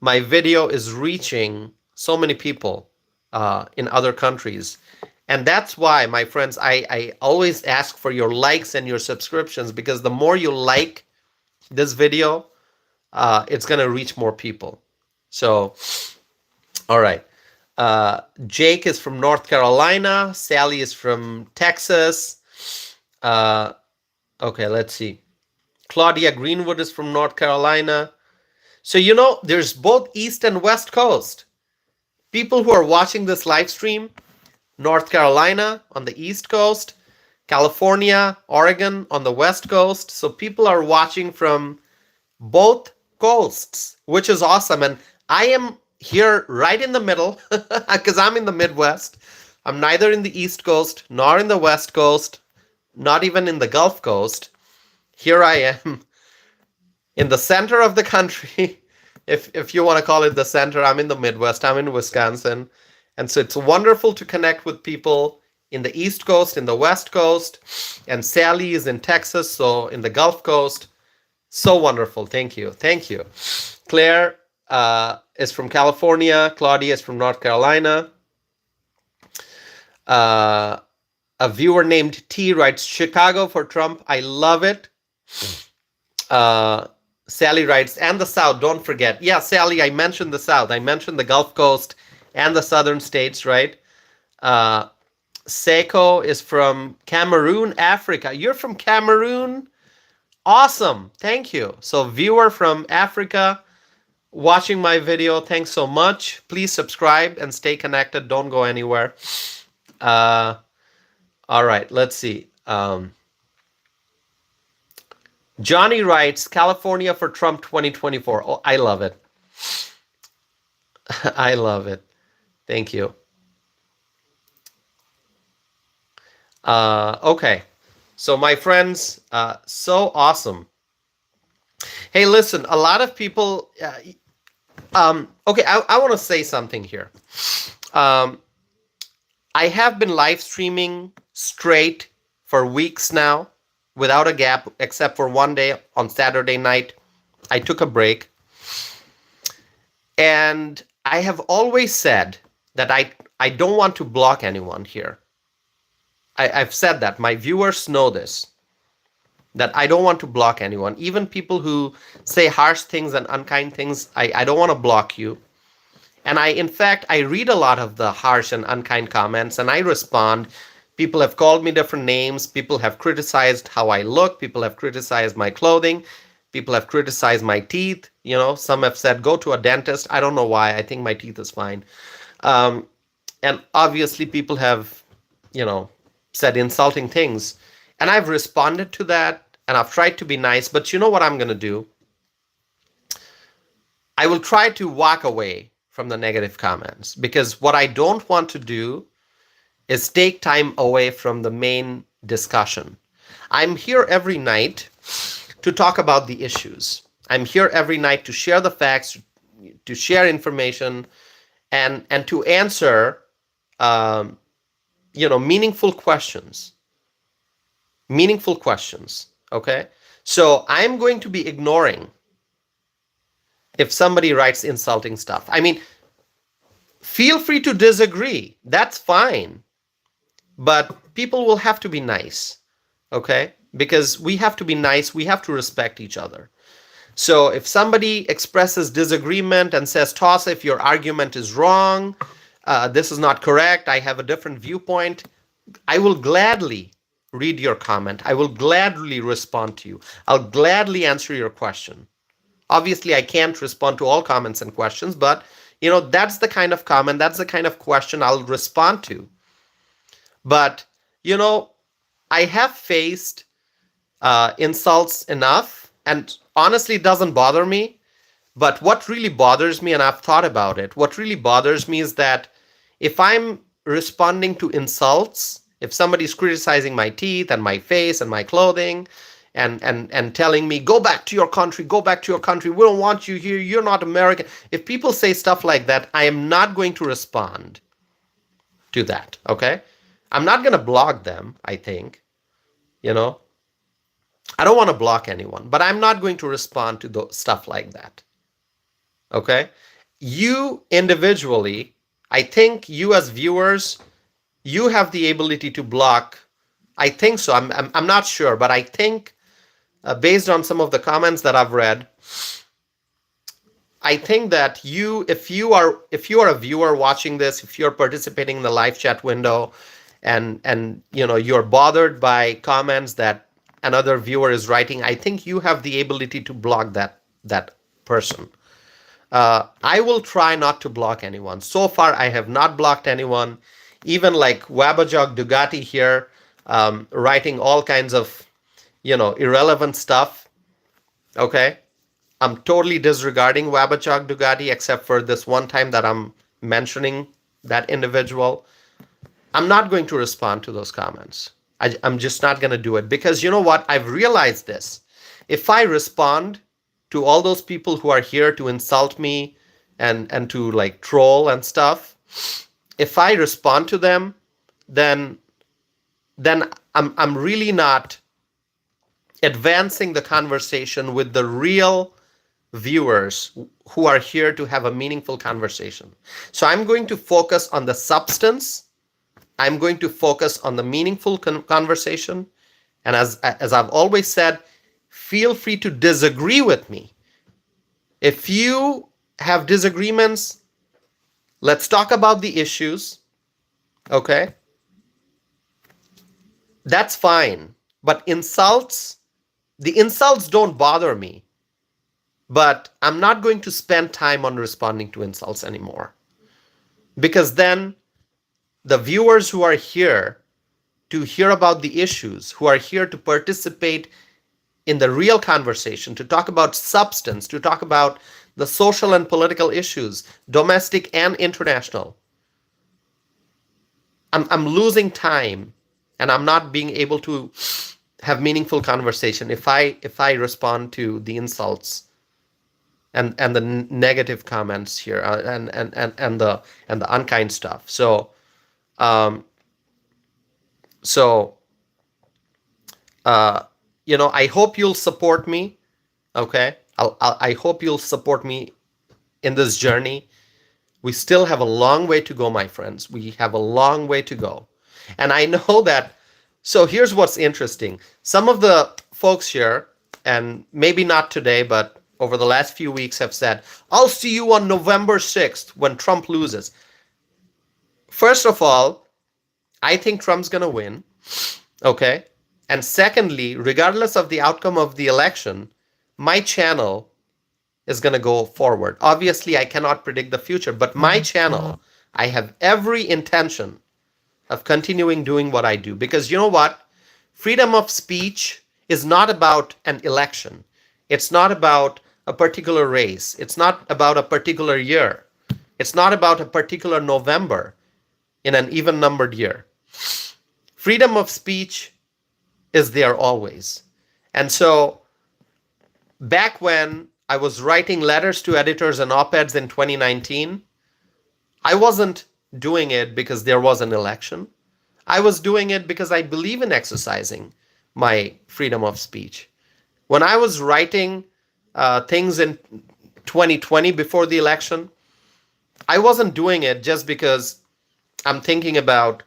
my video is reaching so many people in other countries. And that's why, my friends, I always ask for your likes and your subscriptions, because the more you like this video, it's going to reach more people. So, all right. Jake is from North Carolina. Sally is from Texas. Okay, let's see. Claudia Greenwood is from North Carolina. So, there's both East and West Coast. People who are watching this live stream, North Carolina on the East Coast, California, Oregon on the West Coast. So people are watching from both coasts, which is awesome. And I am here right in the middle because I'm in the Midwest. I'm neither in the East Coast nor in the West Coast, not even in the Gulf Coast. Here I am in the center of the country. If you want to call it the center, I'm in the Midwest. I'm in Wisconsin. And so it's wonderful to connect with people in the East Coast, in the West Coast. And Sally is in Texas, so in the Gulf Coast. So wonderful. Thank you. Thank you. Claire is from California. Claudia is from North Carolina. A viewer named T writes, Chicago for Trump. I love it. Sally writes, and the South, don't forget. Yeah, Sally, I mentioned the South. I mentioned the Gulf Coast and the southern states, right? Seiko is from Cameroon, Africa. You're from Cameroon? Awesome. Thank you. So viewer from Africa watching my video, thanks so much. Please subscribe and stay connected. Don't go anywhere. All right, let's see. Johnny writes, California for Trump 2024. Oh, I love it. I love it. Thank you. Okay. So my friends, so awesome. Hey, listen, a lot of people, okay, I want to say something here. I have been live streaming straight for weeks now without a gap, except for one day on Saturday night. I took a break. And I have always said that I don't want to block anyone here. I've said that. My viewers know this, that I don't want to block anyone. Even people who say harsh things and unkind things, I don't want to block you. And in fact, I read a lot of the harsh and unkind comments and I respond. People have called me different names. People have criticized how I look. People have criticized my clothing. People have criticized my teeth. Some have said, go to a dentist. I don't know why. I think my teeth is fine. And obviously people have, said insulting things. And I've responded to that and I've tried to be nice. But you know what I'm going to do? I will try to walk away from the negative comments, because what I don't want to do is take time away from the main discussion. I'm here every night to talk about the issues. I'm here every night to share the facts, to share information, and to answer, meaningful questions. Meaningful questions, okay? So I'm going to be ignoring if somebody writes insulting stuff. I mean, feel free to disagree. That's fine. But people will have to be nice, okay? Because we have to be nice. We have to respect each other. So if somebody expresses disagreement and says, Toss, if your argument is wrong, this is not correct, I have a different viewpoint, I will gladly read your comment. I will gladly respond to you. I'll gladly answer your question. Obviously, I can't respond to all comments and questions, but that's the kind of comment, that's the kind of question I'll respond to. But, I have faced insults enough, and honestly, it doesn't bother me. But what really bothers me, and I've thought about it, what really bothers me is that if I'm responding to insults, if somebody's criticizing my teeth and my face and my clothing, and telling me, go back to your country, we don't want you here, you're not American. If people say stuff like that, I am not going to respond to that, okay? I'm not going to block them, I think, I don't want to block anyone, but I'm not going to respond to stuff like that, okay? you individually, I think you as viewers, you have the ability to block. I think so. I'm not sure, but I think based on some of the comments that I've read, I think that if you are a viewer watching this, if you're participating in the live chat window, and you're bothered by comments that another viewer is writing, I think you have the ability to block that person. I will try not to block anyone. So far, I have not blocked anyone. Even like Wabajok Dugati here, writing all kinds of irrelevant stuff. Okay, I'm totally disregarding Wabachok Dugati except for this one time that I'm mentioning that individual. I'm not going to respond to those comments. I'm just not going to do it because you know what? I've realized this. If I respond to all those people who are here to insult me and to like troll and stuff, if I respond to them, then I'm really not advancing the conversation with the real viewers who are here to have a meaningful conversation. So I'm going to focus on the substance. I'm going to focus on the meaningful conversation. And as I've always said, feel free to disagree with me. If you have disagreements, let's talk about the issues. Okay? That's fine. But the insults don't bother me. But I'm not going to spend time on responding to insults anymore. Because then the viewers who are here to hear about the issues, who are here to participate in the real conversation, to talk about substance, to talk about the social and political issues, domestic and international, I'm losing time and I'm not being able to have meaningful conversation if I respond to the insults and the negative comments here and the unkind stuff. So I hope you'll support me. Okay, I hope you'll support me in this journey. We still have a long way to go, my friends. We have a long way to go, and I know that. So here's what's interesting. Some of the folks here, and maybe not today, but over the last few weeks have said, I'll see you on November 6th when Trump loses. First of all, I think Trump's going to win. Okay. And secondly, regardless of the outcome of the election, my channel is going to go forward. Obviously, I cannot predict the future, but my channel, I have every intention of continuing doing what I do. Because you know what? Freedom of speech is not about an election. It's not about a particular race. It's not about a particular year. It's not about a particular November in an even-numbered year. Freedom of speech is there always. And so back when I was writing letters to editors and op-eds in 2019, I wasn't doing it because there was an election. I was doing it because I believe in exercising my freedom of speech. When I was writing things in 2020 before the election, I wasn't doing it just because I'm thinking about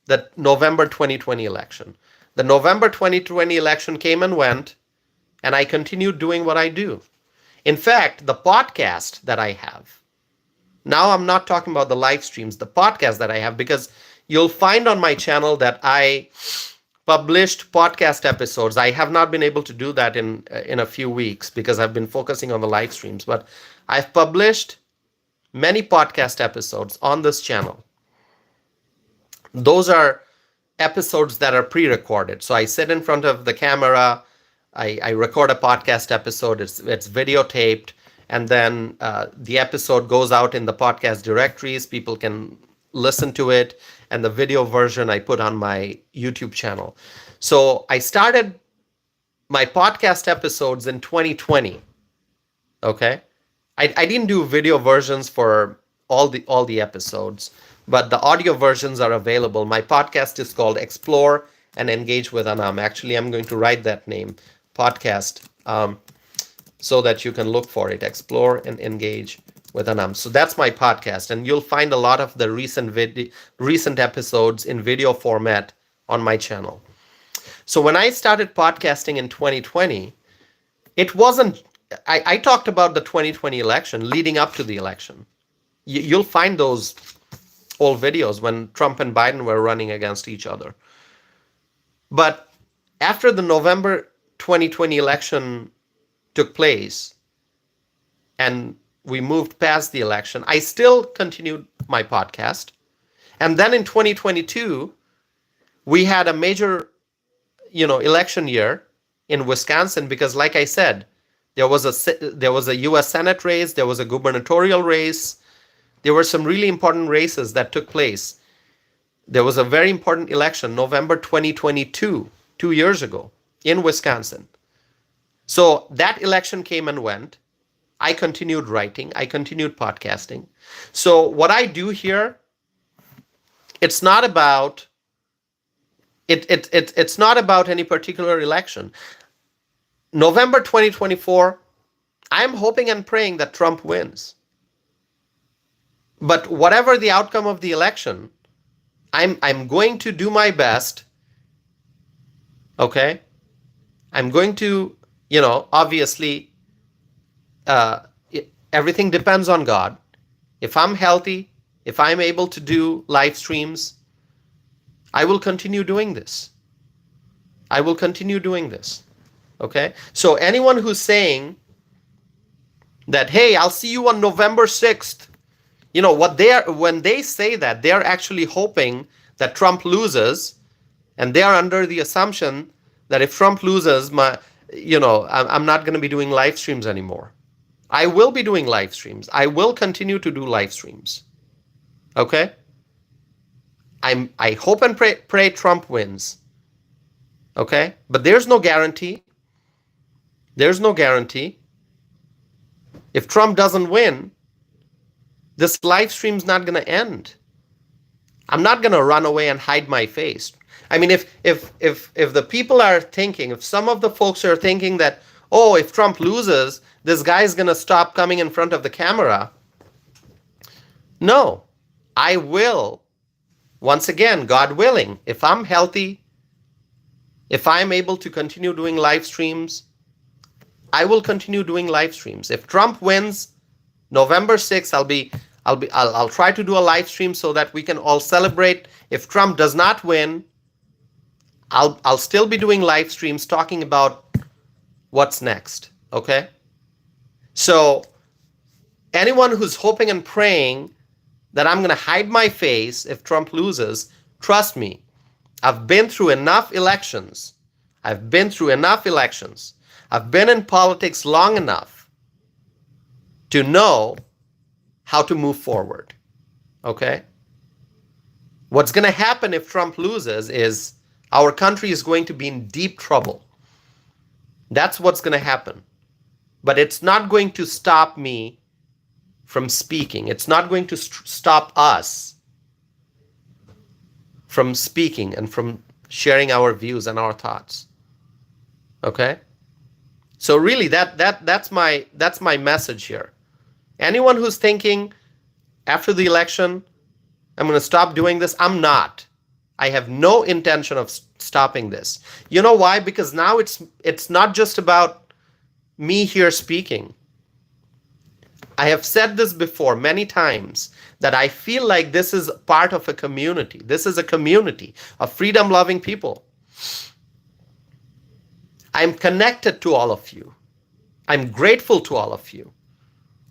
the November 2020 election. The November 2020 election came and went, and I continued doing what I do. In fact, the podcast that I have, now I'm not talking about the live streams, the podcast that I have, because you'll find on my channel that I published podcast episodes. I have not been able to do that in a few weeks because I've been focusing on the live streams, but I've published many podcast episodes on this channel. Those are episodes that are pre-recorded. So I sit in front of the camera, I record a podcast episode, it's videotaped, and then the episode goes out in the podcast directories. People can listen to it, and the video version I put on my YouTube channel. So I started my podcast episodes in 2020. Okay, I didn't do video versions for all the episodes, but the audio versions are available. My podcast is called Explore and Engage with Anam. Actually, I'm going to write that name, podcast, so that you can look for it. Explore and Engage with an M. So that's my podcast, and you'll find a lot of the recent episodes in video format on my channel. So when I started podcasting in 2020, it wasn't. I talked about the 2020 election leading up to the election. You'll find those old videos when Trump and Biden were running against each other. But after the November 2020 election took place and we moved past the election, I still continued my podcast. And then in 2022, we had a major, election year in Wisconsin because, like I said, there was a U.S. Senate race, there was a gubernatorial race, there were some really important races that took place. There was a very important election, November 2022, 2 years ago, in Wisconsin. So that election came and went. I continued writing. I continued podcasting. So what I do here, it's not about it's not about any particular election. November 2024, I'm hoping and praying that Trump wins. But whatever the outcome of the election, I'm going to do my best. Okay? I'm going to, obviously, everything depends on God. If I'm healthy, if I'm able to do live streams, I will continue doing this. I will continue doing this. Okay? So anyone who's saying that, hey, I'll see you on November 6th, when they say that, they're actually hoping that Trump loses, and they're under the assumption that if Trump loses, I'm not going to be doing live streams anymore. I will be doing live streams. I will continue to do live streams. Okay? I hope and pray Trump wins. Okay? But there's no guarantee. There's no guarantee. If Trump doesn't win, this live stream's not going to end. I'm not going to run away and hide my face. I mean, if the people are thinking, if some of the folks are thinking that, oh, if Trump loses, this guy's going to stop coming in front of the camera. No, I will, once again, God willing, if I'm healthy, if I'm able to continue doing live streams, I will continue doing live streams. If Trump wins November 6th, I'll try to do a live stream so that we can all celebrate. If Trump does not win, I'll still be doing live streams talking about what's next. Okay? So anyone who's hoping and praying that I'm going to hide my face if Trump loses, trust me, I've been through enough elections. I've been in politics long enough to know how to move forward. Okay? What's going to happen if Trump loses is our country is going to be in deep trouble. That's what's going to happen. But it's not going to stop me from speaking. It's not going to stop us from speaking and from sharing our views and our thoughts. Okay? So really that's my message here. Anyone who's thinking after the election, I'm going to stop doing this, I'm not. I have no intention of stopping this. You know why? Because now it's not just about me here speaking. I have said this before many times that I feel like this is part of a community. This is a community of freedom-loving people. I'm connected to all of you. I'm grateful to all of you.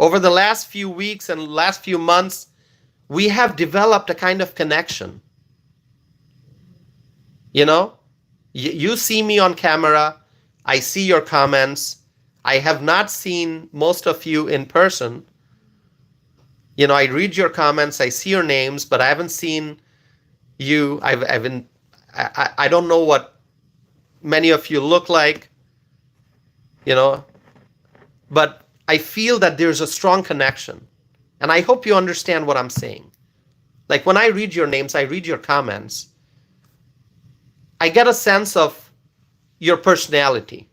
Over the last few weeks and last few months, we have developed a kind of connection. You see me on camera. I see your comments. I have not seen most of you in person. I read your comments. I see your names, but I haven't seen you. I don't know what many of you look like, but I feel that there's a strong connection. And I hope you understand what I'm saying. Like when I read your names, I read your comments, I get a sense of your personality.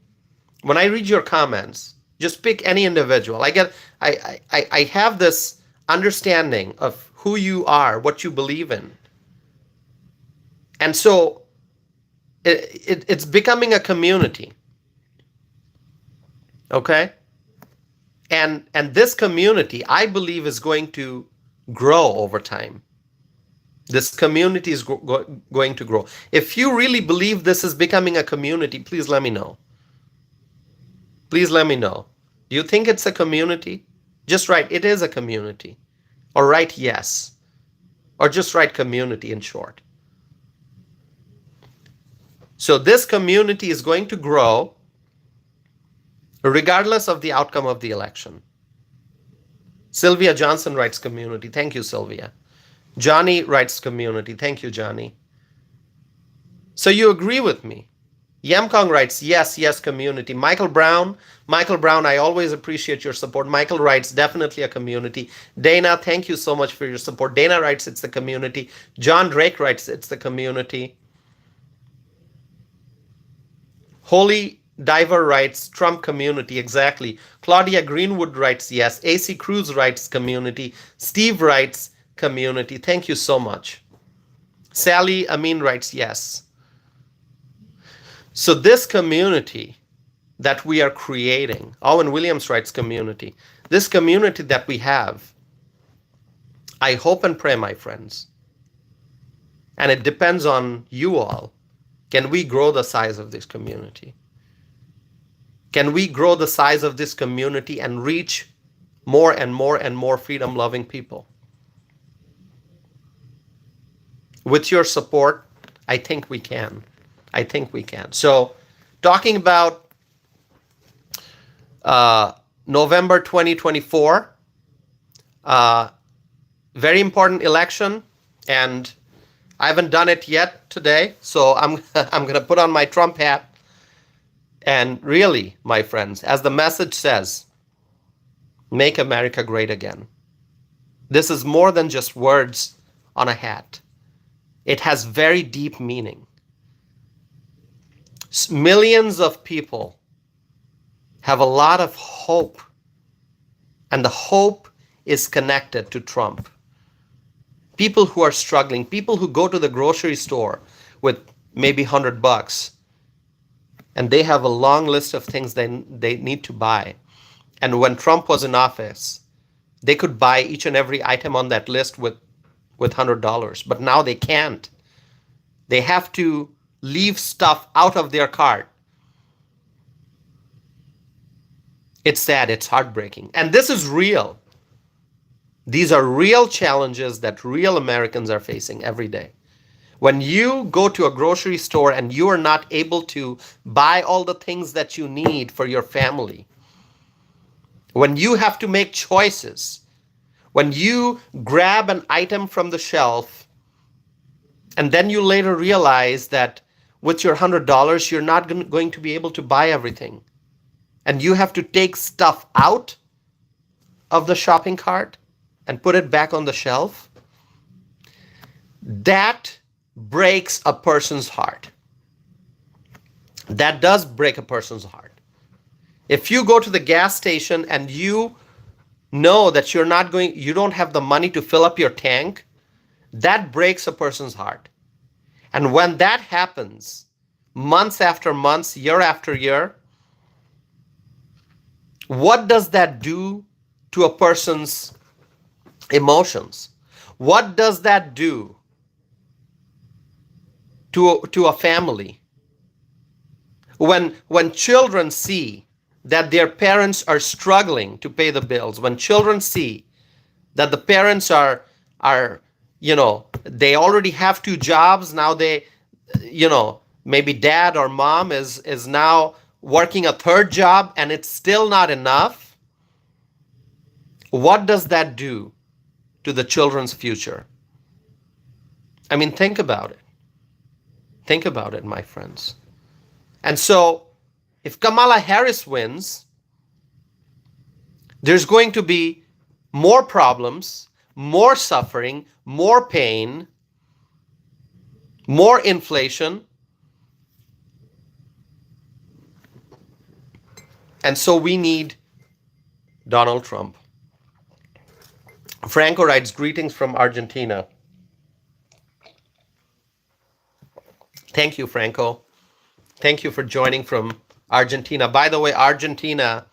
When I read your comments, Just pick any individual. I have this understanding of who you are, what you believe in. And so it's becoming a community. Okay? And this community, I believe, is going to grow over time. This community is going to grow. If you really believe this is becoming a community, please let me know. Please let me know. Do you think it's a community? Just write, it is a community. Or write yes. Or just write community in short. So this community is going to grow regardless of the outcome of the election. Sylvia Johnson writes community. Thank you, Sylvia. Johnny writes community. Thank you, Johnny. So you agree with me. Yamkong writes, yes, yes, community. Michael Brown, I always appreciate your support. Michael writes, definitely a community. Dana, thank you so much for your support. Dana writes, it's the community. John Drake writes, it's the community. Holy Diver writes, Trump community, exactly. Claudia Greenwood writes, yes. AC Cruz writes, community. Steve writes, community. Thank you so much. Sally Amin writes, yes. So this community that we are creating, Owen Williams writes community. This community that we have, I hope and pray, my friends, and it depends on you all, can we grow the size of this community? Can we grow the size of this community and reach more and more and more freedom-loving people? With your support, I think we can. I think we can. So, talking about November 2024, very important election, and I haven't done it yet today, so I'm going to put on my Trump hat. And really, my friends, as the message says, make America great again. This is more than just words on a hat. It has very deep meaning. Millions of people have a lot of hope, and the hope is connected to Trump. People who are struggling, people who go to the grocery store with maybe $100, and they have a long list of things they need to buy. And when Trump was in office, they could buy each and every item on that list with $100, but now they can't. They have to leave stuff out of their cart. It's sad, it's heartbreaking. And this is real. These are real challenges that real Americans are facing every day. When you go to a grocery store and you are not able to buy all the things that you need for your family, when you have to make choices, when you grab an item from the shelf and then you later realize that with your $100, you're not going to be able to buy everything, and you have to take stuff out of the shopping cart and put it back on the shelf, that breaks a person's heart. That does break a person's heart. If you go to the gas station and you know that you don't have the money to fill up your tank, that breaks a person's heart. And when that happens, months after months, year after year, what does that do to a person's emotions? What does that do to a family? When children see that their parents are struggling to pay the bills, when children see that the parents are they already have 2 jobs, now they, maybe dad or mom is now working a 3rd job and it's still not enough, what does that do to the children's future? I mean, think about it. Think about it, my friends. And so, if Kamala Harris wins, there's going to be more problems, more suffering, more pain, more inflation. And so we need Donald Trump. Franco writes, greetings from Argentina. Thank you, Franco. Thank you for joining from Argentina. By the way, Argentina,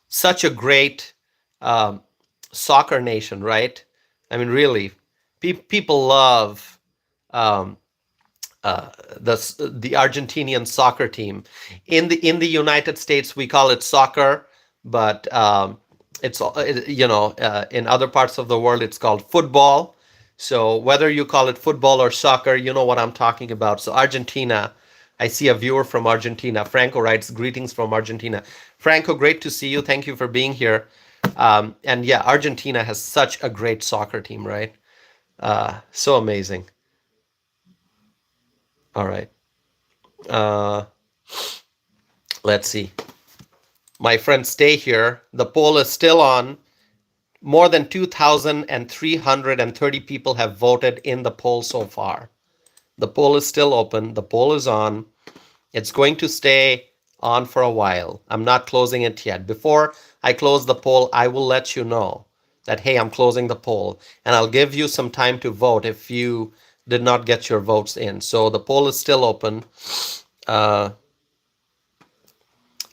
such a great um, soccer nation, right? I mean, really, people love um, the Argentinian soccer team. In the United States, we call it soccer, but it's in other parts of the world it's called football. So whether you call it football or soccer, you know what I'm talking about. So Argentina, I see a viewer from Argentina. Franco writes, greetings from Argentina. Franco, great to see you. Thank you for being here. And yeah, Argentina has such a great soccer team, right? So amazing. All right. Uh, let's see. My friends, stay here. The poll is still on. More than 2,330 people have voted in the poll so far. The poll is still open. The poll is on. It's going to stay on for a while. I'm not closing it yet. Before I close the poll, I will let you know that, hey, I'm closing the poll. And I'll give you some time to vote if you did not get your votes in. So the poll is still open. Uh,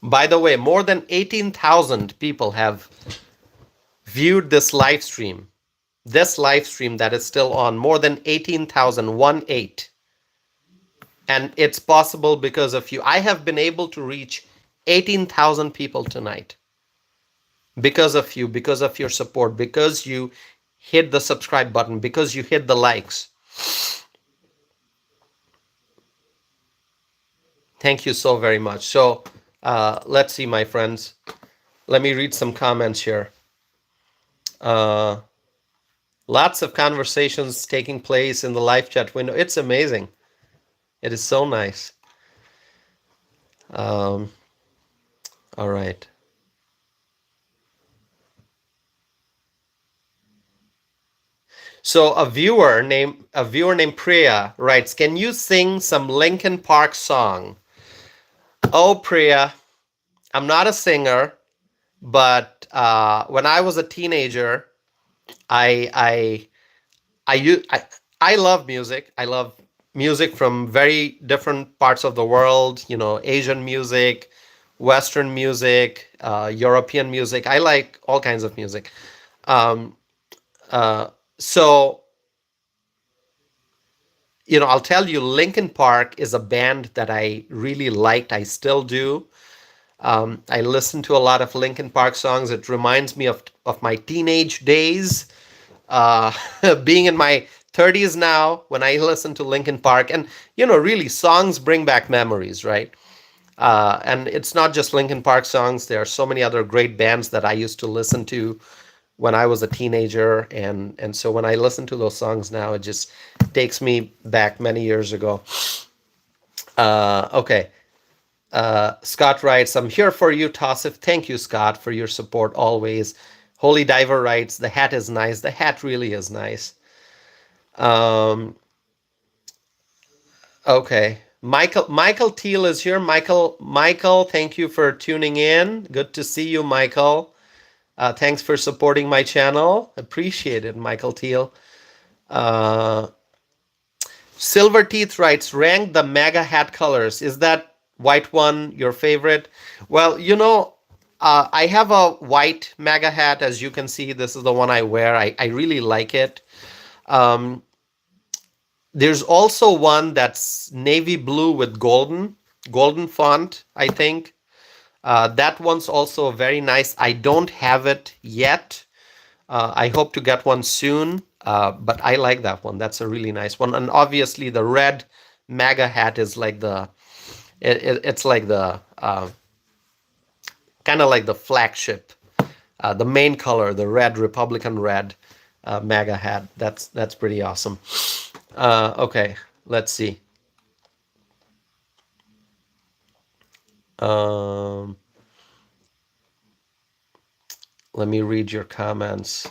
by the way, more than 18,000 people have viewed this live stream. This live stream that is still on, more than 18,000, 1-8. And it's possible because of you. I have been able to reach 18,000 people tonight because of you, because of your support, because you hit the subscribe button, because you hit the likes. Thank you so very much. So let's see, my friends. Let me read some comments here. Lots of conversations taking place in the live chat window. It's amazing. It is so nice. All right. So a viewer named Priya writes, "Can you sing some Linkin Park song?" Oh, Priya, I'm not a singer, but when I was a teenager, I I I love music. I love music from very different parts of the world. You know, Asian music, Western music, European music. I like all kinds of music. Um, so I'll tell you, Linkin Park is a band that I really liked. I still do. I listen to a lot of Linkin Park songs. It reminds me of my teenage days. Uh, being in my 30s now, when I listen to Linkin Park, and really, songs bring back memories, right? And it's not just Linkin Park songs. There are so many other great bands that I used to listen to when I was a teenager, and so when I listen to those songs now, it just takes me back many years ago. Okay. Scott writes, "I'm here for you, Tassif." Thank you, Scott, for your support always. Holy Diver writes, "The hat is nice." The hat really is nice. Okay. Michael Teal is here. Michael, thank you for tuning in. Good to see you, Michael. Thanks for supporting my channel. Appreciate it, Michael Teal. Silver Teeth writes, rank the MAGA hat colors. Is that white one your favorite? Well, I have a white MAGA hat. As you can see, this is the one I wear. I really like it. There's also one that's navy blue with golden font, I think. That one's also very nice. I don't have it yet. I hope to get one soon, but I like that one. That's a really nice one. And obviously, the red MAGA hat is like it's like the kind of like the flagship, the main color, the red, Republican red MAGA hat. That's pretty awesome. Okay, let's see. Let me read your comments.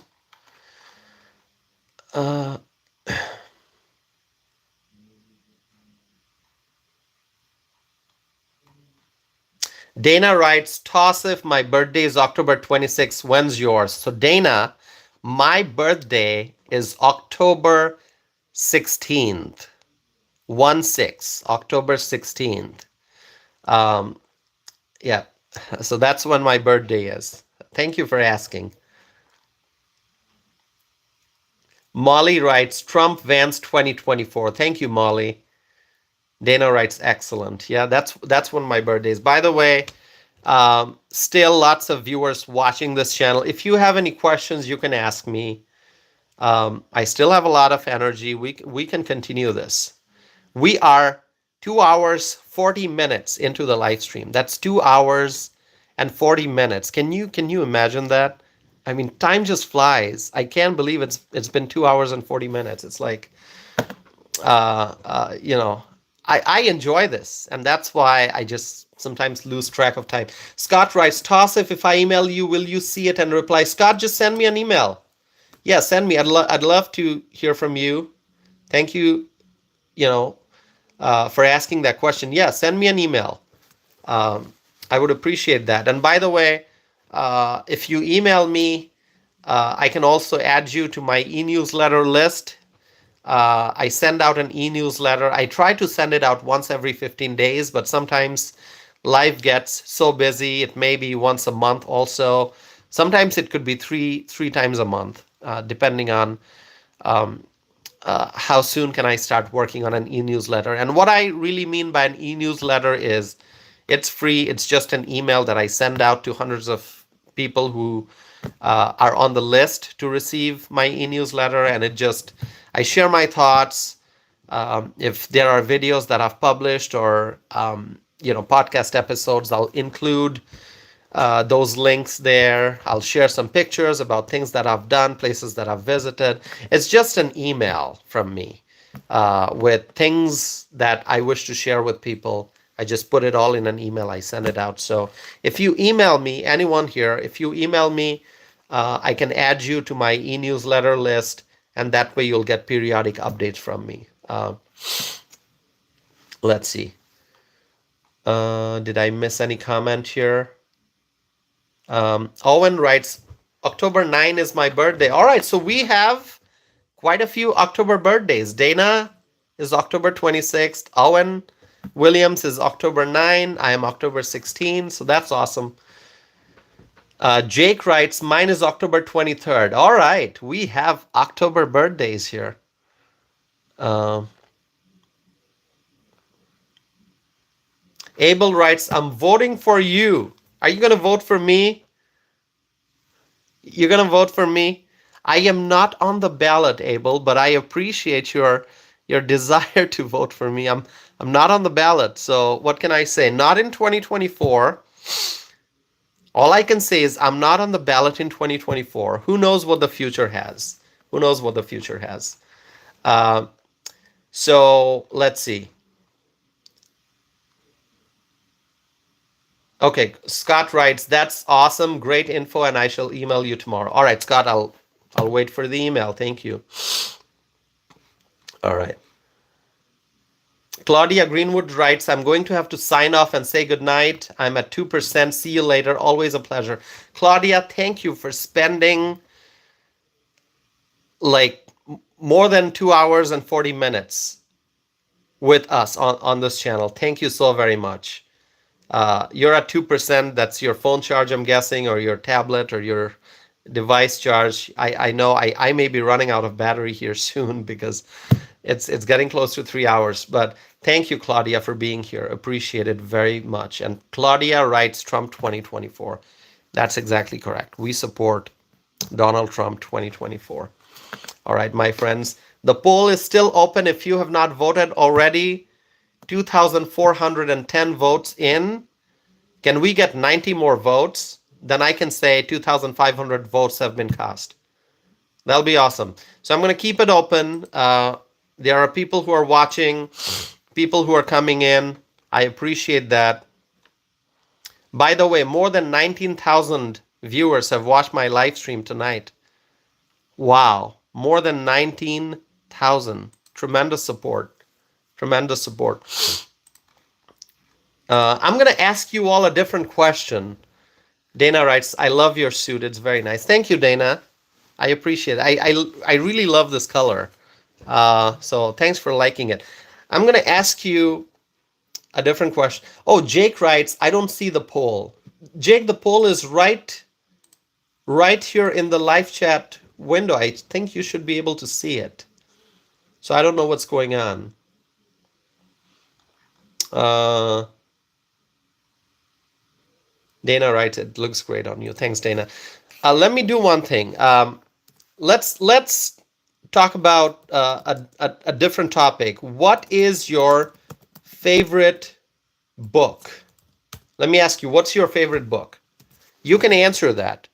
Dana writes, toss if my birthday is October 26th, when's yours? So Dana, my birthday is October 16th. 1/6, October 16th. Um, yeah, so that's when my birthday is. Thank you for asking. Molly writes, Trump Vance 2024. Thank you, Molly. Dana writes, excellent. Yeah, that's when my birthday is. By the way, still lots of viewers watching this channel. If you have any questions, you can ask me. I still have a lot of energy. We can continue this. We are 2 hours 40 minutes into the live stream. That's 2 hours and 40 minutes. Can you imagine that? I mean, time just flies. I can't believe it's been 2 hours and 40 minutes. It's like you know, I enjoy this, and that's why I just sometimes lose track of time. Scott writes, toss if I email you, will you see it and reply? Scott, just send me an email. Yeah, send me. I'd love to hear from you. Thank you, you know, for asking that question. Yeah, send me an email. I would appreciate that. And by the way, if you email me, I can also add you to my e-newsletter list. I send out an e-newsletter. I try to send it out once every 15 days, but sometimes life gets so busy. It may be once a month also. Sometimes it could be three times a month, depending on how soon can I start working on an e-newsletter. And what I really mean by an e-newsletter is it's free. It's just an email that I send out to hundreds of people who are on the list to receive my e-newsletter. And I share my thoughts. If there are videos that I've published or, podcast episodes, I'll include those links there. I'll share some pictures about things that I've done, places that I've visited. It's just an email from me with things that I wish to share with people. I just put it all in an email. I send it out. So if you email me, anyone here, if you email me, I can add you to my e-newsletter list, and that way you'll get periodic updates from me. Let's see. Did I miss any comment here? Owen writes, October 9 is my birthday. All right, so we have quite a few October birthdays. Dana is October 26th. Owen Williams is October 9. I am October 16, so that's awesome. Jake writes, mine is October 23rd. All right, we have October birthdays here. Abel writes, I'm voting for you. Are you going to vote for me? You're going to vote for me? I am not on the ballot, Abel, but I appreciate your desire to vote for me. I'm not on the ballot, so what can I say? Not in 2024. All I can say is I'm not on the ballot in 2024. Who knows what the future has? Who knows what the future has? So let's see. Okay, Scott writes, that's awesome, great info, and I shall email you tomorrow. All right, Scott, I'll wait for the email. Thank you. All right. Claudia Greenwood writes, I'm going to have to sign off and say goodnight. I'm at 2%. See you later. Always a pleasure. Claudia, thank you for spending like more than 2 hours and 40 minutes with us on this channel. Thank you so very much. You're at 2%. That's your phone charge, I'm guessing, or your tablet or your device charge. I know I may be running out of battery here soon because it's getting close to 3 hours. But thank you, Claudia, for being here. Appreciate it very much. And Claudia writes Trump 2024. That's exactly correct. We support Donald Trump 2024. All right, my friends. The poll is still open if you have not voted already. 2,410 votes in. Can we get 90 more votes? Then I can say 2,500 votes have been cast. That'll be awesome. So I'm going to keep it open. There are people who are watching, people who are coming in. I appreciate that. By the way, more than 19,000 viewers have watched my live stream tonight. Wow. More than 19,000. Tremendous support. Tremendous support. I'm going to ask you all a different question. Dana writes, I love your suit. It's very nice. Thank you, Dana. I appreciate it. I really love this color. So thanks for liking it. I'm going to ask you a different question. Oh, Jake writes, I don't see the poll. Jake, the poll is right here in the live chat window. I think you should be able to see it. So I don't know what's going on. Dana writes, it looks great on you. Thanks, Dana. Let me do one thing. Let's talk about a different topic. What is your favorite book? Let me ask you, what's your favorite book? You can answer that.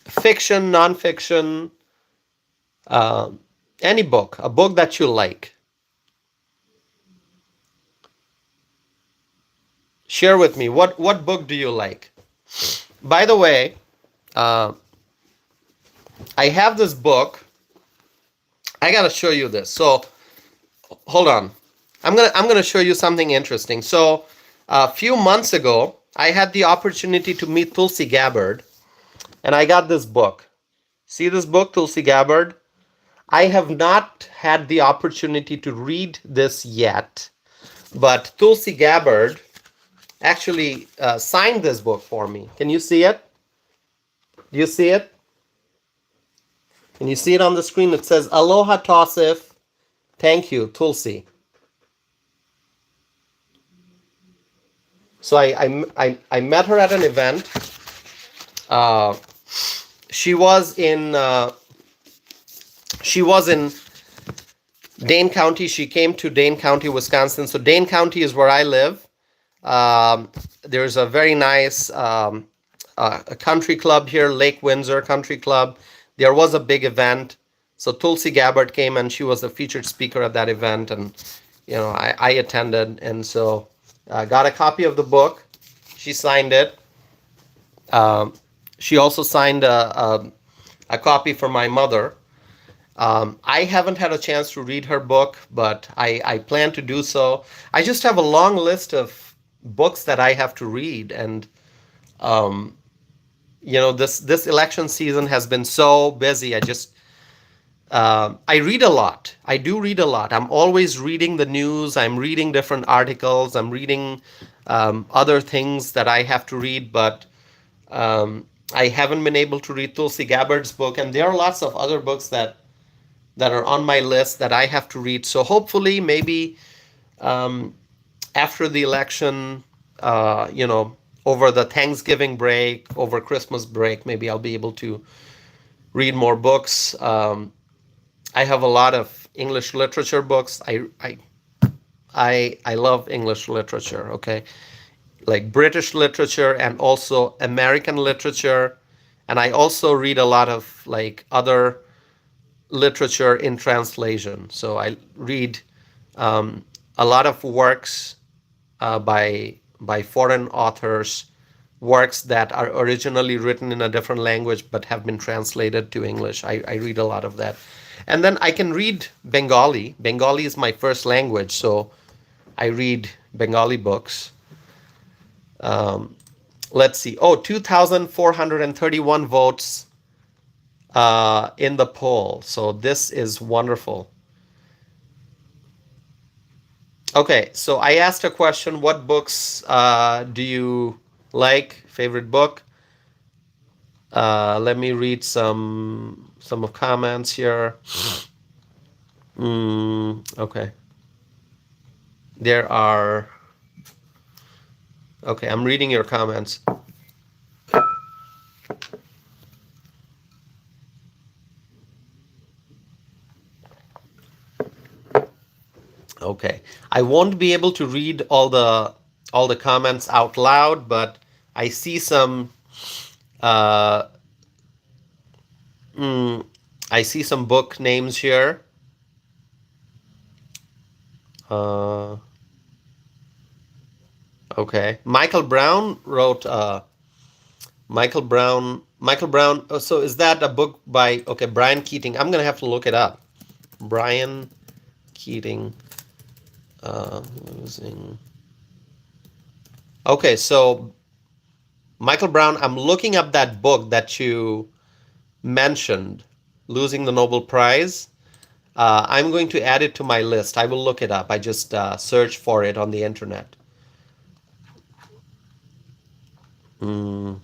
Fiction, nonfiction, any book, a book that you like. Share with me, what book do you like? By the way, I have this book. I gotta show you this. So hold on. I'm gonna show you something interesting. So a few months ago, I had the opportunity to meet Tulsi Gabbard, and I got this book. See this book, Tulsi Gabbard? I have not had the opportunity to read this yet, but Tulsi Gabbard actually signed this book for me. Can you see it? Do you see it? Can you see it on the screen? It says, Aloha Tosif. Thank you, Tulsi. So I met her at an event. She was in Dane County. She came to Dane County, Wisconsin. So Dane County is where I live. There's a very nice a country club here, Lake Windsor Country Club. There was a big event. So Tulsi Gabbard came and she was a featured speaker at that event. And, I attended. And so I got a copy of the book. She signed it. She also signed a copy for my mother. I haven't had a chance to read her book, but I plan to do so. I just have a long list of books that I have to read, and this election season has been so busy. I read a lot. I do read a lot. I'm always reading the news. I'm reading different articles. I'm reading other things that I have to read, but I haven't been able to read Tulsi Gabbard's book, and there are lots of other books that are on my list that I have to read. So hopefully, maybe after the election, over the Thanksgiving break, over Christmas break, maybe I'll be able to read more books. I have a lot of English literature books. I love English literature. Okay, like British literature and also American literature, and I also read a lot of like other literature in translation. So I read a lot of works by foreign authors, works that are originally written in a different language but have been translated to English. I read a lot of that. And then I can read Bengali. Bengali is my first language, so I read Bengali books. Let's see. 2,431 votes in the poll. So this is wonderful. Okay, so I asked a question, what books do you like? Favorite book? Let me read some of comments here. Okay. There are... Okay, I'm reading your comments. Okay, I won't be able to read all the comments out loud, but I see some I see some book names here. Okay, Michael Brown wrote Michael Brown. Oh, so is that a book by Brian Keating? I'm gonna have to look it up. Brian Keating. Losing. Okay, so Michael Brown, I'm looking up that book that you mentioned, Losing the Nobel Prize. I'm going to add it to my list. I will look it up. I just searched for it on the internet. Mm.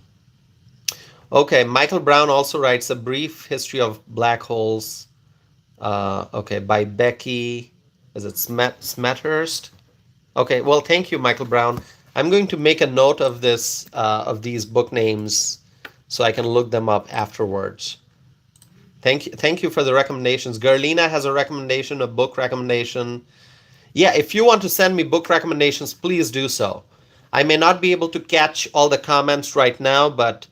Okay, Michael Brown also writes A Brief History of Black Holes. Okay, by Becky, is it Smethurst? Okay, well, thank you, Michael Brown. I'm going to make a note of this, of these book names, so I can look them up afterwards. Thank you for the recommendations. Gerlina has a recommendation, a book recommendation. Yeah, if you want to send me book recommendations, please do so. I may not be able to catch all the comments right now, but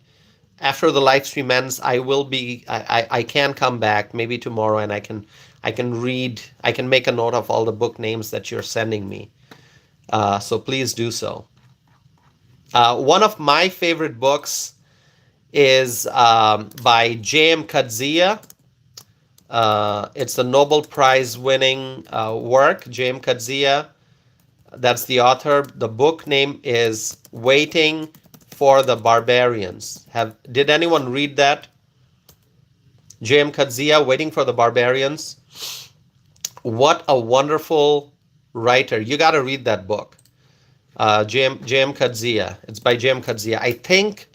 after the live stream ends, I will be. I can come back maybe tomorrow, and I can read. I can make a note of all the book names that you're sending me. So please do so. One of my favorite books is by J.M. Kadzia. It's a Nobel Prize winning work, J.M. Kadzia. That's the author. The book name is Waiting for the Barbarians. Did anyone read that? J.M. Kadzia, Waiting for the Barbarians. What a wonderful writer. You got to read that book. J.M. Kadzia. It's by J.M. Kadzia. I think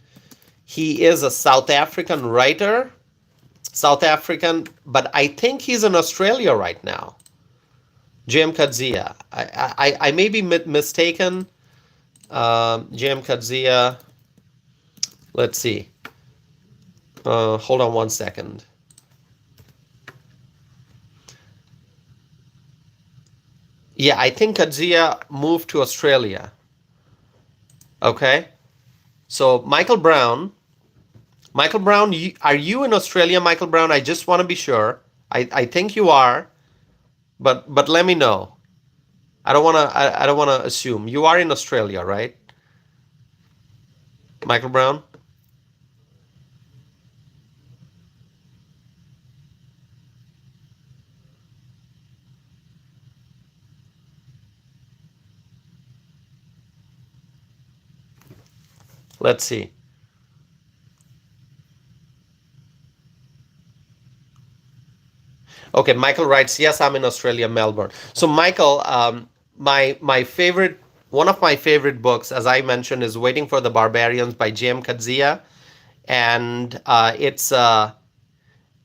he is a South African writer. South African, but I think he's in Australia right now. J.M. Kadzia. I may be mistaken. J.M. Kadzia. Let's see. Hold on one second. Yeah, I think Kadzia moved to Australia. Okay. So Michael Brown, are you in Australia, Michael Brown? I just want to be sure. I think you are, but let me know. I don't want to assume. You are in Australia, right? Michael Brown? Let's see. Okay, Michael writes, yes, I'm in Australia, Melbourne. So Michael, my favorite, one of my favorite books, as I mentioned, is Waiting for the Barbarians by J.M. Kadzia, and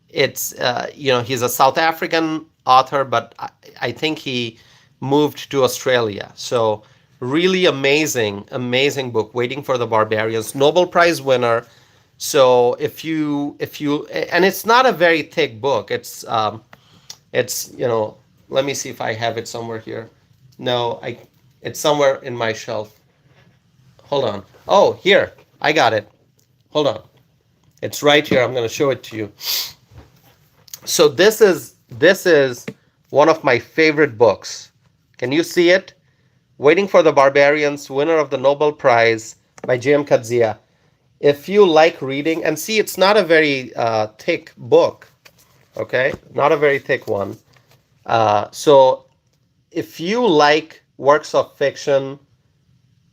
he's a South African author, but I think he moved to Australia. So really amazing book, Waiting for the Barbarians, Nobel Prize winner. So if you and it's not a very thick book. It's let me see if I have it somewhere here. No, it's somewhere in my shelf. Hold on. Oh, here. I got it. Hold on. It's right here. I'm going to show it to you. So this is one of my favorite books. Can you see it? Waiting for the Barbarians, winner of the Nobel Prize by J.M. Kadzia. If you like reading, and see, it's not a very thick book. Okay, not a very thick one. So if you like works of fiction,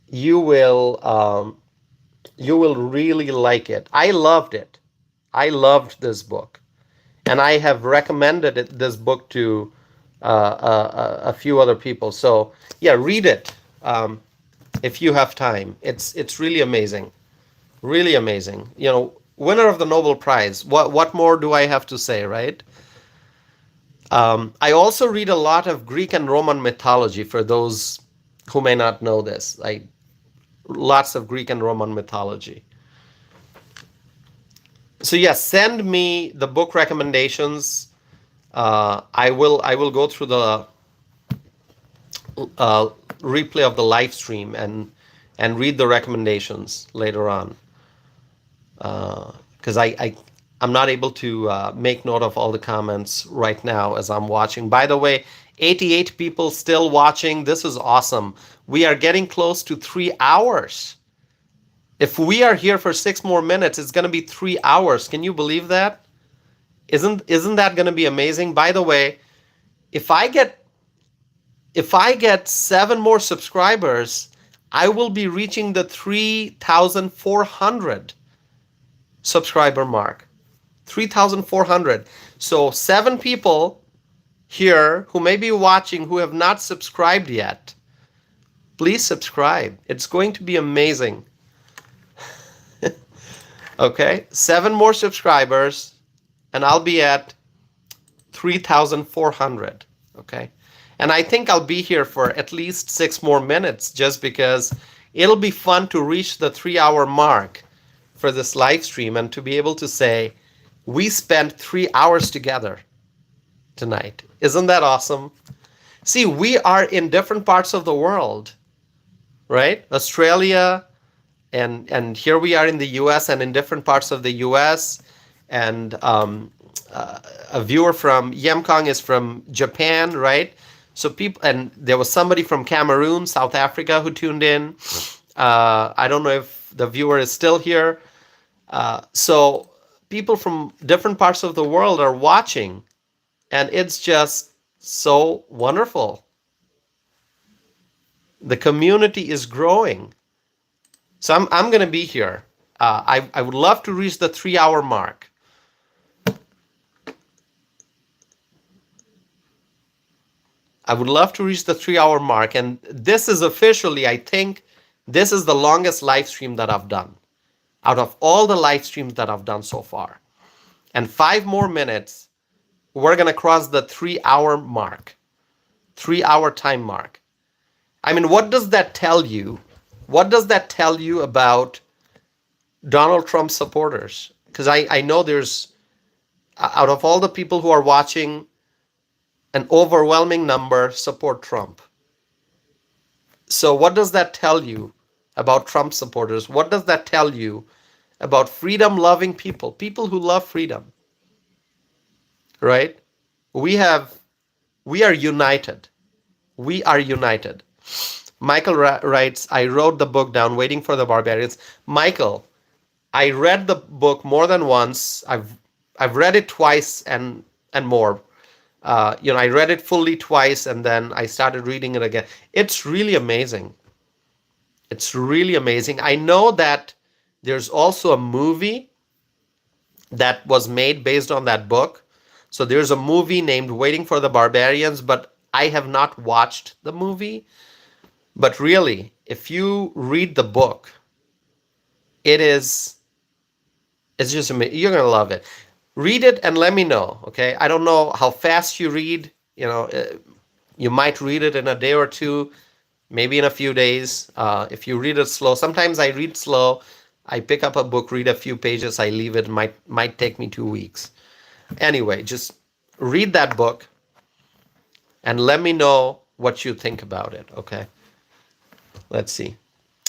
you will really like it. I loved it. I loved this book, and I have recommended this book to a few other people. So yeah, read it if you have time. It's really amazing, really amazing. Winner of the Nobel Prize. What more do I have to say, right? I also read a lot of Greek and Roman mythology. For those who may not know this, lots of Greek and Roman mythology. So yes, send me the book recommendations. I will go through the replay of the live stream and read the recommendations later on. Because I'm not able to make note of all the comments right now as I'm watching. By the way, 88 people still watching. This is awesome. We are getting close to 3 hours. If we are here for 6 more minutes, it's going to be 3 hours. Can you believe that? Isn't that going to be amazing? By the way, if I get If I get 7 more subscribers, I will be reaching the 3,400 subscriber mark. 3,400. So 7 people here who may be watching who have not subscribed yet, please subscribe. It's going to be amazing. Okay, 7 more subscribers and I'll be at 3,400. Okay, and I think I'll be here for at least 6 more minutes just because it'll be fun to reach the 3-hour mark for this live stream and to be able to say, we spent 3 hours together tonight. Isn't that awesome? See, we are in different parts of the world, right? Australia, and here we are in the US and in different parts of the US. And a viewer from Yemkong is from Japan, right? So people, and there was somebody from Cameroon, South Africa who tuned in. I don't know if the viewer is still here. So people from different parts of the world are watching, and it's just so wonderful. The community is growing. So I'm going to be here. I would love to reach the 3-hour mark. I would love to reach the 3-hour mark. And this is officially, I think, this is the longest live stream that I've done out of all the live streams that I've done so far. And 5 more minutes, we're going to cross the 3-hour mark, 3-hour time mark. I mean, what does that tell you? What does that tell you about Donald Trump supporters? Because I know there's, out of all the people who are watching, an overwhelming number support Trump. So what does that tell you about Trump supporters? What does that tell you about freedom-loving people, people who love freedom, right? We are united. We are united. Michael writes, I wrote the book down, Waiting for the Barbarians. Michael, I read the book more than once. I've read it twice and more. I read it fully twice and then I started reading it again. It's really amazing. It's really amazing. I know that there's also a movie that was made based on that book. So there's a movie named Waiting for the Barbarians, but I have not watched the movie. But really, if you read the book, it's just amazing. You're going to love it. Read it and let me know, okay? I don't know how fast you read. You might read it in a day or two, maybe in a few days. If you read it slow, sometimes I read slow. I pick up a book, read a few pages, I leave it. Might take me 2 weeks. Anyway, just read that book and let me know what you think about it, okay? Let's see.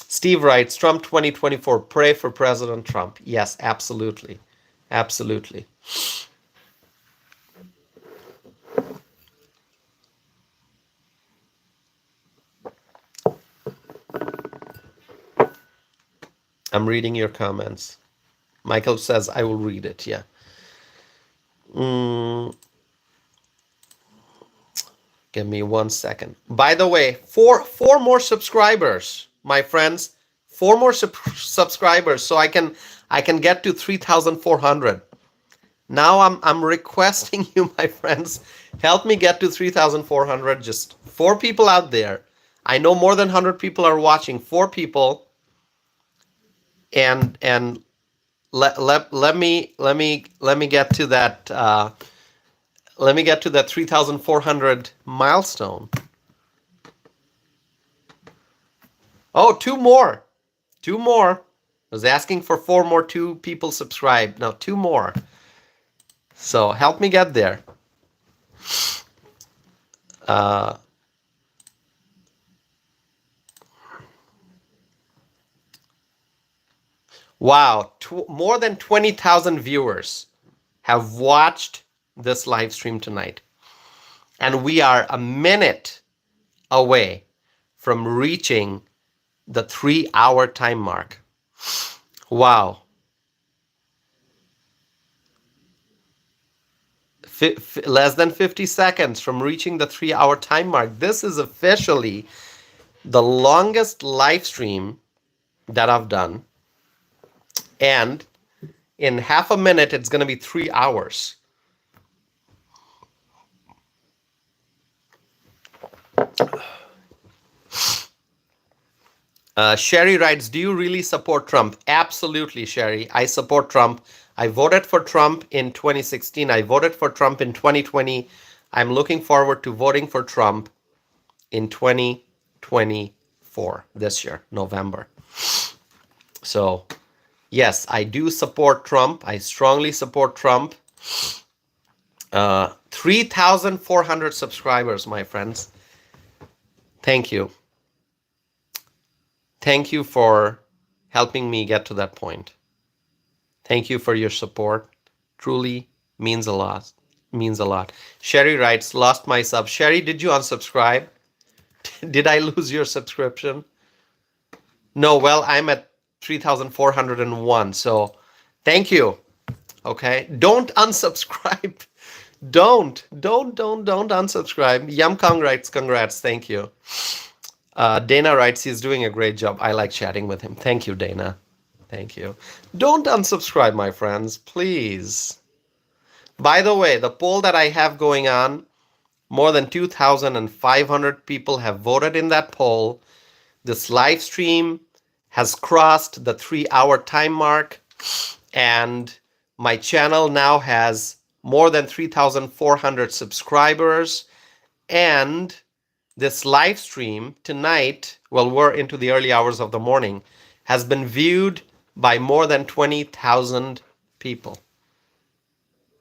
Steve writes, Trump 2024, pray for President Trump. Yes, absolutely. Absolutely. I'm reading your comments. Michael says, I will read it. Yeah. Give me 1 second. By the way, four more subscribers, my friends. 4 more subscribers, so I can get to 3,400. Now I'm requesting you, my friends, help me get to 3,400. Just 4 people out there. I know more than 100 people are watching. 4 people, and let me get to that. Let me get to that 3,400 milestone. Oh, 2 more. 2 more. I was asking for 4 more. 2 people subscribed. Now 2 more. So help me get there. Wow, more than 20,000 viewers have watched this live stream tonight. And we are a minute away from reaching the 3-hour time mark. Wow. less than 50 seconds from reaching the 3-hour time mark. This is officially the longest live stream that I've done. And in half a minute, it's going to be 3 hours. Sherry writes, do you really support Trump? Absolutely, Sherry. I support Trump. I voted for Trump in 2016. I voted for Trump in 2020. I'm looking forward to voting for Trump in 2024, this year, November. So, yes, I do support Trump. I strongly support Trump. 3,400 subscribers, my friends. Thank you. Thank you for helping me get to that point. Thank you for your support. Truly means a lot. Means a lot. Sherry writes, lost my sub. Sherry, did you unsubscribe? Did I lose your subscription? No, well, I'm at 3,401. So thank you. Okay. Don't unsubscribe. Don't unsubscribe. Yamkang writes, congrats. Thank you. Dana writes, he's doing a great job. I like chatting with him. Thank you, Dana. Thank you. Don't unsubscribe, my friends, please. By the way, the poll that I have going on, more than 2,500 people have voted in that poll. This live stream has crossed the 3-hour time mark, and my channel now has more than 3,400 subscribers. And this live stream tonight, well, we're into the early hours of the morning, has been viewed by more than 20,000 people.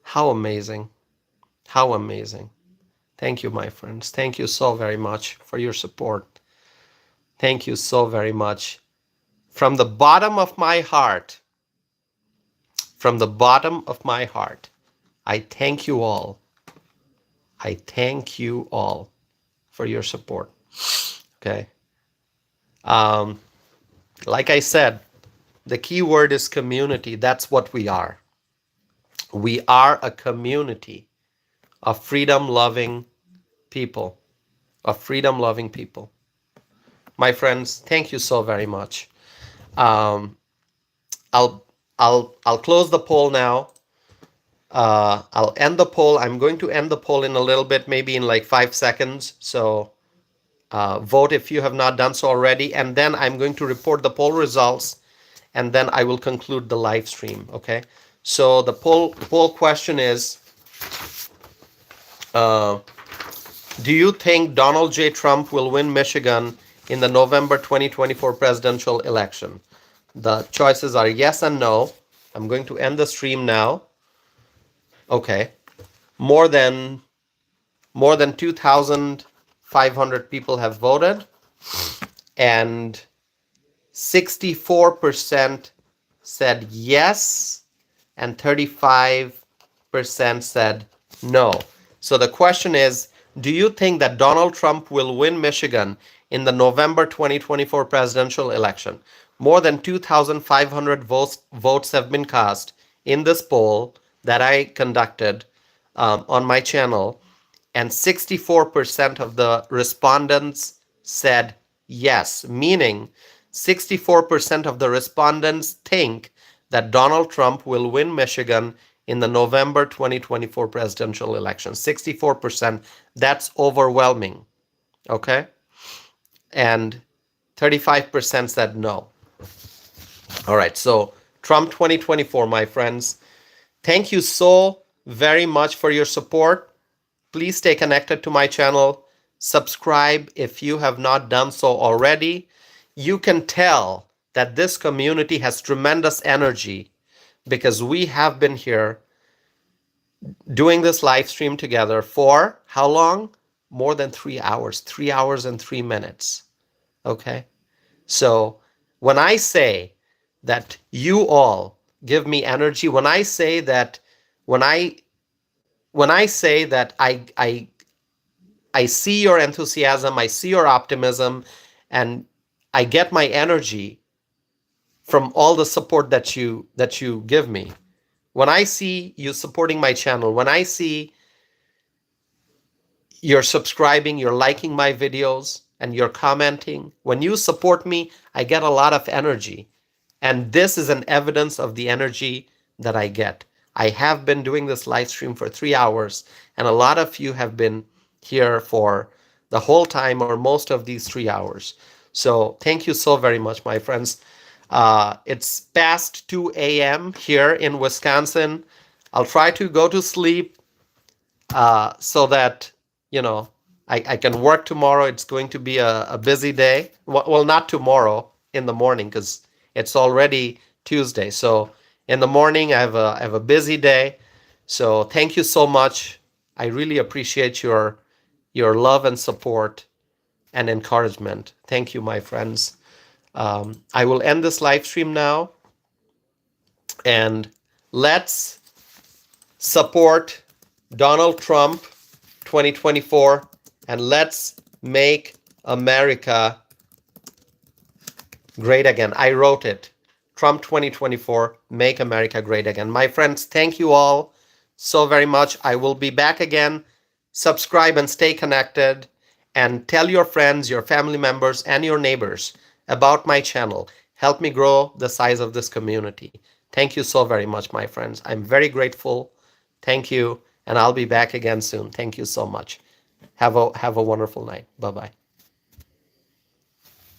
How amazing. How amazing. Thank you, my friends. Thank you so very much for your support. Thank you so very much. From the bottom of my heart, I thank you all. I thank you all for your support. Okay. Like I said, the key word is community. That's what we are. We are a community of freedom-loving people. My friends, thank you so very much. I'll close the poll now. I'll end the poll. I'm going to end the poll in a little bit, maybe in like 5 seconds. So vote if you have not done so already. And then I'm going to report the poll results. And then I will conclude the live stream. Okay. So the poll question is, do you think Donald J. Trump will win Michigan in the November 2024 presidential election? The choices are yes and no. I'm going to end the stream now. Okay. More than 2,500 people have voted, and 64% said yes, and 35% said no. So the question is, do you think that Donald Trump will win Michigan in the November 2024 presidential election? More than 2,500 votes have been cast in this poll that I conducted on my channel, and 64% of the respondents said yes, meaning 64% of the respondents think that Donald Trump will win Michigan in the November 2024 presidential election. 64%, that's overwhelming, okay? And 35% said no. All right, so Trump 2024, my friends. Thank you so very much for your support. Please stay connected to my channel. Subscribe if you have not done so already. You can tell that this community has tremendous energy because we have been here doing this live stream together for how long? More than 3 hours, 3 hours and 3 minutes. Okay? So when I say that you all give me energy, when I say that I see your enthusiasm, I see your optimism, and I get my energy from all the support that you give me. When I see you supporting my channel, when I see you're subscribing, you're liking my videos, and you're commenting. When you support me, I get a lot of energy. And this is an evidence of the energy that I get. I have been doing this live stream for 3 hours, and a lot of you have been here for the whole time or most of these 3 hours. So thank you so very much, my friends. It's past 2 a.m. here in Wisconsin. I'll try to go to sleep so that, you know, I can work tomorrow. It's going to be a busy day. Well, not tomorrow in the morning because it's already Tuesday. So in the morning, I have a busy day. So thank you so much. I really appreciate your love and support and encouragement. Thank you, my friends. I will end this live stream now, and let's support Donald Trump 2024, and let's make America great again. I wrote it. Trump 2024, make America great again. My friends, thank you all so very much. I will be back again. Subscribe and stay connected, and tell your friends, your family members, and your neighbors about my channel. Help me grow the size of this community. Thank you so very much, my friends. I'm very grateful. Thank you, and I'll be back again soon. Thank you so much. Have a wonderful night. Bye-bye.